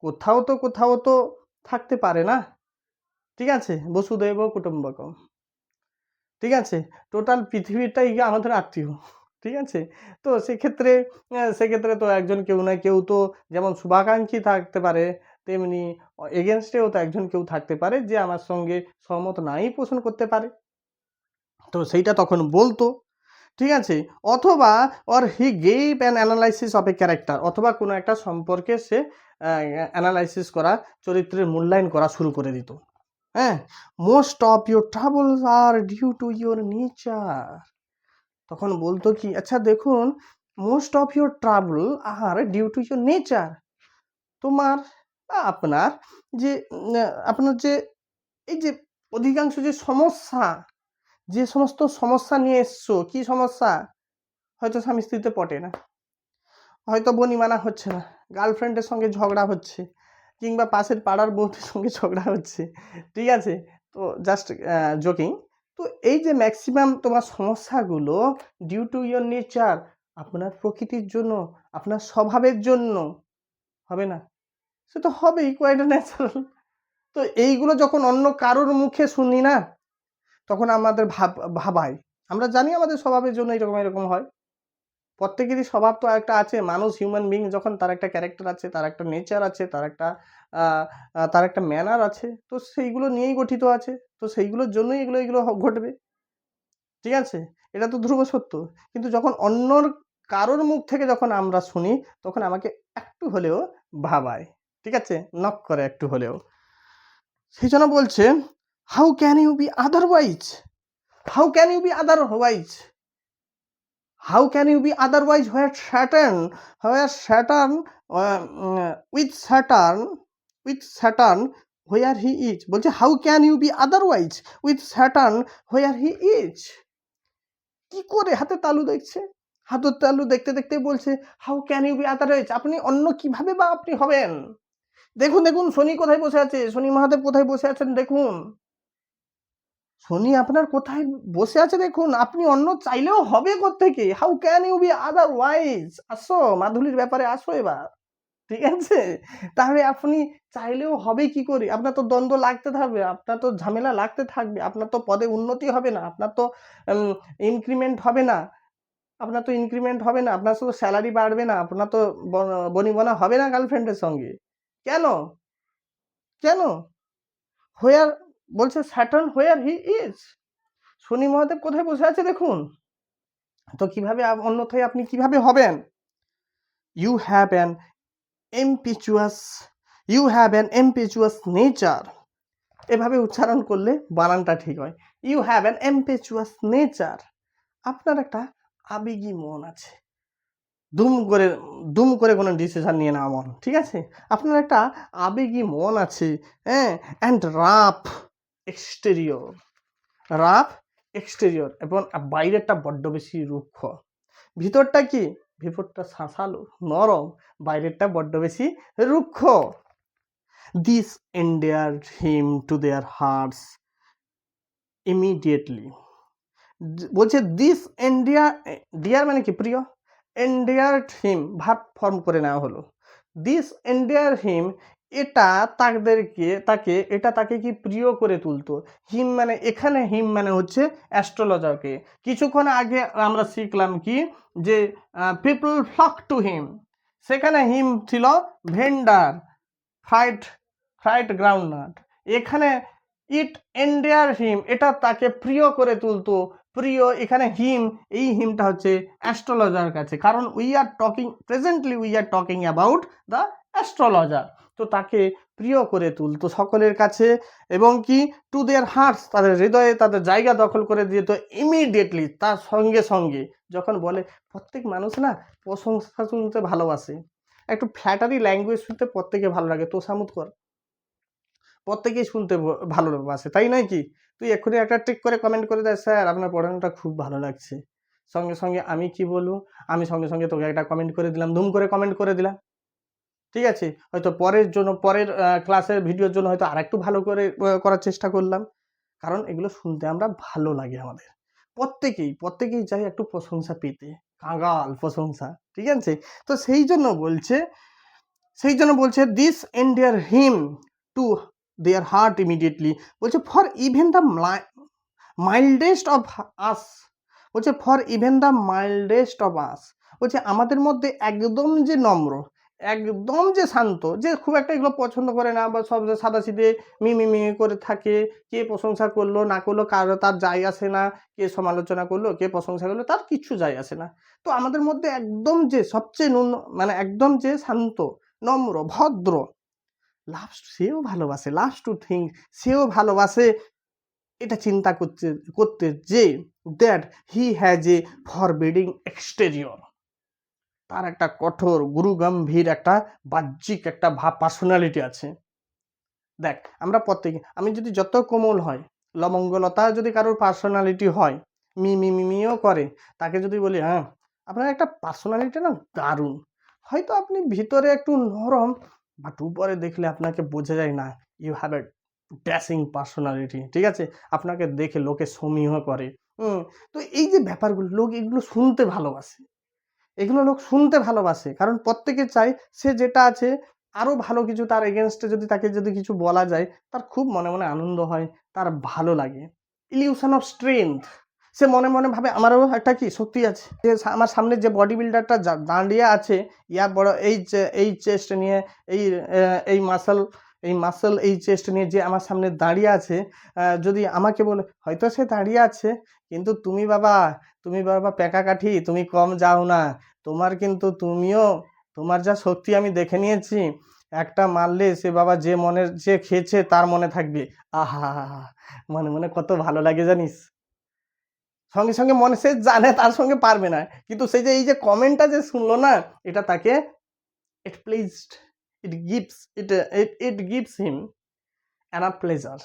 কোথাও তো থাকতে পারে না, ঠিক আছে? বসুদেব কুটুম্বকম, ঠিক আছে? টোটাল পৃথিবীটাই আমাদের আত্মীয়, ঠিক আছে? তো সেক্ষেত্রে তো একজন কেউ না কেউ তো, যেমন শুভাকাঙ্ক্ষী থাকতে পারে, তেমনি এগেনস্টেও তো একজন কেউ থাকতে পারে যে আমার সঙ্গে সহমত নাই পোষণ করতে পারে। তো সেইটা তখন বলতো, ঠিক আছে? অথবা or he gave an analysis of a character, অথবা কোনো একটা সম্পর্কে সে অ্যানালাইসিস করা, চরিত্রের মূল্যায়ন করা শুরু করে দিত। হ্যাঁ, most of your troubles are due to your nature. তখন বলতো কি, আচ্ছা দেখুন, most of your trouble are due to your nature, তোমার আপনার যে আপনার যে এই যে অধিকাংশ যে সমস্যা, যে সমস্ত সমস্যা নিয়ে এসছো, কি সমস্যা? হয়তো স্বামী স্ত্রীতে পটে না, হয়তো বনিমানা হচ্ছে না, গার্লফ্রেন্ডের সঙ্গে ঝগড়া হচ্ছে, কিংবা পাশের পাড়ার বউদের সঙ্গে ঝগড়া হচ্ছে, ঠিক আছে? তো জাস্ট জোকিং। তো এই যে ম্যাক্সিমাম তোমার সমস্যাগুলো ডিউ টু ইয়োর নেচার, আপনার প্রকৃতির জন্য, আপনার স্বভাবের জন্য, হবে না? সে তো হবেই, কোয়াইট ন্যাচারাল। তো এইগুলো যখন অন্য কারোর মুখে শুনি না, তখন আমাদের ভাবায়, আমরা জানি আমাদের স্বভাবের জন্য এরকম হয়। প্রত্যেকেরই স্বভাব তো একটা আছে, মানুষ হিউম্যান বিং যখন, তার একটা ক্যারেক্টার আছে, তার একটা নেচার আছে, তার একটা ম্যানার আছে, তো সেইগুলো নিয়েই গঠিত আছে। তো সেইগুলোর জন্যই এগুলো ঘটবে, ঠিক আছে? এটা তো ধ্রুব সত্য। কিন্তু যখন অন্যর কারোর মুখ থেকে যখন আমরা শুনি, তখন আমাকে একটু হলেও ভাবায়, ঠিক আছে? নক করে একটু হলেও। সেই জন্য বলছে, how can you be otherwise, how can you be otherwise, how can you be otherwise where Saturn with Saturn where he is, বলছে how can you be otherwise with Saturn where he is। কি করে হাতে তালু দেখছে, হাতের তালু দেখতে দেখতে বলছে how can you be otherwise, আপনি অন্য কিভাবে বা আপনি হবেন? দেখুন শনি কোথায় বসে আছে, শনি মহাদেব কোথায় বসে আছেন দেখুন, শনি আপনার কোথায় বসে আছে দেখুন, আপনি অন্য চাইলেও হবে কোত্থেকে, how can you be otherwise. আসো মাধুরীর ব্যাপারে আসো এবার, ঠিক আছে? তাহলে আপনি চাইলেও হবে কি করে? আপনার তো দ্বন্দ্ব লাগতে থাকবে, আপনার তো ঝামেলা লাগতে থাকবে, আপনার তো পদে উন্নতি হবে না, আপনার তো ইনক্রিমেন্ট হবে না, আপনার তো স্যালারি বাড়বে না, আপনার তো বনিবনা হবে না গার্লফ্রেন্ডের সঙ্গে। কেন? হোয়ার, বলছে স্যাটার্ন হোয়ার হি ইজ, শনি মহাদেব কোথায় বসে আছে দেখুন। তো কিভাবে অন্যথায় আপনি কিভাবে হবেন? ইউ হ্যাভ অ্যান এমপিচুয়াস নেচার, এভাবে উচ্চারণ করলে বানানটা ঠিক হয়। ইউ হ্যাভ অ্যান এমপিচুয়াস নেচার, আপনার একটা আবেগী মন আছে, দুম করে কোনো ডিসিশন নিয়ে নেওয়া মন, ঠিক আছে? আপনার একটা আবেগী মন আছে, হ্যাঁ, অ্যান্ড রাফ এক্সটেরিয়র, এবং বাইরেরটা বড্ড বেশি রুক্ষ, ভিতরটা কি, ভিতরটা শাঁসালো নরম, বাইরেরটা বড্ড বেশি রুক্ষ। This endeared him to their hearts immediately, বলছে দিস ডিয়ার মানে কি, প্রিয়, endeared him ভার্ব ফর্ম করে নেওয়া হলো, দিস endear him, এটা তাকে কি প্রিয় করে তুলতো। হিম মানে, এখানে হিম মানে হচ্ছে অ্যাস্ট্রোলজারকে। কিছুক্ষণ আগে আমরা শিখলাম কি, যে পিপল ফ্লক টু হিম, সেখানে হিম ছিল ভেন্ডার, ফ্রাইড গ্রাউন্ডনাট। এখানে ইট এন্ডিয়ার হিম, এটা তাকে প্রিয় করে তুলতো। প্রিয়, এখানে হিম, এই হিমটা হচ্ছে অ্যাস্ট্রোলজার কাছে, কারণ presently we are talking about the astrologer. তো তাকে প্রিয় করে তুলতো সকলের কাছে, এবং কি টু দেয়ার হার্টস, তাদের হৃদয়ে তাদের জায়গা দখল করে দিত ইমিডিয়েটলি, তার সঙ্গে সঙ্গে। যখন বলে, প্রত্যেক মানুষ না প্রশংসা শুনতে ভালোবাসে, একটু ফ্ল্যাটারি ল্যাঙ্গুয়েজ শুনতে প্রত্যেকে ভালো লাগে, তোষামুদ কর প্রত্যেকেই শুনতে ভালোবাসে, তাই নয় কি? তুই এক্ষুনি একটা টিক করে কমেন্ট করে দেয়, স্যার আপনার পড়ানোটা খুব ভালো লাগছে, সঙ্গে সঙ্গে আমি কি বলবো, আমি সঙ্গে সঙ্গে তোকে একটা কমেন্ট করে দিলাম, ধুম করে কমেন্ট করে দিলাম, ঠিক আছে? হয়তো পরের ক্লাসের ভিডিওর জন্য হয়তো আরেকটু ভালো করে করার চেষ্টা করলাম, কারণ এগুলো শুনতে আমরা ভালো লাগে আমাদের, প্রত্যেকেই চাই একটু প্রশংসা পেতে, কাঙ্গাল প্রশংসা, ঠিক আছে? তো সেই জন্য বলছে, সেই জন্য বলছে this endear him to their heart immediately, বলছে for even the mildest of us, বলছে for even the mildest of us, বলছে আমাদের মধ্যে একদম যে নম্র, একদম যে শান্ত, যে খুব একটা এগুলো পছন্দ করে না বা সব সাদাসিধে মি করে থাকে, কে প্রশংসা করলো না করলো কারো তার যায় আসে না, কে সমালোচনা করলো কে প্রশংসা করলো তার কিচ্ছু যায় আসে না। তো আমাদের মধ্যে একদম যে সবচেয়ে মানে একদম যে শান্ত, নম্র, ভদ্র, লাভস সেও ভালোবাসে, লাভস টু থিঙ্ক সেও ভালোবাসে এটা চিন্তা করতে যে that he has a forbidding exterior, তার একটা কঠোর গুরুগম্ভীর একটা বাহ্যিক একটা পার্সোনালিটি আছে। দেখ আমরা প্রত্যেকে, আমি যদি যত কোমল হয়, লবঙ্গলতা যদি কারোর পার্সোনালিটি হয়, মিও করে, তাকে যদি বলি হ্যাঁ আপনার একটা পার্সোনালিটি না দারুণ, হয়তো আপনি ভিতরে একটু নরম, বাট উপরে দেখলে আপনাকে বোঝা যায় না you have a dashing personality, ঠিক আছে, আপনাকে দেখে লোকে সমীহ করে। তো এই যে ব্যাপারগুলো লোক এগুলো শুনতে ভালোবাসে, এগুলো লোক শুনতে ভালোবাসে, কারণ প্রত্যেকে চায় সে যেটা আছে আরও ভালো কিছু, তার এগেনস্টে যদি তাকে যদি কিছু বলা যায় তার খুব মনে মনে আনন্দ হয়, তার ভালো লাগে। ইলিউশন অফ স্ট্রেংথ, সে মনে মনে ভাবে আমারও একটা কি শক্তি আছে, যে আমার সামনে যে বডি বিল্ডারটা দাঁড়িয়ে আছে, ইয়া বড় এই চেস্ট নিয়ে, এই মাসল এই চেস্ট নিয়ে যে আমার সামনে দাঁড়িয়ে আছে, যদি আমাকে বলে হয়তো সে দাঁড়িয়ে আছে কিন্তু তুমি বাবা পেকা কাঠি, তুমি কম যাও না, তোমার কিন্তু তোমার যা শক্তি আমি দেখে নিয়েছি, একটা মারলে সে বাবা যে খেয়েছে তার মনে থাকবে। আহা, মনে মনে কত ভালো লাগে জানিস, সঙ্গে সঙ্গে মনে সে জানে তার সঙ্গে পারবে না, কিন্তু সেই যে এই যে কমেন্টটা যে শুনলো না, এটা তাকে it pleased, it gives him an pleasure,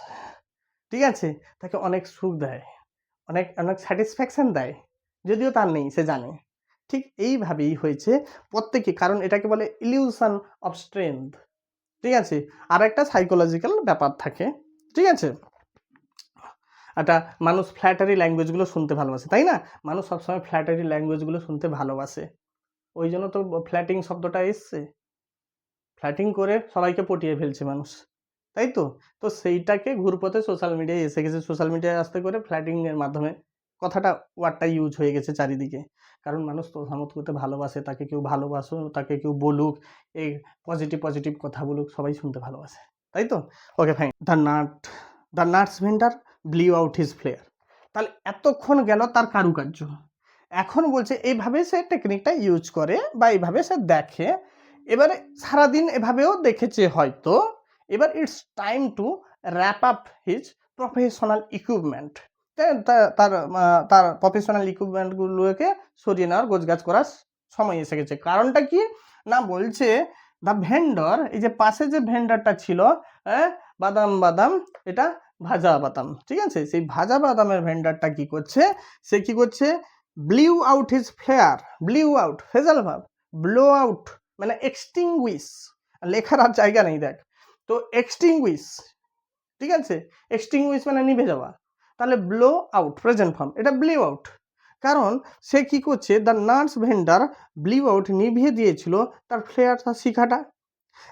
ঠিক আছে, তাকে অনেক সুখ দেয়, অনেক অনেক স্যাটিসফ্যাকশন দেয়, যদিও তার নেই সে জানে। ঠিক এইভাবেই হয়েছে প্রত্যেকে, কারণ এটাকে বলে ইলিউশন অফ স্ট্রেংথ, ঠিক আছে, আর একটা সাইকোলজিক্যাল ব্যাপার থাকে, ঠিক আছে। একটা মানুষ ফ্ল্যাটারি ল্যাঙ্গুয়েজগুলো শুনতে ভালোবাসে, তাই না, মানুষ সবসময় ফ্ল্যাটারি ল্যাঙ্গুয়েজগুলো শুনতে ভালোবাসে, ওই জন্য তো ফ্ল্যাটিং শব্দটা এসছে, ফ্ল্যাটিং করে সবাইকে পটিয়ে ফেলছে মানুষ, তাই তো। তো সেইটাকে ঘুরপথে সোশ্যাল মিডিয়ায় এসে গেছে, সোশ্যাল মিডিয়ায় আসতে করে ফ্ল্যাটিংয়ের মাধ্যমে ওয়ার্ডটা ইউজ হয়ে গেছে চারিদিকে, কারণ মানুষ তোষামত করতে ভালোবাসে, তাকে কেউ ভালোবাসো, তাকে কেউ বলুক, এই পজিটিভ কথা বলুক, সবাই শুনতে ভালোবাসে, তাই তো। Okay fine. The nuts vendor blew out his flare, তাহলে এতক্ষণ গেল তার কারুকার্য, এখন বলছে এইভাবে সে টেকনিকটা ইউজ করে বা এইভাবে সে দেখে, এবারে সারাদিন এভাবেও দেখেছে হয়তো, এবার it's time to wrap up his professional equipment, তার প্রফেশনাল ইকুইপমেন্টগুলোকে সরিয়ে নেওয়ার গোছগাছ করার সময় এসে গেছে। কারণটা কি না, বলছে দ্য ভেন্ডর, এই যে পাশে যে ভেন্ডারটা ছিল, বাদাম এটা ভাজা বাদাম, ঠিক আছে, সেই ভাজা বাদামের ভেন্ডারটা কি করছে, সে কি করছে, blew out his flare, blew out ফেজাল ভাব, ব্লো আউট মানে এক্সটিংগুইশ, লেখার আর জায়গা নেই দেখ, তো এক্সটিংগুইশ, ঠিক আছে, এক্সটিংগুইশ মানে নিভে যাওয়া, তাহলে ব্লো আউট প্রেজেন্ট ফর্ম, এটা ব্লিউ আউট, কারণ সে কি করছে, the nuts vendor blew out নিভিয়ে দিয়েছিল তার ফ্লেয়ার, তার শিখাটা,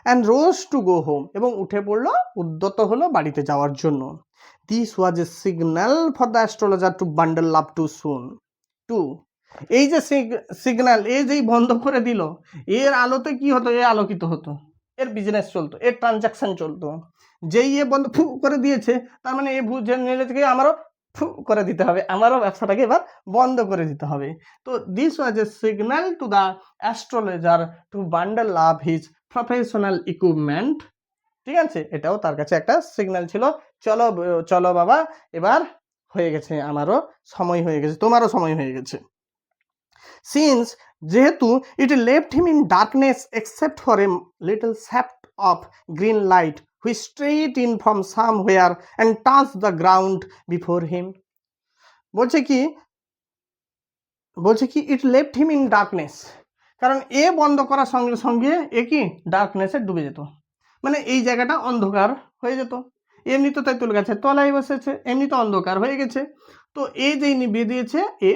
and rose to go home, এবং উঠে পড়লো, উদ্যত হলো বাড়িতে যাওয়ার জন্য। This was a signal for the astrologer to bundle love to soon to, এই যে সিগন্যাল, এই যেই বন্ধ করে দিল, এর আলোতে কি হতো, এ আলোকিত হতো, এর বিজনেস চলতো, এর ট্রানজাকশন চলতো, যেই এ বন্ধ ফু করে দিয়েছে, তার মানে এ বুঝে নিলে থেকে আমারও ফু করে দিতে হবে, আমারও ব্যবসাটাকে এবার বন্ধ করে দিতে হবে। তো this was a signal to the astrologer to bundle up his professional equipment, ঠিক আছে, এটাও তার কাছে একটা সিগন্যাল ছিল, চলো বাবা, এবার হয়ে গেছে, আমারও সময় হয়ে গেছে, তোমারও সময় হয়ে গেছে। সিন্স যেহেতু it left him in darkness except for a little shaft of green light which strayed in from somewhere and touch the ground before him, বলছে কি it left him in darkness, কারণ এ বন্ধ করার সঙ্গে সঙ্গে এ কি ডার্কনেসে ডুবে যেত, মানে এই জায়গাটা অন্ধকার হয়ে যেত, এমনি তো তেঁতুল গাছের তলায় বসেছে, এমনি তো অন্ধকার হয়ে গেছে, তো এ যেই নিভিয়ে দিয়েছে এ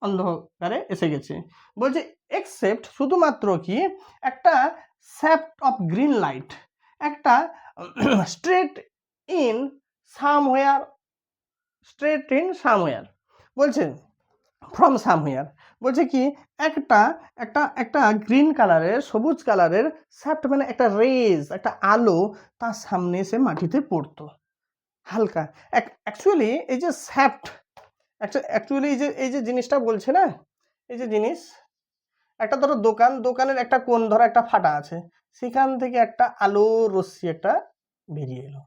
অন্ধকারে এসে গেছে, বলছে এক্সেপ্ট শুধুমাত্র কি একটা shaft of green light, একটা straight in somewhere, বলছে ফ্রম সামহেয়ার, বলছে কি একটা একটা একটা গ্রিন কালারের, সবুজ কালারের শ্যাফট মানে একটা রেজ, একটা আলো তার সামনে এসে মাটিতে পড়তো হালকা। অ্যাকচুয়ালি এই যে শ্যাফট, অ্যাকচুয়ালি এই যে জিনিসটা বলছে না, এই যে জিনিস, একটা ধরো দোকানের একটা কোণ ধরো একটা ফাটা আছে, সেখান থেকে একটা আলো রশ্মি একটা বেরিয়ে এলো।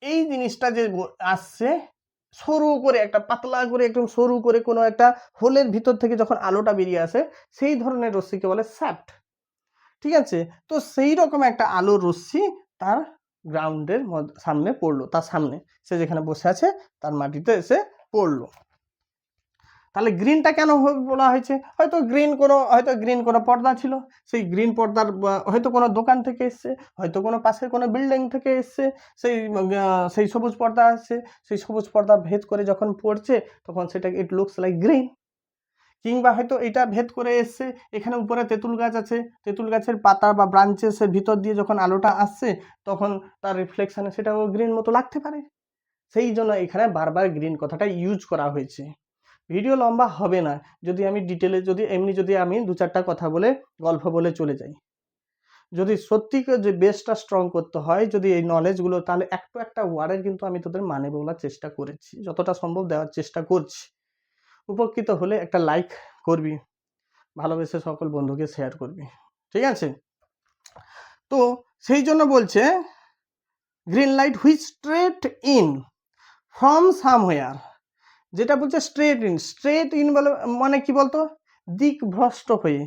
এই জিনিসটা যে আসছে সরু করে, একটা পাতলা করে, একদম সরু করে কোনো একটা হোলের ভিতর থেকে যখন আলোটা বেরিয়ে আসে, সেই ধরনের রশ্মিকে বলে শ্যাফট। ঠিক আছে, তো সেই রকম একটা আলোর রশ্মি তার গ্রাউন্ডের সামনে পড়লো, তার সামনে সে যেখানে বসে আছে তার মাটিতে এসে পড়লো। তাহলে গ্রিনটা কেন বলা হয়েছে? হয়তো গ্রিন কোনো পর্দা ছিল, সেই গ্রিন পর্দার হয়তো কোনো দোকান থেকে এসছে, হয়তো কোনো পাশের কোনো বিল্ডিং থেকে এসছে, সেই সবুজ পর্দা আসছে, সেই সবুজ পর্দা ভেদ করে যখন পড়ছে তখন সেটা ইট লুকস লাইক গ্রিন। কিংবা হয়তো এটা ভেদ করে এসছে, এখানে উপরে তেঁতুল গাছ আছে, তেঁতুল গাছের পাতা বা ব্রাঞ্চেসের ভিতর দিয়ে যখন আলোটা আসছে তখন তার রিফ্লেকশনে সেটাও গ্রিন মতো লাগতে পারে। সেই জন্য এখানে বারবার গ্রিন কথাটা ইউজ করা হয়েছে। ভিডিও লম্বা হবে না যদি আমি ডিটেলে, যদি আমি 2-4টা কথা বলে গল্প বলে চলে যাই। যদি সত্যি যে বেসটা স্ট্রং করতে হয়, যদি এই নলেজগুলো, তাহলে একটা ওয়ার্ডের কিন্তু আমি তোদের মানে বলার চেষ্টা করেছি, যতটা সম্ভব দেওয়ার চেষ্টা করছি। উপকৃত হলে একটা লাইক করবি, ভালোবেসে সকল বন্ধুকে শেয়ার করবি, ঠিক আছে? তো সেই জন্য বলছে green light which strayed in from somewhere, যেটা বলছে স্ট্রেট ইন বলে মানে কি বলতো, দিক ভ্রষ্ট হয়ে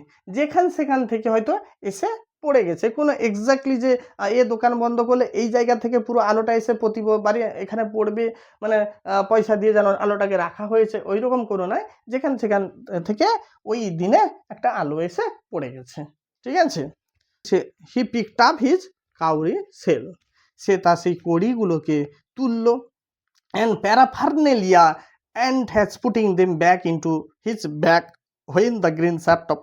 সেখান থেকে হয়তো এসে পড়ে গেছে। কোনো এক্স্যাক্টলি যে এ দোকান বন্ধ করলে এই জায়গা থেকে পুরো আলোটা এসে প্রতিবারই এখানে পড়বে, মানে পয়সা দিয়ে যেন আলোটাকে রাখা হয়েছে, ওই রকম কোনো নয়, সেখান থেকে ওই দিনে একটা আলো এসে পড়ে গেছে, ঠিক আছে? হি পিকড আপ হিজ কাউরি সেল, সে তার সেই কড়িগুলোকে তুললো, and paraphernalia and has putting them back into his bag when the green shaft of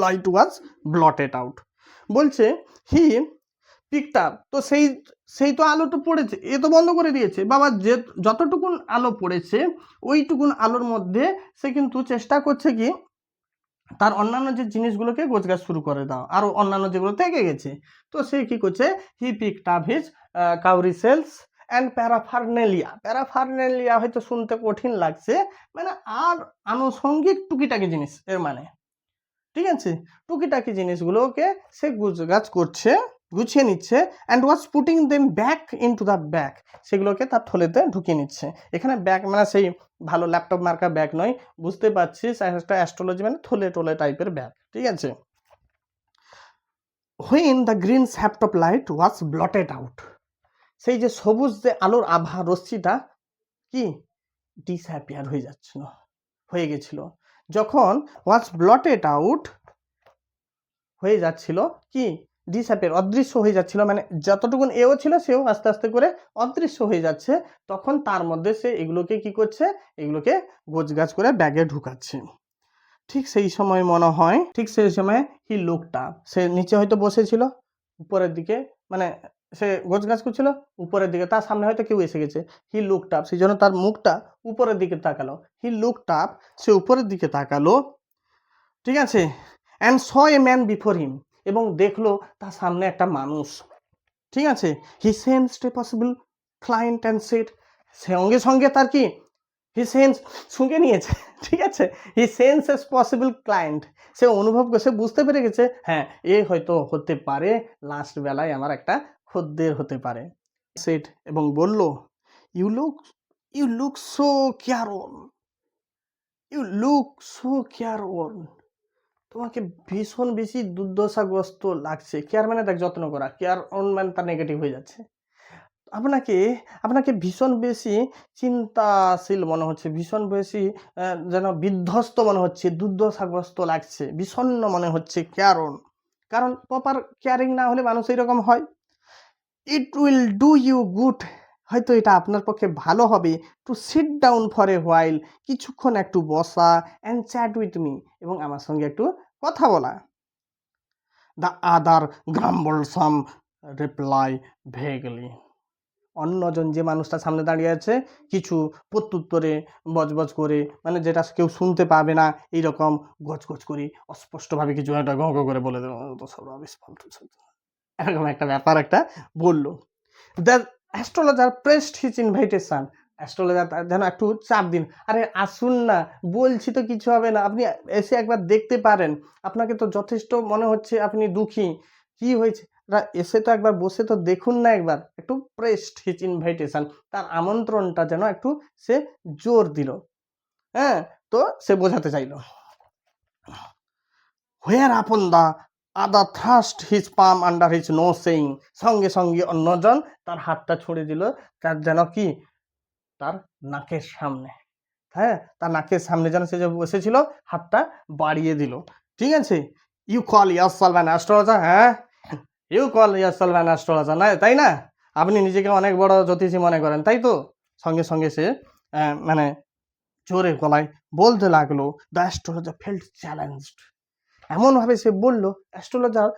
light was blotted out. বলছে হি পিকড আপ, তো সেই তো আলো তো পড়েছে, এ তো বন্ধ করে দিয়েছে বাবা, যে যতটুকুন আলো পড়েছে ওইটুকুন আলোর মধ্যে সে কিন্তু চেষ্টা করছে কি তার অন্যান্য যে জিনিসগুলোকে গোছগাছ শুরু করে দাও, আরো অন্যান্য যেগুলো থেকে গেছে। তো সে কি করছে, হি পিকড আপ হিজ কাউরি সেলস অ্যান্ড প্যারাফার্নেলিয়া হয়তো শুনতে কঠিন লাগছে, মানে আর আনুষঙ্গিক টুকিটাকি জিনিস এর মানে, ঠিক আছে? টুকিটাকি জিনিসগুলোকে সে গোছগাছ করছে, গুছিয়ে নিচ্ছে, and was putting them back into the bag, সেগুলোকে তার থলেতে ঢুকিয়ে নিচ্ছে। এখানে ব্যাগ মানে সেই ভালো ল্যাপটপ মার্কা ব্যাগ নয়, বুঝতে পারছিস, একটা অ্যাস্ট্রোলজি মানে থলে টাইপের ব্যাগ, ঠিক আছে? when the green shaft of light was blotted out, সেই যে সবুজ যে আলোর আভা রশ্মিটা কি ডিসঅ্যাপিয়ার হয়ে গেছিল, যখন ওয়াজ ব্লটেড আউট হয়ে যাচ্ছিল, কি ডিসঅ্যাপিয়ার অদৃশ্য হয়ে যাচ্ছিল, মানে যতটুকুন এও ছিল সেও আস্তে আস্তে করে অদৃশ্য হয়ে যাচ্ছে, তখন তার মধ্যে সে এগুলোকে কি করছে, এগুলোকে গোছগাছ করে ব্যাগে ঢুকাচ্ছে। ঠিক সেই সময় মনে হয়, ঠিক সেই সময় হি লুকড আপ, সে নিচে হয়তো বসেছিল, উপরের দিকে মানে সে গোছগাছ করছিল উপরের দিকে, তার সামনে হয়তো কেউ এসে গেছে, হি লুকড আপ, সেই জন্য তার মুখটা উপরের দিকে তাকালো, হি লুকড আপ, সে উপরের দিকে তাকালো, ঠিক আছে? And saw a man before him, এবং দেখলো তার সামনে একটা মানুষ, ঠিক আছে? He sensed a possible client and said, সঙ্গে সঙ্গে তার কি হি সেন্স শুঁকে নিয়েছে, ঠিক আছে? হি সেন্স এস পসিবল ক্লায়েন্ট, সে অনুভব করে, সে বুঝতে পেরে গেছে, হ্যাঁ এ হয়তো হতে পারে লাস্ট বেলায় আমার একটা খদ্দের হতে পারে। সেড, এবং বলল, ইউ লুক সো কেয়ারওয়ার্ন, তোমাকে ভীষণ বেশি দুর্দশাগ্রস্ত লাগছে। কেয়ার মানে দেখ যত্ন করা, কেয়ার অন মানে তার নেগেটিভ হয়ে যাচ্ছে। আপনাকে ভীষণ বেশি চিন্তাশীল মনে হচ্ছে, ভীষণ বেশি যেন বিধ্বস্ত মনে হচ্ছে, দুর্দশাগ্রস্ত লাগছে, বিষণ্ণ মনে হচ্ছে। কারণ প্রপার কেয়ারিং না হলে মানুষ এইরকম হয়। It will do you good, হয়তো এটা আপনার পক্ষে ভালো হবে, to sit down for a while, কিছুক্ষণ একটু বসা, অ্যান্ড চ্যাট উইথ মি, এবং আমার সঙ্গে একটু কথা বলা। The other grumble some reply vaguely. অন্যজন যে মানুষটা সামনে দাঁড়িয়ে আছে কিছু প্রত্যুত্তরে বজবজ করে, মানে যেটা কেউ শুনতে পাবে না এইরকম গজগজ করে অস্পষ্টভাবে কিছু একটা গঁ গঁ করে বলে দেবে, তো সব rubbish, ফালতু ফালতু। এরকম একটা ব্যাপার একটা বললো। The astrologer pressed his invitation. Astrologer যেন একটু চাপ দিন, আরে আসুন না, বলছি তো কিছু হবে না, আপনি এসে একবার দেখতে পারেন, আপনাকে তো যথেষ্ট মনে হচ্ছে আপনি দুঃখী, কি হয়েছে, এসে তো একবার বসে তো দেখুন না, একবার একটু প্রেসড হিজ ইনভাইটেশন, তার আমন্ত্রণটা যেন একটু সে জোর দিল, হ্যাঁ, তো সে বোঝাতে চাইল। হোয়ার আপন দা আদার থ্রাস্ট হিজ পাম আন্ডার হিজ নো সেইং, সঙ্গে সঙ্গে অন্যজন তার হাতটা ছুড়ে দিল, তার যেন কি তার নাকের সামনে, হ্যাঁ, তার নাকের সামনে যেন সে যে বসেছিল হাতটা বাড়িয়ে দিল, ঠিক আছে। You call yourself an astrologer, হ্যাঁ, you call yourself an astrologer, না তাই না, আপনি নিজেকে অনেক বড় জ্যোতিষী মনে করেন, তাই তো। সঙ্গে সঙ্গে সে মানে জোরে গলায় বলতে লাগলো। দ্য অ্যাস্ট্রোলজার ফেল্ট চ্যালেঞ্জড, এমনভাবে সে বলল, অ্যাস্ট্রোলজার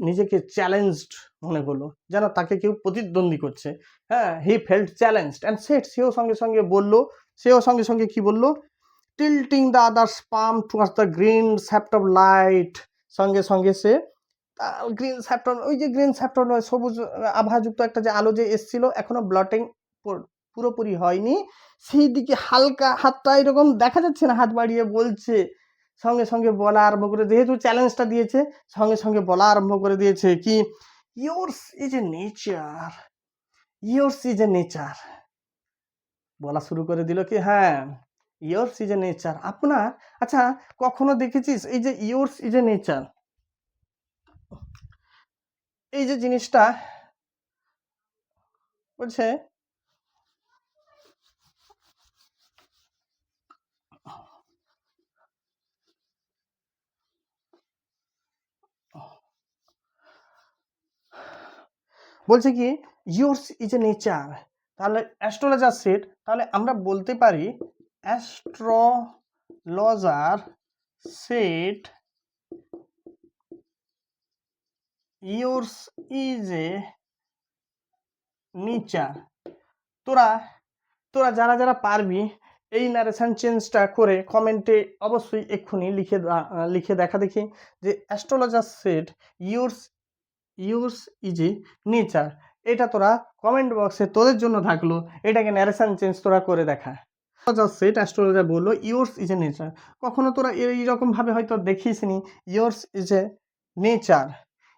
নিজেকে চ্যালেঞ্জড মনে করলো, যেন তাকে কেউ প্রতিদ্বন্দ্বী করছে, হ্যাঁ, he felt challenged and said, সেও সঙ্গে সঙ্গে বলল, সেও সঙ্গে সঙ্গে কি বলল, tilting the other's palm towards the green shaft of light, সঙ্গে সঙ্গে সে গ্রিন স্যাপ্টন, ওই যে গ্রিন স্যাপ্টন সবুজ আভাযুক্ত একটা যে আলো যে এসছিল, এখনো ব্লটিং পুরোপুরি হয়নি, সেই দিকে হালকা হাতটা এরকম দেখা যাচ্ছে না, হাত বাড়িয়ে বলছে, সঙ্গে সঙ্গে বলা আরম্ভ করে, যেহেতু চ্যালেঞ্জটা দিয়েছে সঙ্গে সঙ্গে বলা আরম্ভ করে দিয়েছে কি, yours is a nature, yours is a nature, বলা শুরু করে দিল কি, হ্যাঁ, ইয়োর্স ইজ এ নেচার, আপনার, আচ্ছা কখনো দেখেছিস এই যে ইয়োর্স ইজ এ নেচার, এই যে জিনিসটা বলছে, বলছে কি ইয়োর্স ইজ এ নেচার, তাহলে অ্যাস্ট্রোলজার সেট, তাহলে আমরা বলতে পারি astrologer set yours is a nature. তোরা তোরা যারা যারা পারবি এই নারেশন চেঞ্জটা করে কমেন্টে অবশ্যই এক্ষুনি লিখে দেখা দেখি যে astrologer set yours yours is a nature, এটা তোরা কমেন্ট বক্সে তোদের জন্য থাকলো, এটাকে ন্যারেশন চেঞ্জ তোরা করে দেখা। সেট অ্যাস্ট্রোলজার বললো ইয়োর্স ইজ এ নেচার, কখনো তোরা এইরকম ভাবে হয়তো দেখিস নি, ইয়োর্স ইজ এ নেচার,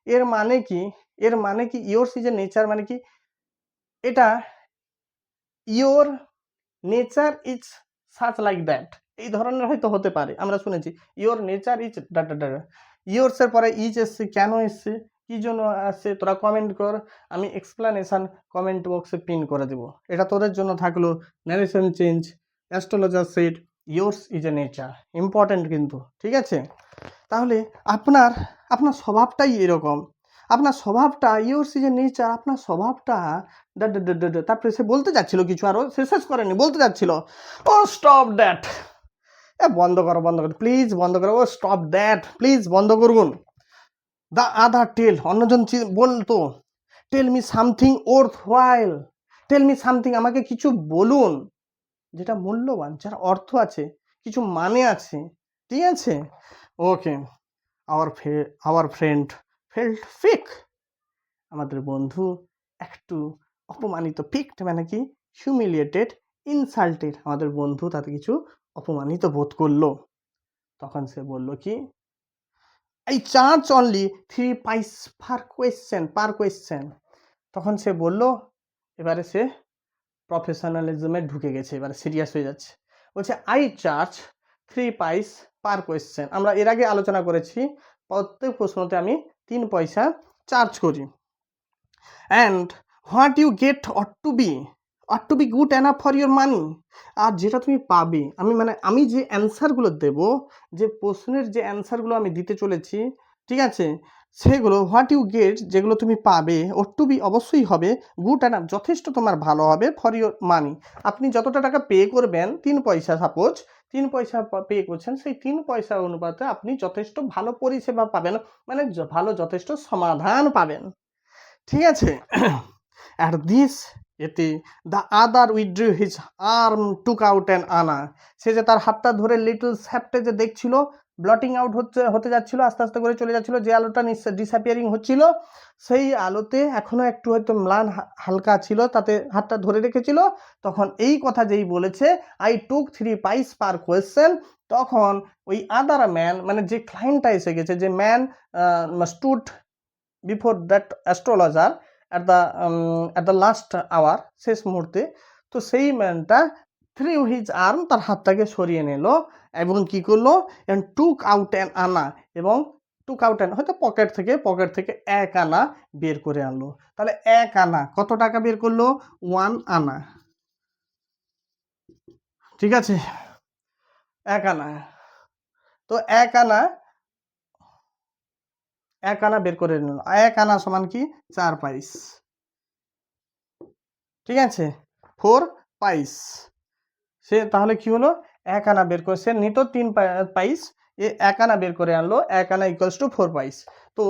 এর মানে কি, এর মানে কি, ইয়োর্স ইজ এ নেচার মানে কি, এটা your nature is such like that, এই ধরনের হয়তো হতে পারে, আমরা শুনেছি ইয়োর নেচার ইজ ইয়োর্স এর পরে ইজ এসছে, কেন এসছে, কি জন্য আসছে, তোরা কমেন্ট কর, আমি এক্সপ্লানেশন কমেন্ট বক্সে পিন করে দেবো, এটা তোদের জন্য থাকলো narration change astrologer set yours is a nature, important কিন্তু, ঠিক আছে। তাহলে আপনার আপনার স্বভাবটাই এরকম, আপনার স্বভাবটা ইয়োর্স ইজ এ নেচার, আপনার স্বভাবটা তারপরে সে বলতে যাচ্ছিল কিছু, আরও সে শেষ করেনি, বলতে যাচ্ছিল, ও স্টপ দ্যাট, বন্ধ করো বন্ধ করো প্লিজ, বন্ধ করো, ও স্টপ দ্যাট প্লিজ, বন্ধ করুন। দ্য আদার টেল, অন্যজন বলতো, tell me something worthwhile, tell me something, আমাকে কিছু বলুন যেটা মূল্যবান, যার অর্থ আছে, কিছু মানে আছে, ঠিক আছে। ওকে, আওয়ার ফ্রেন্ড ফেল্ট ফিক, আমাদের বন্ধু একটু অপমানিত, পিকড মানে কি হিউমিলিয়েটেড, ইনসাল্টেড, আমাদের বন্ধু তাতে কিছু অপমানিত বোধ করলো, তখন সে বলল কি, আই চার্জ অনলি 3 পাইস পার কোয়েশ্চেন, তখন সে বলল, এবারে সে প্রফেশনালিজমে ঢুকে গেছে, এবারে সিরিয়াস হয়ে যাচ্ছে, বলছে আই চার্জ 3 পাইস পার কোয়েশ্চেন, আমরা এর আগে আলোচনা করেছি প্রত্যেক প্রশ্নতে আমি 3 পয়সা চার্জ করি, and what you get ought to be good enough for your money, আর যেটা তুমি পাবে, আমি যে অ্যান্সারগুলো দেব, যে প্রশ্নের যে অ্যান্সারগুলো আমি দিতে চলেছি, ঠিক আছে, সেগুলো হোয়াট ইউ গেট, যেগুলো তুমি পাবে, ওর টু বি অবশ্যই হবে গুড অ্যান্ড যথেষ্ট তোমার ভালো হবে ফর ইউর মানি। আপনি যতটা টাকা পে করবেন, 3 পয়সা সাপোজ 3 পয়সা পে করছেন, সেই 3 পয়সা অনুপাতে আপনি যথেষ্ট ভালো পরিষেবা পাবেন, মানে ভালো যথেষ্ট সমাধান পাবেন। ঠিক আছে। আর দিস, এতে the other withdraw his arm took out an আনা, সে যে তার হাতটা ধরে লিটল স্যাপটে যে দেখছিল ব্লটিং আউট হতে যাচ্ছিল, আস্তে আস্তে করে চলে যাচ্ছিল, যে আলোটা ডিসঅ্যাপিয়ারিং হচ্ছিল, সেই আলোতে এখনো একটু হয়তো ম্লান হালকা ছিল, তাতে হাতটা ধরে রেখেছিল। তখন এই কথা যেই বলেছে, আই টুক 3 পাইস পার কোয়েশ্চেন, তখন ওই আদার ম্যান, মানে যে ক্লায়েন্টটা এসে গেছে, যে man stood before that astrologer at the last hour, শেষ মুহূর্তে, তো সেই ম্যানটা থ্রি হুইজ আর্ম, তার হাতটাকে সরিয়ে নিল এবং কি করলো, অ্যান্ড টুক আউট অ্যান আনা, এবং টুক আউট অ্যান হয়তো পকেট থেকে 1 আনা বের করে আনলো। তাহলে 1 আনা কত টাকা বের করলো? 1 আনা। ঠিক আছে, 1 আনা। তো 1 আনা বের করে নিল। 1 আনা সমান কি? 4 পাইস। ঠিক আছে, 4 পাইস। সে তাহলে কি হলো, 1 আনা বের করে, সে নিত 3 পাইস, 1 আনা বের করে আনলো, 1 আনা ইকুয়ালস টু 4 পাইস। তো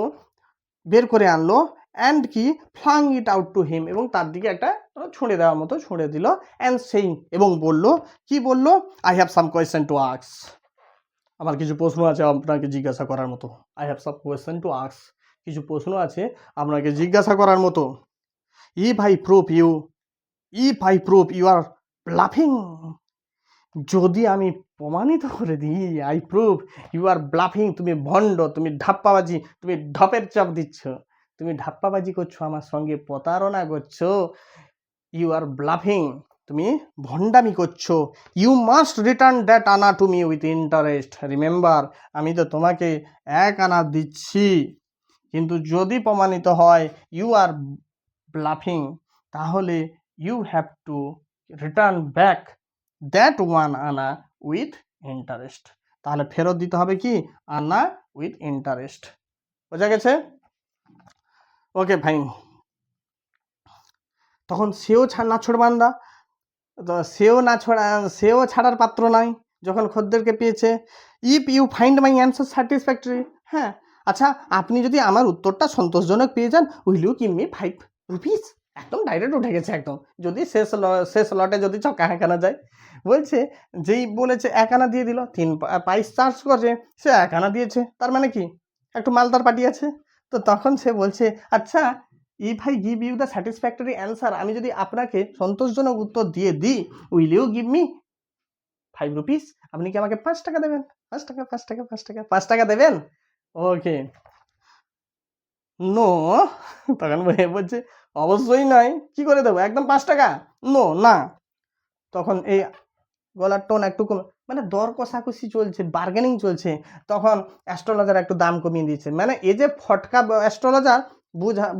বের করে আনলো, অ্যান্ড কি, flung it out to him, এবং তার দিকে একটা ছুঁড়ে দেওয়ার মতো ছুঁড়ে দিল, অ্যান্ড সেইং, এবং বলল, কি বলল, I have some question to ask, আমার কিছু প্রশ্ন আছে আপনাকে জিজ্ঞাসা করার মতো। I have some question to ask, কিছু প্রশ্ন আছে আপনাকে জিজ্ঞাসা করার মতো। If I prove you are bluffing, যদি আমি প্রমাণিত করে দিই, I prove you are bluffing, তুমি ভণ্ড, তুমি ধাপ্পাবাজি, তুমি ঢপের চাপ দিচ্ছ, তুমি ধাপ্পাবাজি করছো, আমার সঙ্গে প্রতারণা করছো, ইউ আর ব্লাফিং, তুমি ভণ্ডামি করছো, ইউ মাস্ট রিটার্ন দ্যাট আনা to me with interest, remember, আমি তো তোমাকে 1 আনা দিচ্ছি, কিন্তু যদি প্রমাণিত হয় ইউ আর ব্লাফিং, তাহলে you have to return back that 1 anna with interest, তাহলে ফেরত দিতে হবে কি, আনা উইথ ইন্টারেস্ট। বোঝা গেছে? Okay fine. তখন সেও নাছোড়বান্দা, তো সেও ছাড়ার পাত্র নয়, যখন খদ্দেরকে পেয়েছে। If you find my answer satisfactory, হ্যাঁ আচ্ছা, আপনি যদি আমার উত্তরটা সন্তোষজনক পেয়ে যান, will you give me 5 rupees, একদম ডাইরেক্ট উঠে গেছে একদম, যদি শেষ লটে যদি চকা হাঁকানো যায়। বলছে, যেই বলেছে 1 আনা দিয়ে দিল, 3 পাইস চার্জ করছে, সে 1 আনা দিয়েছে, তার মানে কি একটু মালদার পার্টি আছে। তো তখন সে বলছে, আচ্ছা, if I give you the satisfactory answer, আমি যদি আপনাকে সন্তোষজনক উত্তর দিয়ে দিই, will you give me 5 rupees, আপনি কি আমাকে 5 টাকা দেবেন? 5 টাকা দেবেন? Okay, no. তখন বলছে, অবশ্যই নয়, কি করে দেবো, একদম 5 টাকা, নো, না। তখন এই গলার টোন একটু মানে দর কষাকষি চলছে, বার্গেনিং চলছে, তখন অ্যাস্ট্রোলজার একটু দাম কমিয়ে দিয়েছে, মানে এই যে ফটকা অ্যাস্ট্রোলজার,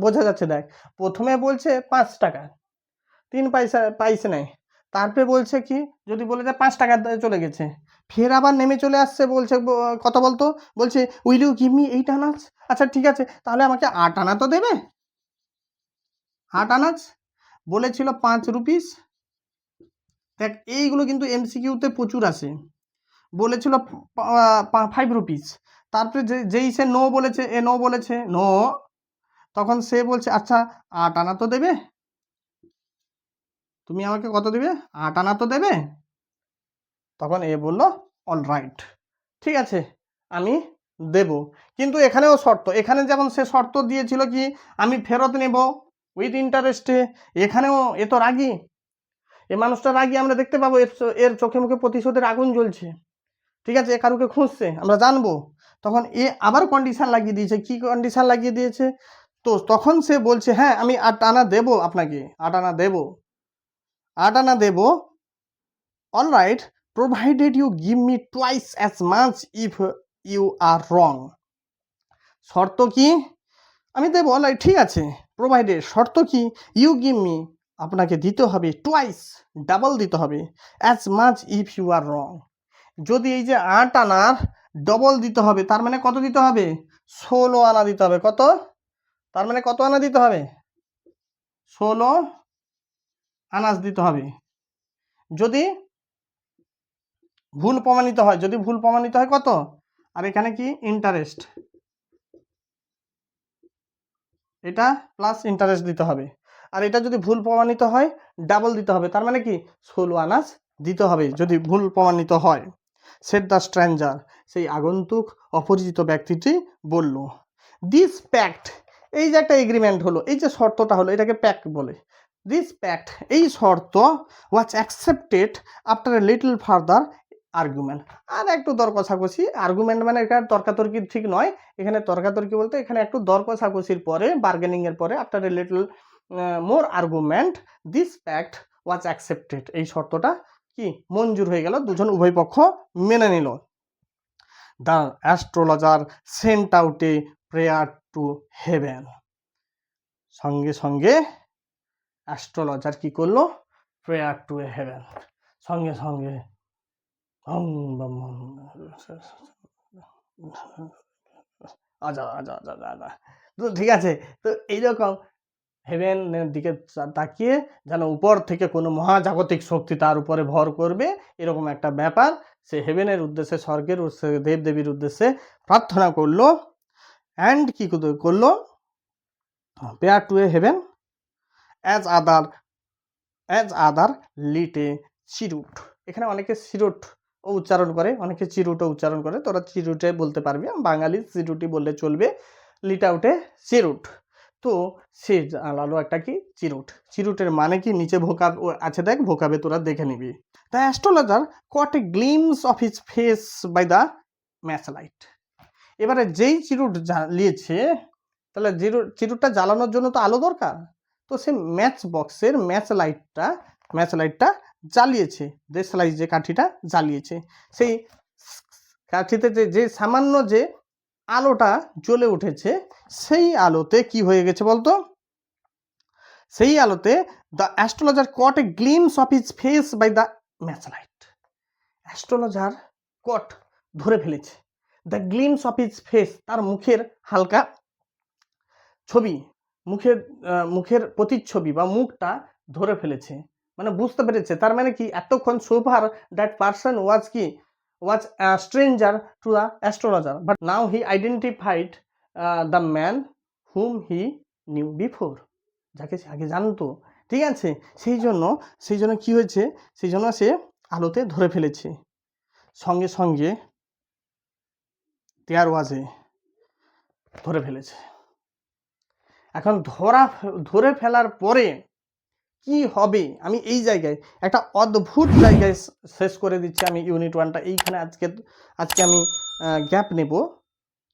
বোঝা যাচ্ছে, দেখ, প্রথমে বলছে 5 টাকা, 3 পয়সা নেয়, তারপরে বলছে কি, যদি বলে যায় 5 টাকা চলে গেছে, ফের আবার নেমে চলে আসছে, বলছে কত বলতো, বলছে উইল ইউ গিভ মি 8 আনা, আচ্ছা ঠিক আছে, তাহলে আমাকে 8 আনা তো দেবে, 8 আনা বলেছিল 5 রুপিস। দেখ, এইগুলো কিন্তু এমসিকিউতে প্রচুর আসে। বলেছিল 5 রুপিস, তারপরে যেই সে নো বলেছে, নো বলেছে, নো, তখন সে বলছে, আচ্ছা 8 আনা তো দেবে, তুমি আমাকে কত দেবে, 8 আনা তো দেবে। তখন এ বলল, অল রাইট, ঠিক আছে, আমি দেব, কিন্তু এখানেও শর্ত, এখানে যেমন সে শর্ত দিয়েছিল কি, আমি ফেরত নেব উইথ ইন্টারেস্টে, এখানেও এ তো রাগী, এ মানুষটা রাগী, আমরা দেখতে পাবো এর চোখে মুখে প্রতিশোধের আগুন জ্বলছে। ঠিক আছে, এ কারুকে খুঁজছে, আমরা জানবো। তখন এ আবার কন্ডিশন লাগিয়ে দিয়েছে, কি কন্ডিশন লাগিয়ে দিয়েছে, তো তখন সে বলছে, হ্যাঁ আমি 8 আনা দেবো আপনাকে, 8 আনা দেবো, 8 আনা দেবো, all right, provided you give me twice as much if you are wrong. শর্ত কি, আমি দেবো, অল রাইট, ঠিক আছে, প্রোভাইডেড, শর্ত কি, ইউ গিভ মি, আপনাকে দিতে হবে, টুয়াইস, ডাবল দিতে হবে, as much if you are wrong, যদি এই যে 8 আনার ডবল দিতে হবে, তার মানে কত দিতে হবে, 16 আনা দিতে হবে। কত? তার মানে কত আনা দিতে হবে? 16 আনাজ দিতে হবে। যদি ভুল প্রমাণিত হয়, যদি ভুল প্রমাণিত হয় কত? আর এখানে কি ইন্টারেস্ট, এটা প্লাস ইন্টারেস্ট দিতে হবে। আর এটা যদি ভুল প্রমাণিত হয় ডাবল দিতে হবে। তার মানে কি 16 আনাজ দিতে হবে যদি ভুল প্রমাণিত হয়। সেড দ্য স্ট্রেঞ্জার, সেই আগন্তুক অপরিচিত ব্যক্তিটি বলল। দিস প্যাক্ট, এই যে একটা এগ্রিমেন্ট হলো, এই যে শর্তটা হলো, এটাকে প্যাক্ট বলে। দিস প্যাক্ট, এই শর্ত was accepted after a little further argument. আর একটু দর কষাকষি, আর্গুমেন্ট মানে এখানে তর্কাতর্কি ঠিক নয়, এখানে তর্কাতর্কি বলতে এখানে একটু দর কষাকষির পরে, বার্গেনিং এর পরে, after a little more argument, this pact was accepted, এই শর্তটা কি মঞ্জুর হয়ে গেল, দুজন উভয় পক্ষ মেনে নিল। The astrologer sent out a prayer to heaven, সঙ্গে সঙ্গে অ্যাস্ট্রোলজার কি করলো? প্রেয়ার টু হেভেন, সঙ্গে সঙ্গে আজা আজা আজা আজা। তো ঠিক আছে, তো এইরকম হেভেনের দিকে তাকিয়ে যেন উপর থেকে কোনো মহাজাগতিক শক্তি তার উপরে ভর করবে, এরকম একটা ব্যাপার। সে হেভেনের উদ্দেশ্যে, স্বর্গের দেবদেবীর উদ্দেশ্যে প্রার্থনা করলো। অ্যান্ড কি করলো? Prayer to a heaven as other lit a cheroot. এখানে অনেকে চিরুট ও উচ্চারণ করে, অনেকে চিরুটও উচ্চারণ করে, তোরা চিরুটে বলতে পারবি, বাঙালি চিরুটি বললে চলবে। লিট আউটে চিরুট। তো সে জানালো একটা কি চিরুট। চিরুটের মানে কি নিচে ভোকাব আছে, দেখ ভোকাবে তোরা দেখে নিবি। The astrologer caught a glimpse of his face by the match light. এবারে যেই চিরুট জ্বালিয়েছে, তাহলে চিরুটটা জ্বালানোর জন্য তো আলো দরকার, তো সে ম্যাচ বক্সের ম্যাচ লাইটটা জ্বালিয়েছে, দেশলাই যে কাঠিটা জ্বালিয়েছে, সেই কাঠিতে যে সামান্য যে আলোটা জ্বলে উঠেছে, সেই আলোতে কি হয়ে গেছে বলতো? সেই আলোতে the astrologer caught a glimpse of his face by the match light. Astrologer caught ধরে ফেলেছে, the glimpse of his face, তার মুখের হালকা ছবি, মুখের প্রতিচ্ছবি বা মুখটা ধরে ফেলেছে, মানে বুঝতে পেরেছে। তার মানে কি এতক্ষণ সোফার that person was stranger to the astrologer, but now he identified the man hmm he knew before, যাকে সে আগে জানতো। ঠিক আছে, সেই জন্য কি হয়েছে, সেই জন্য সে আলোতে ধরে ফেলেছে। সঙ্গে সঙ্গে দেয়ার ওয়াজে ধরে ফেলেছে। এখন ধরে ফেলার পরে কি হবে, আমি এই জায়গায় একটা অদ্ভুত জায়গায় শেষ করে দিচ্ছি আমি ইউনিট 1টা। এইখানে আজকে আমি গ্যাপ নেব।